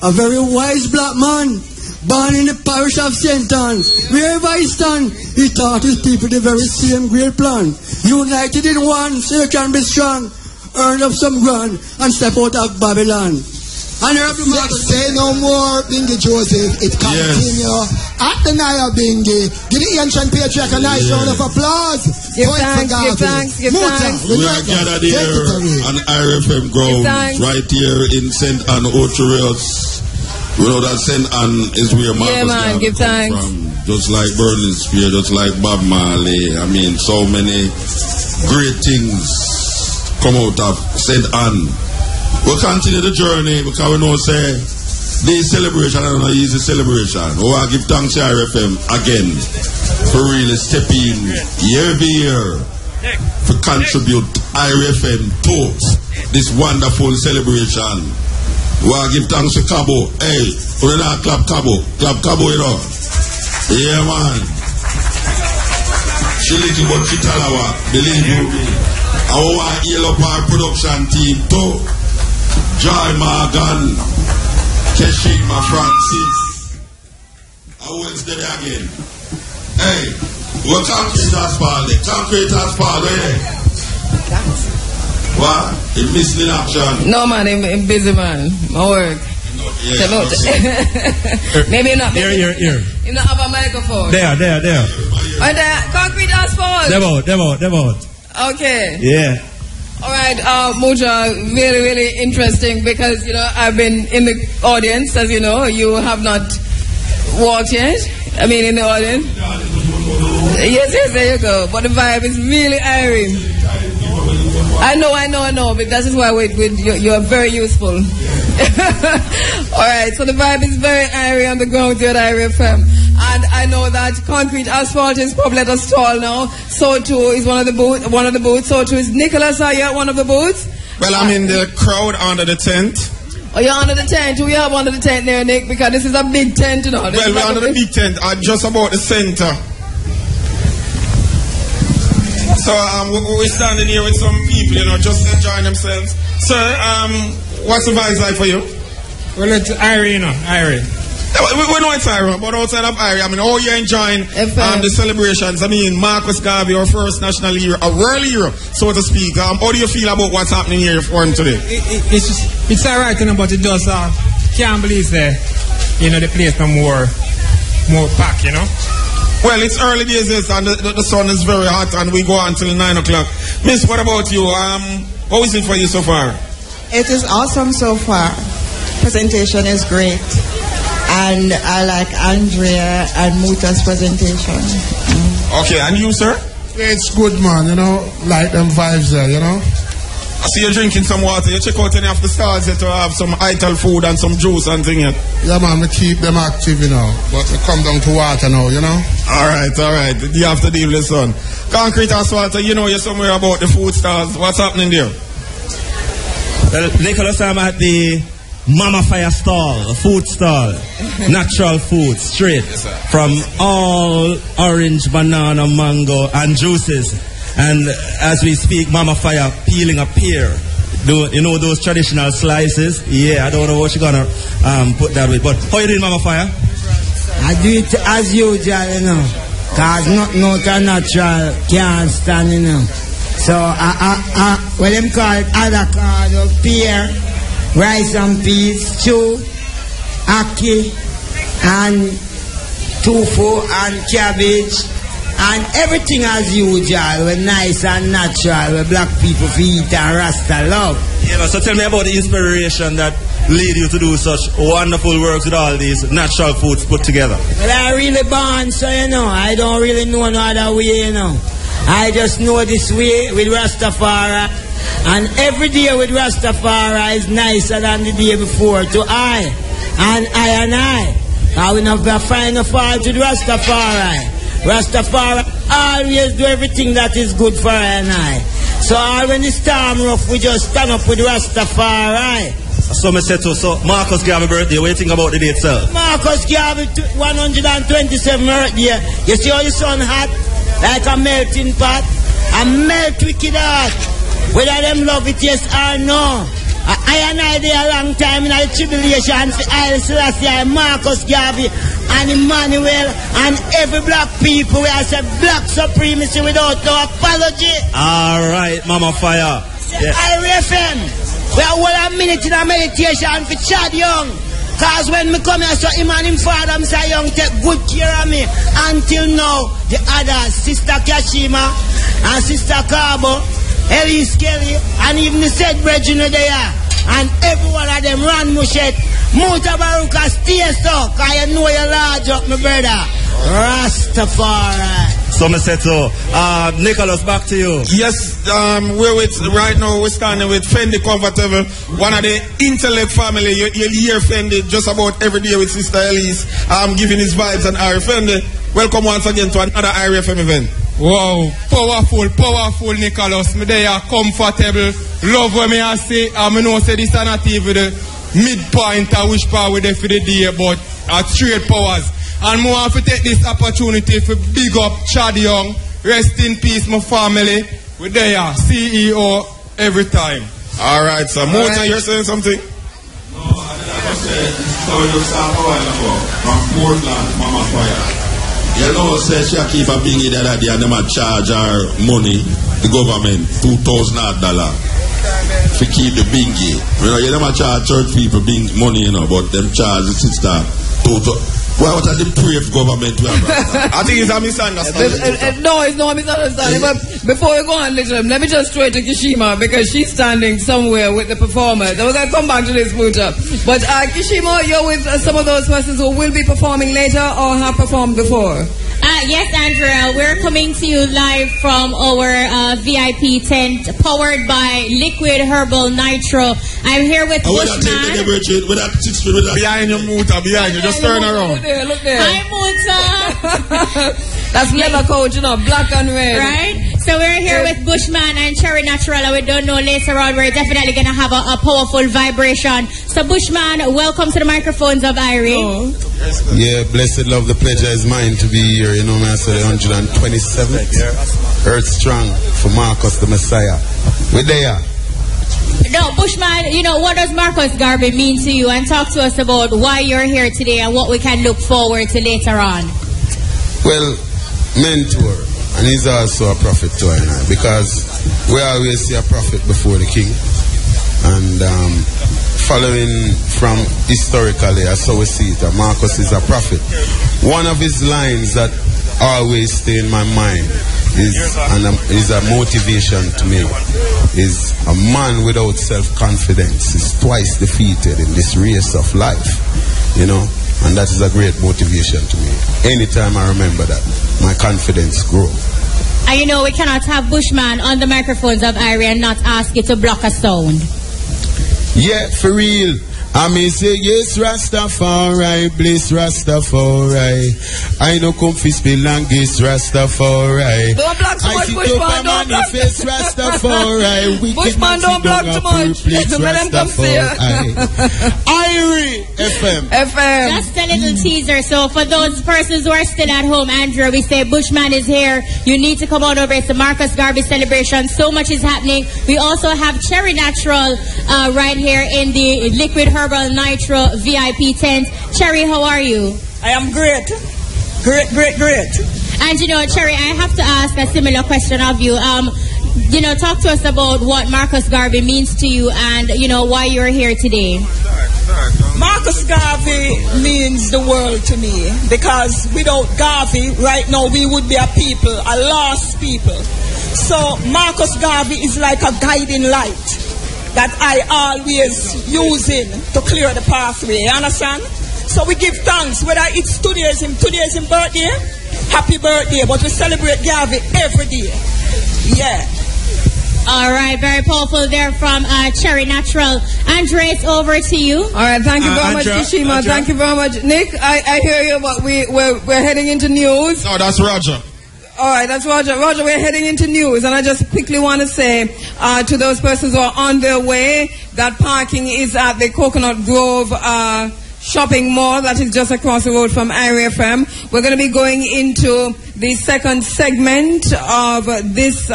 a very wise black man, born in the parish of St. Anne. Wherever he stand, he taught his people the very same great plan. United in one, so you can be strong. Earn up some ground and step out of Babylon. Say no more, Bingi Joseph. It continues at the Nyabinghi. Give the ancient patriarch a nice round of applause. Give thanks. We are gathered here on IRFM grounds, right here in St. Anne, Ocherios. We know that St. Anne is where Marcus give thanks. From. Just like Burning Spear, just like Bob Marley. I mean, so many great things come out of St. Anne. We'll continue the journey because we know say this celebration is not an easy celebration. We want to give thanks to RFM again for really stepping year by year to contribute RFM to this wonderful celebration. We want to give thanks to Cabo. Hey, we're not clap Cabo, you know. Yeah, man. She little but she tell her, believe you me. I want to heal up our production team too. Joy Morgan, Keshima Francis. I will stay again. Hey, what concrete asphalt? Concrete asphalt, What? It missing in action. No man, I'm busy man. My work. Maybe not. Here. You don't have a microphone. There. Oh, there. Concrete asphalt. Them out. Okay. Yeah. All right, Moja, really, really interesting because, you know, I've been in the audience, as you know. You have not walked yet. I mean, in the audience. Yes, there you go. But the vibe is really airy. I know, but that is why you are very useful. All right, so the vibe is very airy on the ground here at IRFM. And I know that concrete asphalt is probably at a stall now. So too is one of the booths. So too is Nicholas. Are you at one of the booths? Well, I'm in the crowd under the tent. Oh, you're under the tent. We have under the tent there, Nick, because this is a big tent, you know. Well, we're under the big tent. Just about the center. So we're standing here with some people, you know, just enjoying themselves. Sir, what's the vibes like for you? Well, it's Irie, you know, Irie. We know it's Irie, but outside of Irie, I mean, oh, you're enjoying the celebrations. I mean, Marcus Garvey, our first national hero, a world hero, so to speak. How do you feel about what's happening here for him today? It's all right, you know, but it does, can't believe that, you know, the place no more packed, you know. Well, it's early days, yes, and the sun is very hot, and we go until 9 o'clock. Miss, what about you? How is it for you so far? It is awesome so far. Presentation is great. And I like Andrea and Muta's presentation. Okay, and you, sir? Yeah, it's good, man, you know, like them vibes there, you know. I see you drinking some water. You check out any of the stars here to have some ital food and some juice and thing. Yeah, man, we keep them active, you know. But we come down to water now, you know. All right. You have to deal with the sun. Concrete asphalt, you know you're somewhere about the food stars. What's happening there? Well, Nicholas, I'm at the Mama Fire stall, a food stall. Natural food, straight from all orange, banana, mango, and juices. And as we speak, Mama Fire peeling a pear. You know those traditional slices? Yeah, I don't know what she's gonna put that with. But how you doing, Mama Fire? I do it as usual, you know. Cause nothing out of natural can't stand, you know. So what them call it, avocado, pear, rice and peas, stew, ackee, and tofu and cabbage. And everything as usual, we're nice and natural, we're black people eat and Rasta love. Yeah, so tell me about the inspiration that lead you to do such wonderful works with all these natural foods put together. Well, I really born, so you know, I don't really know no other way, you know. I just know this way with Rastafari. And every day with Rastafari is nicer than the day before to I. I will not find a fault with Rastafari. Rastafari always do everything that is good for I and I. So when the storm rough, we just stand up with Rastafari. So me said so Marcus Garvey birthday, what do you think about the day itself? Marcus Garvey 127 birthday. You see how the sun hot? Like a melting pot. A melt wicked hot. Whether them love it yes or no. I and I there a long time in the tribulation for Haile Selassie, Marcus Garvey, and Emmanuel and every black people. We have said black supremacy without no apology. All right, Mama Fire. IRFM. We are all a minute in a meditation for Chad Young. Because when me come here, so him and him father, Mr. Young, take good care of me. Until now, the others, Sister Kashima and Sister Carbo, Elise Kelly, and even the said brethren there. And every one of them run Mushet. Mutabaruka, stay so, because you know you're large up, my brother. Rastafari. So, Mr. Seto, Nicholas, back to you. Yes, right now we're standing with Fendi Comfortable, one of the intellect family. You'll hear Fendi just about every day with Sister Elise, giving his vibes and Ari Fendi. Welcome once again to another IRFM event. Wow, powerful Nicholas. Me they are comfortable. Love when me I say, I know say this is not even the midpoint of which part we there for the day, but straight powers. And I want to take this opportunity to big up Chad Young. Rest in peace, my family. We're there, CEO every time. All right, so Mota, you're saying something? No, I said, so you start a while ago from Portland, Mama Fire. You know, say she keep a bingy the other day and them a charge her money, the government, $2,000 to keep the bingy. You know, you never charge church people money, you know, but them charge the sister $2,000. Well, what are the brave government we have? I think it's a misunderstanding. No, it's not a misunderstanding. But before we go on, let me just throw it to Kishima because she's standing somewhere with the performers. I was going to come back to this, Muta. But Kishima, you're with some of those persons who will be performing later or have performed before. Yes, Andrea, we're coming to you live from our VIP tent powered by Liquid Herbal Nitro. I'm here with Bushman. Behind you, Muta, behind you. Just turn around. Look there. Hi, Muta. That's leather coat, you know, black and red. Right? So we're here with Bushman and Cherry Natural, and we don't know later on we're definitely going to have a powerful vibration. So Bushman, welcome to the microphones of Irie. Oh. Yeah, blessed love, the pleasure is mine to be here. You know, man, so the 127th Earth Strong for Marcus the Messiah. We're there. No, Bushman, you know, what does Marcus Garvey mean to you? And talk to us about why you're here today and what we can look forward to later on. Well, mentor, and he's also a prophet to I, because we always see a prophet before the king. And following from historically, as so we see it, Marcus is a prophet. One of his lines that always stay in my mind is a motivation to me. Is a man without self-confidence is twice defeated in this race of life, you know, and that is a great motivation to me. Anytime I remember that, my confidence grows. And you know, we cannot have Bushman on the microphones of Irie and not ask you to block a sound. Yeah, for real. I may say, yes, Rastafari, bless Rastafari. I know come fi spill and guess Rastafari. Don't block so much, Bushman, don't block. Rastafari. Bushman, don't block too much. Let them come see you. Irie FM. Just a little teaser. So for those persons who are still at home, Andrew, we say Bushman is here. You need to come on over. It's the Marcus Garvey celebration. So much is happening. We also have Cherry Natural right here in the Liquid Herbal Nitro VIP tent. Cherry, how are you? I am great. Great. And you know, Cherry, I have to ask a similar question of you. You know, talk to us about what Marcus Garvey means to you and, you know, why you're here today. Marcus Garvey means the world to me because without Garvey, right now, we would be a people, a lost people. So Marcus Garvey is like a guiding light that I always using to clear the pathway. You understand? So we give thanks, whether it's today's his birthday, happy birthday, but we celebrate Garvey every day. Yeah. All right, very powerful there from Cherry Natural. Andre, it's over to you. All right, thank you very much, Kishima. Thank you very much. Nick, I hear you, but we're heading into news. No, that's Roger. All right, that's Roger. Roger, we're heading into news, and I just quickly want to say to those persons who are on their way that parking is at the Coconut Grove shopping mall that is just across the road from IRI FM. We're going to be going into the second segment of this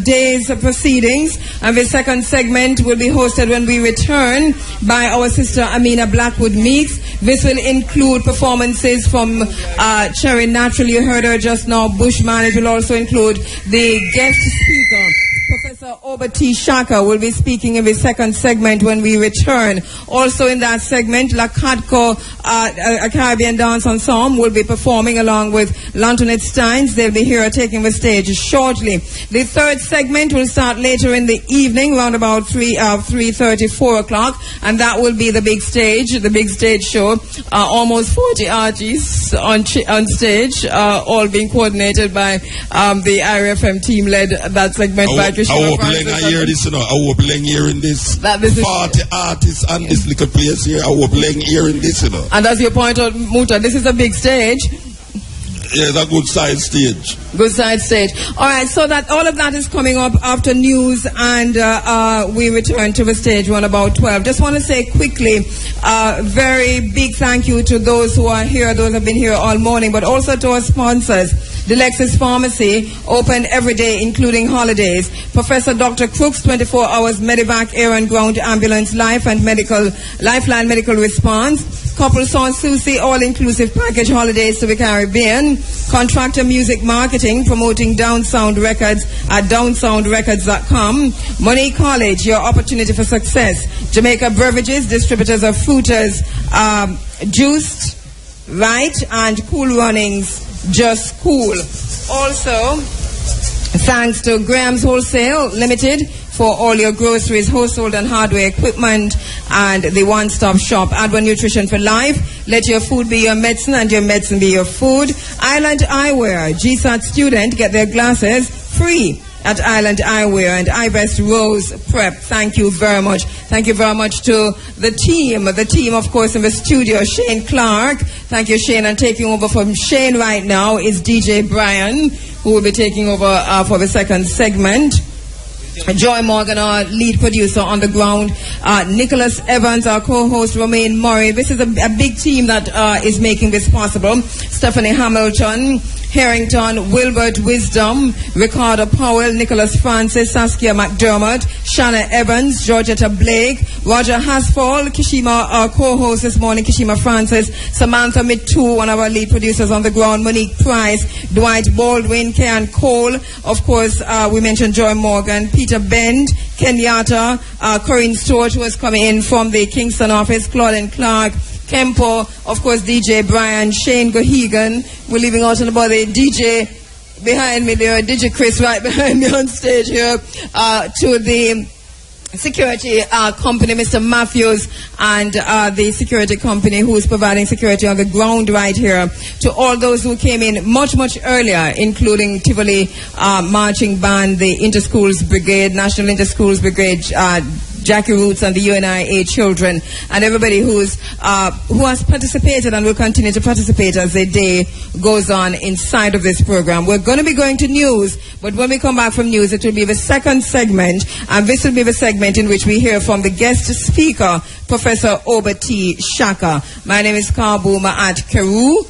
day's proceedings, and the second segment will be hosted when we return by our sister Amina Blackwood Meeks. This will include performances from Cherry Natural, you heard her just now, Bushman. It will also include the guest speaker, Professor Obati Shaka, will be speaking in the second segment when we return. Also in that segment, La Cadco, a Caribbean dance ensemble, will be performing along with Lantoinette Steins. They'll be here taking the stage shortly. The third segment will start later in the evening, around about 3:30, 4 o'clock, and that will be the big stage show. Almost 40 artists on stage, all being coordinated by the IRFM team led that segment by I hope Lenga hear this, you know. I hope Lenga hearing this. 40 artists on this little place here. I hope Lenga hearing this, you know. And as you point out, Muta, this is a big stage. Yeah, it's a good side stage. Good side stage. All right, so that all of that is coming up after news, and we return to the stage around about 12. Just want to say quickly, very big thank you to those who are here, those who have been here all morning, but also to our sponsors. The Lexus Pharmacy, open every day, including holidays. Professor Dr. Crooks, 24 hours Medivac Air and Ground Ambulance Lifeline Medical Response. Couple Sans Souci, all-inclusive package holidays to the Caribbean. Contractor Music Marketing, promoting Down Sound Records at downsoundrecords.com. Money College, your opportunity for success. Jamaica Beverages, distributors of Fruiters, Juiced, Right, and Cool Runnings, Just Cool. Also, thanks to Graham's Wholesale Limited for all your groceries, household and hardware equipment, and the one-stop shop. Adwa Nutrition for Life. Let your food be your medicine and your medicine be your food. Island Eyewear. GSAT student get their glasses free at Island Eyewear, and iVest Rose Prep. Thank you very much. Thank you very much to the team. The team, of course, in the studio, Shane Clark. Thank you, Shane. And taking over from Shane right now is DJ Brian, who will be taking over for the second segment. Joy Morgan, our lead producer on the ground. Nicholas Evans, our co-host. Romaine Murray. This is a big team that is making this possible. Stephanie Hamilton, Harrington, Wilbert Wisdom, Ricardo Powell, Nicholas Francis, Saskia McDermott, Shanna Evans, Georgetta Blake, Roger Hasfall, Kishima, our co-host this morning, Kishima Francis, Samantha Mitu, one of our lead producers on the ground, Monique Price, Dwight Baldwin, Ken Cole, of course, we mentioned Joy Morgan, Peter Bend, Kenyatta, Corinne Stewart, who is coming in from the Kingston office, Claudine Clark, Kempo, of course, DJ Brian, Shane Gohegan. We're leaving out on about the DJ behind me there, DJ Chris right behind me on stage here, to the security company, Mr. Matthews, and the security company who is providing security on the ground right here. To all those who came in much, much earlier, including Tivoli Marching Band, the Inter Schools Brigade, National Inter Schools Brigade, Jackie Roots and the UNIA children, and everybody who has participated and will continue to participate as the day goes on inside of this program. We're going to be going to news, but when we come back from news, it will be the second segment, and this will be the segment in which we hear from the guest speaker, Professor Obati Shaka. My name is Kabuma at Kheru.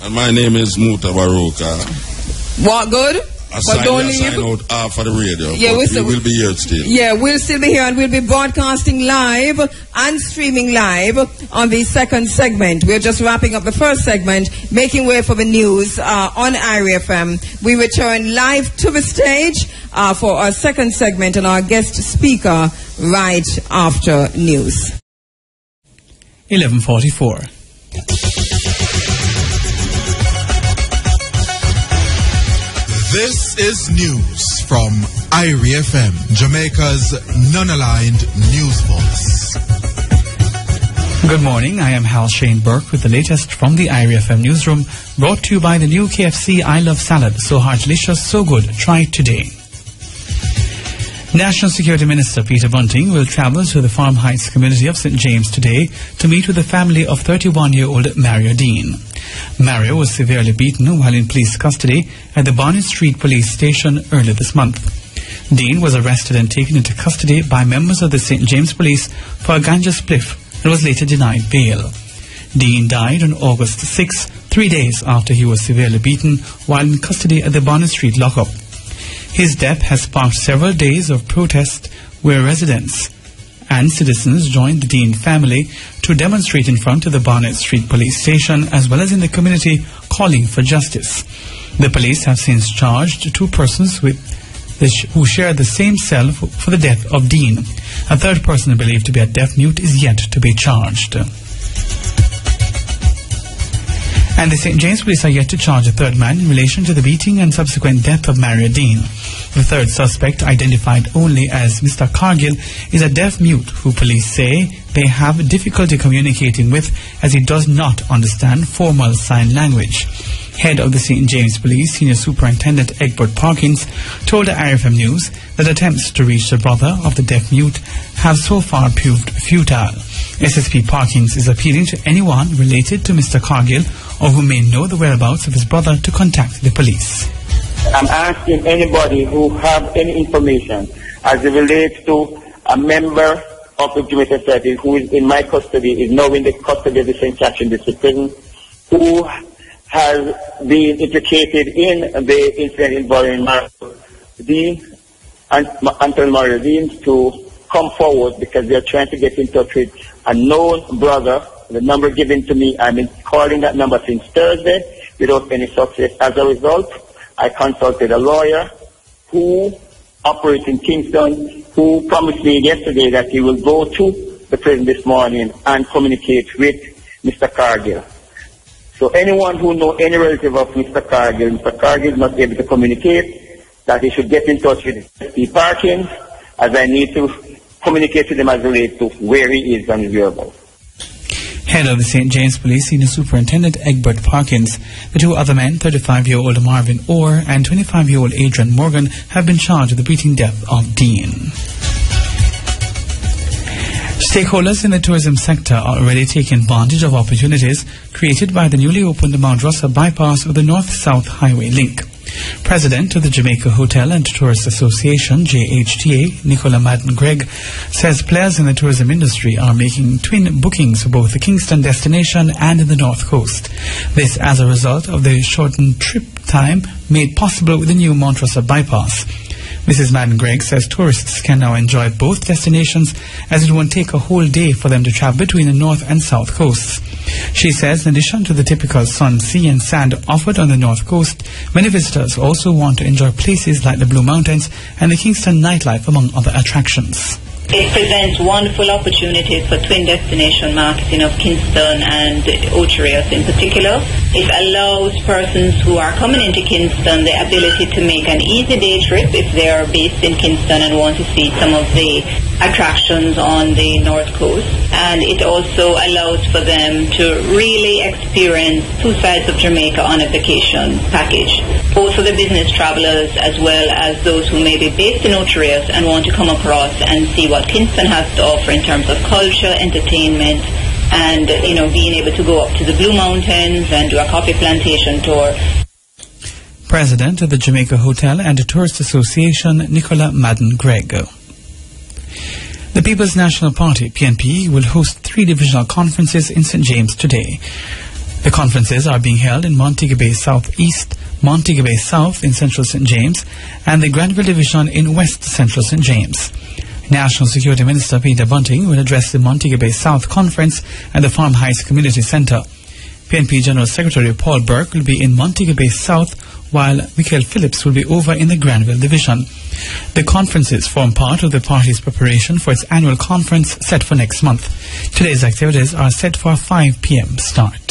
And my name is Mutabaruka. What good? But don't leave. Out for the radio. Yeah, we will be here still. Yeah, we'll still be here, and we'll be broadcasting live and streaming live on the second segment. We're just wrapping up the first segment, making way for the news on IRI FM. We return live to the stage for our second segment and our guest speaker right after news. 11:44. This is news from IRI FM, Jamaica's non-aligned news voice. Good morning, I am Hal Shane Burke with the latest from the IRI FM newsroom, brought to you by the new KFC I Love Salad. So hard, delicious, so good. Try it today. National Security Minister Peter Bunting will travel to the Farm Heights community of St. James today to meet with the family of 31-year-old Mario Dean. Mario was severely beaten while in police custody at the Barnett Street police station earlier this month. Dean was arrested and taken into custody by members of the St. James Police for a ganja spliff and was later denied bail. Dean died on August 6, 3 days after he was severely beaten while in custody at the Bonnet Street lockup. His death has sparked several days of protest where residents and citizens joined the Dean family to demonstrate in front of the Barnett Street police station as well as in the community calling for justice. The police have since charged 2 persons who share the same cell for the death of Dean. A third person believed to be a deaf mute is yet to be charged. And the St. James police are yet to charge a third man in relation to the beating and subsequent death of Mario Dean. The third suspect, identified only as Mr. Cargill, is a deaf mute who police say they have difficulty communicating with as he does not understand formal sign language. Head of the St. James Police, Senior Superintendent Egbert Parkins, told the IRFM News that attempts to reach the brother of the deaf mute have so far proved futile. SSP Parkins is appealing to anyone related to Mr. Cargill or who may know the whereabouts of his brother to contact the police. I'm asking anybody who have any information as it relates to a member of the Jamaica Society who is in my custody, is now in the custody of the St. Catherine District Prison, who has been implicated in the incident involving Mario Dean and Anton Mario Dean to come forward because they are trying to get in touch with a known brother. The number given to me, I've been calling that number since Thursday without any success. As a result, I consulted a lawyer who operates in Kingston, who promised me yesterday that he will go to the prison this morning and communicate with Mr. Cargill. So anyone who knows any relative of Mr. Cargill is not able to communicate, that he should get in touch with SSP Parkins, as I need to communicate with him as relates to where he is and his whereabouts. Head of the St. James Police, Senior Superintendent Egbert Parkins. The 2 other men, 35-year-old Marvin Orr and 25-year-old Adrian Morgan, have been charged with the beating death of Dean. Stakeholders in the tourism sector are already taking advantage of opportunities created by the newly opened Mount Russa bypass of the North-South Highway link. President of the Jamaica Hotel and Tourist Association, JHTA, Nicola Madden-Gregg, says players in the tourism industry are making twin bookings for both the Kingston destination and in the North Coast. This as a result of the shortened trip time made possible with the new Mount Russa bypass. Mrs. Madden-Gregg says tourists can now enjoy both destinations as it won't take a whole day for them to travel between the north and south coasts. She says in addition to the typical sun, sea and sand offered on the north coast, many visitors also want to enjoy places like the Blue Mountains and the Kingston nightlife among other attractions. It presents wonderful opportunities for twin destination marketing of Kingston and Ochireos in particular. It allows persons who are coming into Kingston the ability to make an easy day trip if they are based in Kingston and want to see some of the attractions on the north coast. And it also allows for them to really experience 2 sides of Jamaica on a vacation package, both for the business travelers as well as those who may be based in Ochireos and want to come across and see what Kingston has to offer in terms of culture, entertainment, and being able to go up to the Blue Mountains and do a coffee plantation tour. President of the Jamaica Hotel and Tourist Association, Nicola Madden-Gregg. The People's National Party, PNP, will host 3 divisional conferences in St. James today. The conferences are being held in Montego Bay South East, Montego Bay South in Central St. James, and the Granville Division in West Central St. James. National Security Minister Peter Bunting will address the Montego Bay South Conference at the Farm Heights Community Centre. PNP General Secretary Paul Burke will be in Montego Bay South, while Michael Phillips will be over in the Granville Division. The conferences form part of the party's preparation for its annual conference set for next month. Today's activities are set for a 5 p.m. start.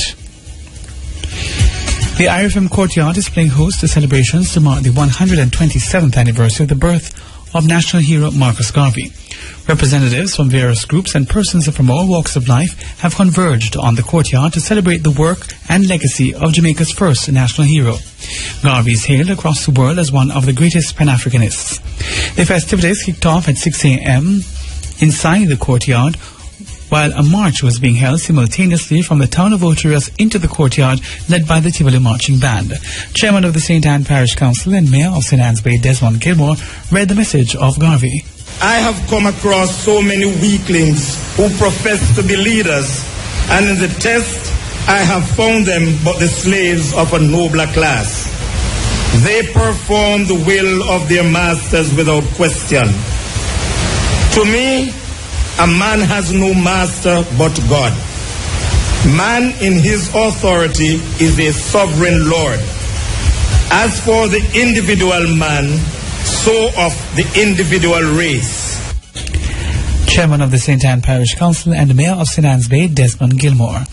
The IRFM Courtyard is playing host to celebrations to mark the 127th anniversary of the birth of national hero Marcus Garvey. Representatives from various groups and persons from all walks of life have converged on the courtyard to celebrate the work and legacy of Jamaica's first national hero. Garvey is hailed across the world as one of the greatest Pan-Africanists. The festivities kicked off at 6 a.m. inside the courtyard, while a march was being held simultaneously from the town of Ochireos into the courtyard, led by the Tivoli Marching Band. Chairman of the St. Anne Parish Council and Mayor of St. Anne's Bay, Desmond Gilmore, read the message of Garvey. I have come across so many weaklings who profess to be leaders, and in the test I have found them but the slaves of a nobler class. They perform the will of their masters without question. To me, a man has no master but God. Man in his authority is a sovereign Lord. As for the individual man, so of the individual race. Chairman of the St. Anne Parish Council and Mayor of St. Anne's Bay, Desmond Gilmore.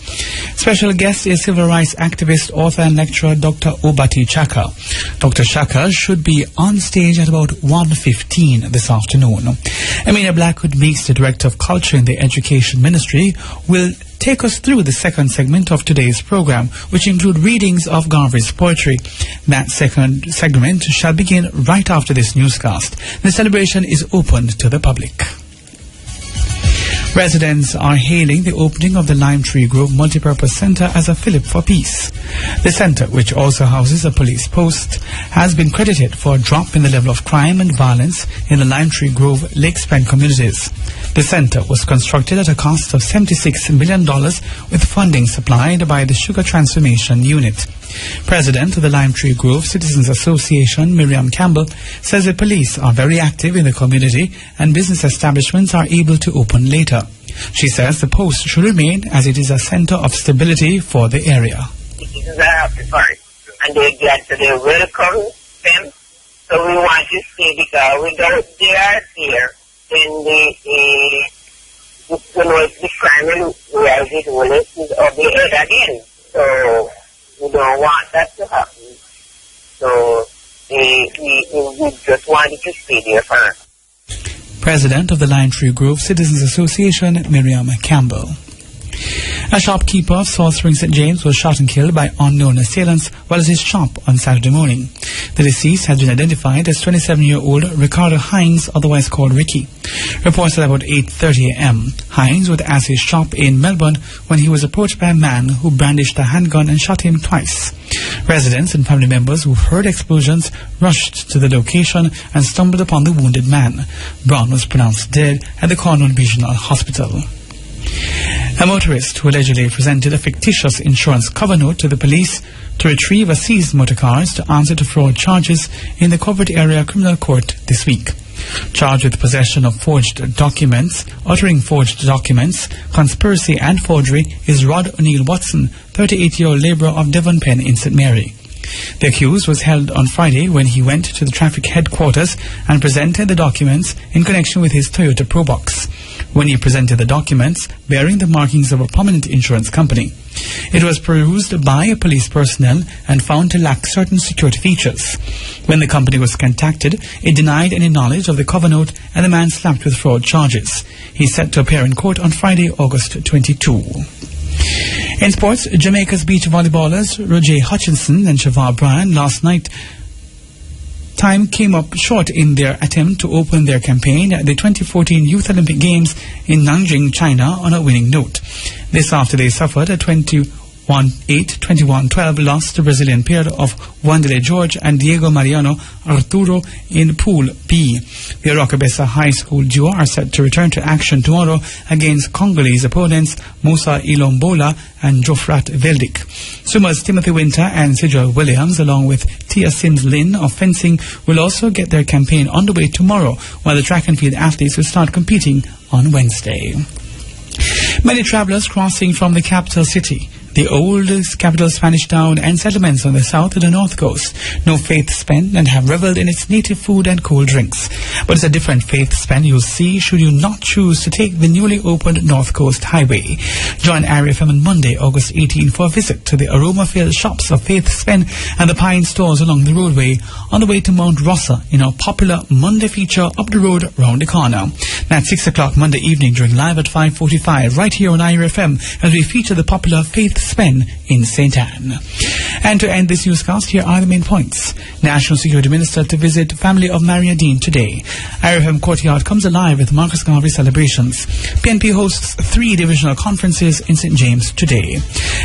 Special guest is civil rights activist, author and lecturer Dr. Obati Chaka. Dr. Chaka should be on stage at about 1:15 this afternoon. Amina Blackwood Meeks, the Director of Culture in the Education Ministry, will take us through the second segment of today's program, which include readings of Garvey's poetry. That second segment shall begin right after this newscast. The celebration is open to the public. Residents are hailing the opening of the Lime Tree Grove Multipurpose Centre as a fillip for peace. The centre, which also houses a police post, has been credited for a drop in the level of crime and violence in the Lime Tree Grove Lake Span communities. The centre was constructed at a cost of $76 million with funding supplied by the Sugar Transformation Unit. President of the Lime Tree Grove Citizens Association, Miriam Campbell, says the police are very active in the community and business establishments are able to open later. She says the post should remain as it is a centre of stability for the area. Citizens are happy for it, and they welcome them. So we want to stay because without they are here, then the crime will rise it will of the head again. So we don't want that to happen. So we just wanted to stay there for us. President of the Lime Tree Grove Citizens Association, Miriam Campbell. A shopkeeper of South Spring St. James was shot and killed by unknown assailants while at his shop on Saturday morning. The deceased has been identified as 27-year-old Ricardo Hines, otherwise called Ricky. Reports at about 8:30 a.m. Hines was at his shop in Melbourne when he was approached by a man who brandished a handgun and shot him twice. Residents and family members who heard explosions rushed to the location and stumbled upon the wounded man. Brown was pronounced dead at the Cornwall Regional Hospital. A motorist who allegedly presented a fictitious insurance cover note to the police to retrieve a seized motor cars to answer to fraud charges in the Covert Area Criminal Court this week. Charged with possession of forged documents, uttering forged documents, conspiracy and forgery is Rod O'Neill Watson, 38-year-old labourer of Devon Pen in St. Mary. The accused was held on Friday when he went to the traffic headquarters and presented the documents in connection with his Toyota Probox. When he presented the documents bearing the markings of a prominent insurance company, it was perused by a police personnel and found to lack certain security features. When the company was contacted, it denied any knowledge of the cover note and the man slapped with fraud charges. He is set to appear in court on Friday, August 22. In sports, Jamaica's beach volleyballers Roger Hutchinson and Shavar Bryan last night time came up short in their attempt to open their campaign at the 2014 Youth Olympic Games in Nanjing, China on a winning note. This after they suffered a 21-8, 21-12 loss to Brazilian pair of Wandele George and Diego Mariano Arturo in Pool B. The Rockabessa High School duo are set to return to action tomorrow against Congolese opponents Musa Ilombola and Jofrat Veldik. Swimmers Timothy Winter and Sidral Williams, along with Tia Sims Lin of fencing, will also get their campaign underway tomorrow, while the track and field athletes will start competing on Wednesday. Many travelers crossing from the capital city, the oldest capital Spanish town and settlements on the south to the north coast, know Faith spend and have reveled in its native food and cold drinks. But it's a different Faith spend you'll see should you not choose to take the newly opened North Coast Highway. Join Area FM on Monday, August 18 for a visit to the aroma-filled shops of Faith spend and the pine stores along the roadway on the way to Mount Rossa in our popular Monday feature up the road round the corner. That's 6 o'clock Monday evening during live at 5:45 right here on Area FM as we feature the popular Faith Spen in St. Anne. And to end this newscast, here are the main points. National Security Minister to visit family of Maria Dean today. IRFM Courtyard comes alive with Marcus Garvey celebrations. PNP hosts 3 divisional conferences in St. James today.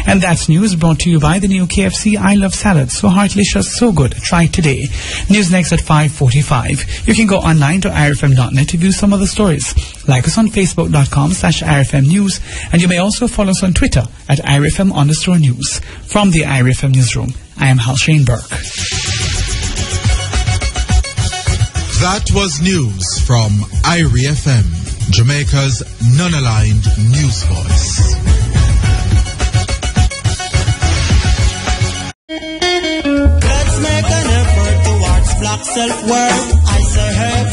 And that's news brought to you by the new KFC I Love Salad. So heartlicious, so good. Try it today. News next at 5:45. You can go online to irfm.net to view some of the stories. Like us on facebook.com/IRFM News. And you may also follow us on Twitter at IRFM_news. From the IRFM Newsroom, I am Hal Shane Burke. That was news from IRFM, Jamaica's non-aligned news voice. Let's make an effort towards black self-worth. I say, hey,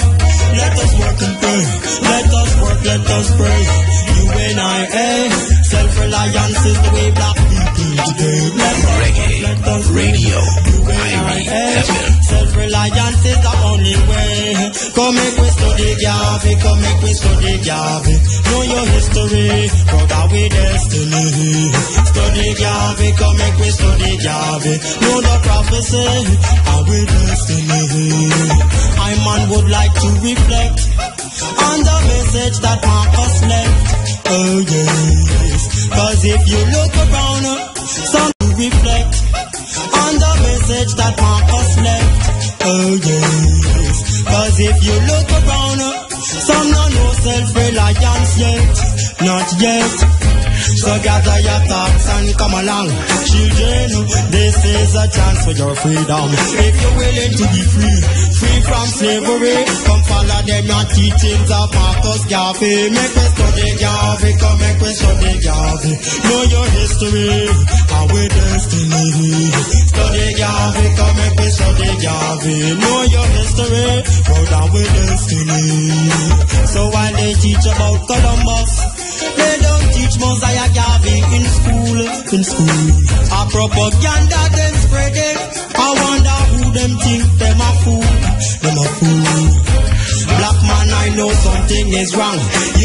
let us work and pray. Let us work, let us pray. You and I, self-reliance is the way black people today. Reggae, let us radio, you and I, self-reliance is the only way. Come make we study Garvey, come make we study Garvey. Know your history, brother, we destiny. Study Garvey, come make we study Garvey. Know the prophecy, and we destiny. I man would like to reflect on the message that Marcus left. Oh yes, cause if you look around, some reflect on the message that Marcus left. Oh yes, cause if you look around, some don't know self-reliance yet, not yet. So gather your thoughts and come along, children. This is a chance for your freedom. If you're willing to be free, free from slavery, come follow them your teachings of Marcus Garvey. Make we study Garvey, come make we study Garvey. Know your history, our destiny. Study Garvey, come make we study Garvey. Know your history, proud our destiny. So while they teach about Columbus, they don't teach Mosiah Garvey in school. A propaganda them spreading. I wonder who them think them a fool. Black man, I know something is wrong. We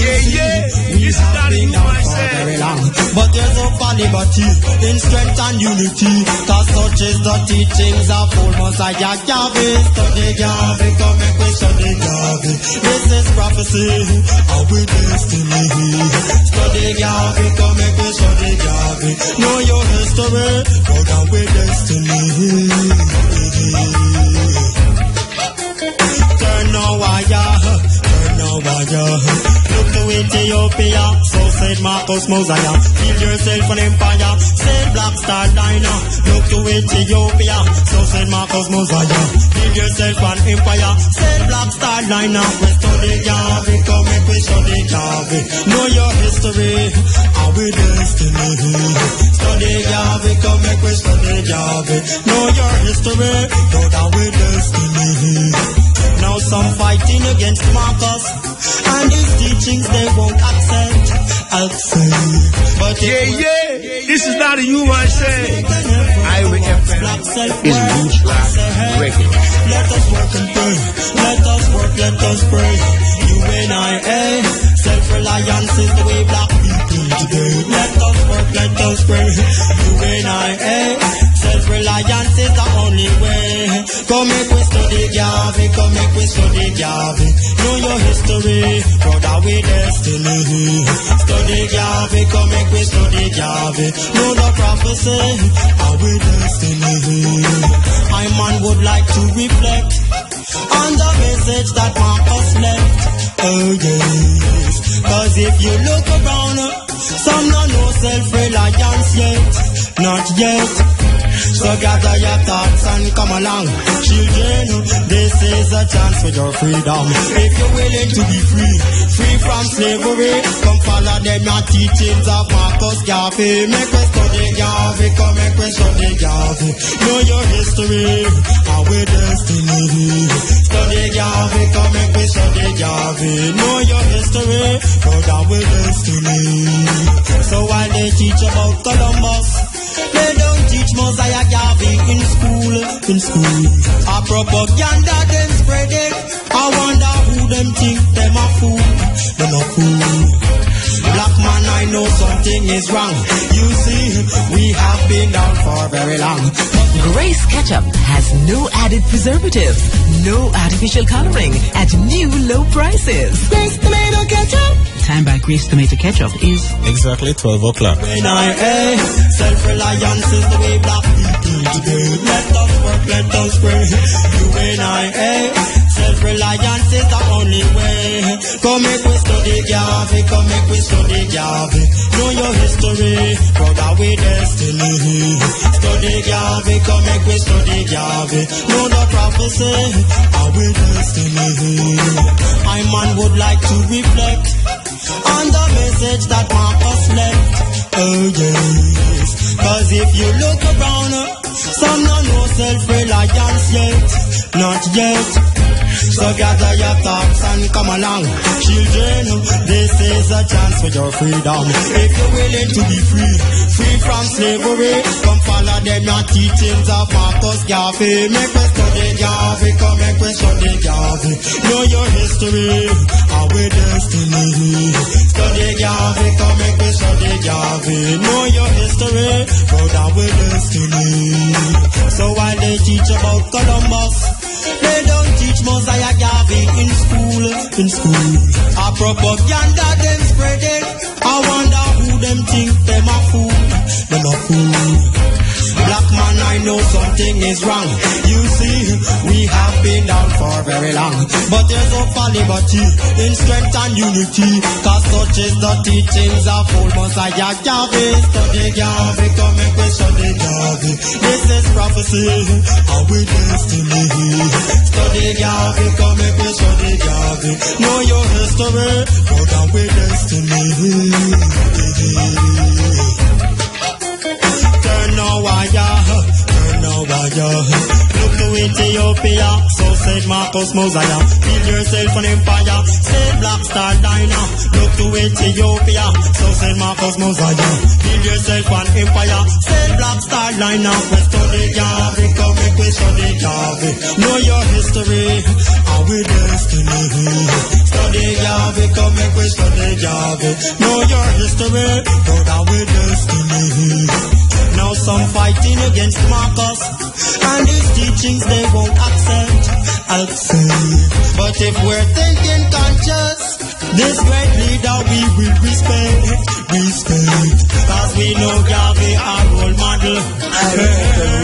have been down for very long. But there's hope for liberty in strength and unity. Cause such is the teachings of old Mosiah Garvey. Study Garvey, come make we study Garvey. This is prophecy, our destiny. Study Garvey, come make we study Garvey. Know your history, go down with destiny. Turn now wire. Look to Ethiopia, so said Marcus Mosiah. Build yourself an empire, said Black Star Liner. Look to Ethiopia, so said Marcus Mosiah. Build yourself an empire, said Black Star Liner. We study Garvey, come make we study Garvey. Know your history, our destiny. Study Garvey, come make we study Garvey. Know your history, go down with destiny. Now some fighting against Marcus, and his teachings they won't accept. But this is not a human say. IRFM is roots rock reggae. Let us work and pray. Let us work, let us pray. You and I, self-reliance is the way black people today. Let us work, let us pray. You and I, self-reliance is the only way. Come make we study Garvey, come make we study Garvey. Know your history, brother, we destiny. Study Garvey, come make we study Garvey. Know the prophecy, our destiny. I man would like to reflect on the message that Marcus left. Oh yes, cause if you look around, some don't know self-reliance yet, not yet. So gather your thoughts and come along, children. This is a chance for your freedom. If you're willing to be free, free from slavery, come follow them your teachings of Marcus Garvey. Make we study Garvey, come make we study Garvey. Know your history, our destiny. Study Garvey, come make we study Garvey. Know your history, proud our destiny. So while they teach about Columbus, they don't teach Mosiah Garvey in school. A propaganda them spreading. I wonder who them think them a fool. Black man, I know something is wrong. You see, we have been down for very long. Grace Ketchup has no added preservative, no artificial coloring at new low prices. Grace Tomato Ketchup. Time by Grace Tomato Ketchup is exactly 12 o'clock. When self-reliance is the way black people today. Let us work, let us pray. You and I, self-reliance is the only way. Come make we study Garvey, come make we study Garvey. Know your history, brother, we destiny. Study Garvey, come make we study Garvey. Know the prophecy, our destiny. I man would like to reflect on the message that Marcus left. Oh yes, cause if you look around, some don't know self-reliance yet, not yet. So gather your thoughts and come along. Children, this is a chance for your freedom. If you're willing to be free, free from slavery, come follow them your teachings of Marcus Garvey. Make us study Garvey, come make us study Garvey. Know your history, our destiny. Study Garvey, come make us study Garvey. Know your history, brother, our destiny. So while they teach about Columbus, they don't teach Mosiah Garvey in school. A propaganda them spreading. I wonder who them think them a fool. Black man, I know something is wrong. You see, we have been down for very long. But there's no liberty in strength and unity. Cause such is the teachings of old Mosiah Garvey. Study Garvey, come make we study Garvey. This is prophecy, our destiny. Study Garvey, come make we study Garvey. Know your history, but our destiny. Turn now wire. Look to Ethiopia, so said Marcus Mosiah. Build yourself an empire, said Black Star Diner. Look to Ethiopia, so said Marcus Mosiah. Build yourself an empire, said Black Star Diner. We study Garvey, come make we study Garvey. Know your history, our destiny. Study Garvey, come make we study Garvey. Know your history, but our destiny. Now some fighting against Marcus, and his teachings they won't accept. But if we're thinking conscious, this great leader we will respect. Cause we know Garvey our role model.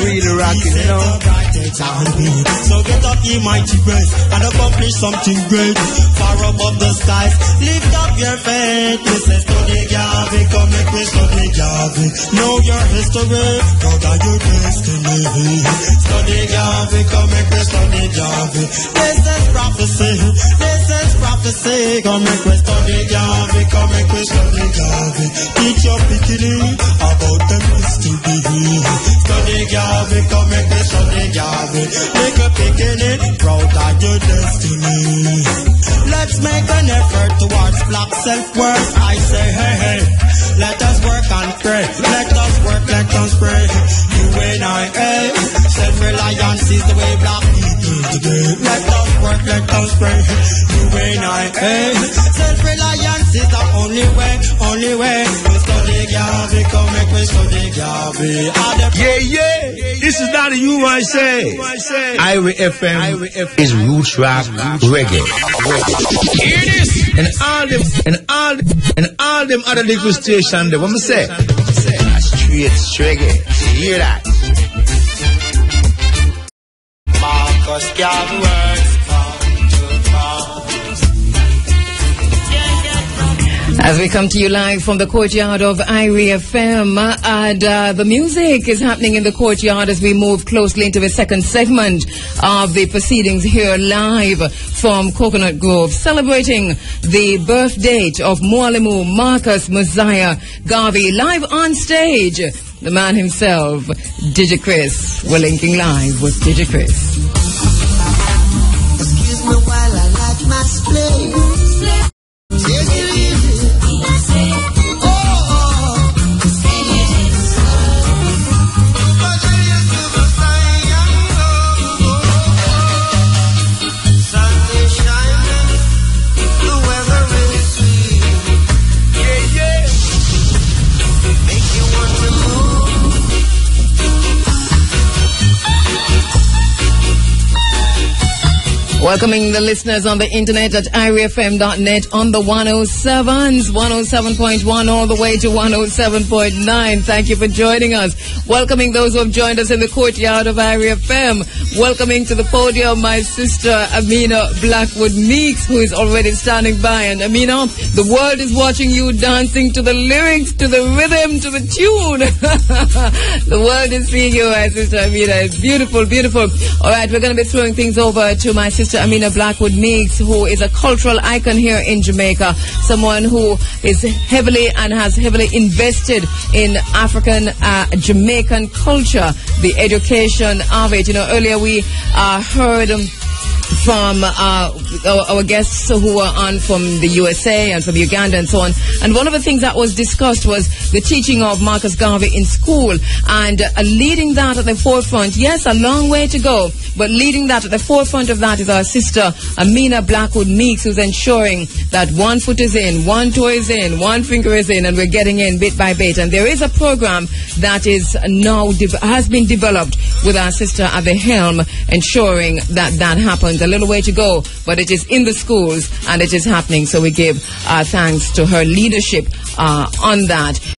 Really rocking, you know. So get up ye mighty grace and accomplish something great. Far above the skies, lift up your faith. We say study Garvey, come make we study Garvey. Know your history, know that your destiny. Study Garvey, come make we study Garvey. This is prophecy, come make we study Garvey, come make we study Garvey. Teach your beginning about them history. Study Garvey, come make we study Garvey. Make a beginning, proud of your destiny. Let's make an effort towards black self-worth. I say, hey, let us work and pray. Let us work, let us pray. You and I, self-reliance is the way black people today. Let us work, let us pray. You and I, self-reliance is the only way. We study Garvey, come make we study Garvey. Yeah. This is not a you, I say. Ira FM is roots rock reggae. Hear this? And all them other little stations, what me say? Straight reggae. Hear that? Marcus Garvey works. As we come to you live from the courtyard of Ira FM, and the music is happening in the courtyard as we move closely into the second segment of the proceedings here live from Coconut Grove, celebrating the birth date of Mwalimo Marcus Mosiah Garvey, live on stage. The man himself, DJ Chris. We're linking live with DJ Chris. Excuse me while I light my split. Take it easy. Sunday shining, the weather is sweet. Yeah. Welcoming the listeners on the internet at irefm.net on the 107s, 107.1 all the way to 107.9. Thank you for joining us. Welcoming those who have joined us in the courtyard of IRFM. Welcoming to the podium my sister Amina Blackwood Meeks, who is already standing by. And Amina, the world is watching you dancing to the lyrics, to the rhythm, to the tune. The world is seeing you, my sister Amina. It's beautiful, beautiful. All right, we're going to be throwing things over to my sister Amina Blackwood Meeks, who is a cultural icon here in Jamaica, someone who is heavily and has heavily invested in African Jamaican culture, the education of it. You know, earlier we heard from our guests who were on from the USA and from Uganda and so on. And one of the things that was discussed was the teaching of Marcus Garvey in school, and leading that at the forefront. Yes, a long way to go, but leading that at the forefront of that is our sister Amina Blackwood Meeks, who's ensuring that one foot is in, one toe is in, one finger is in, and we're getting in bit by bit. And there is a program that is now has been developed with our sister at the helm, ensuring that that happens. A little way to go, but it is in the schools and it is happening. So we give thanks to her leadership on that.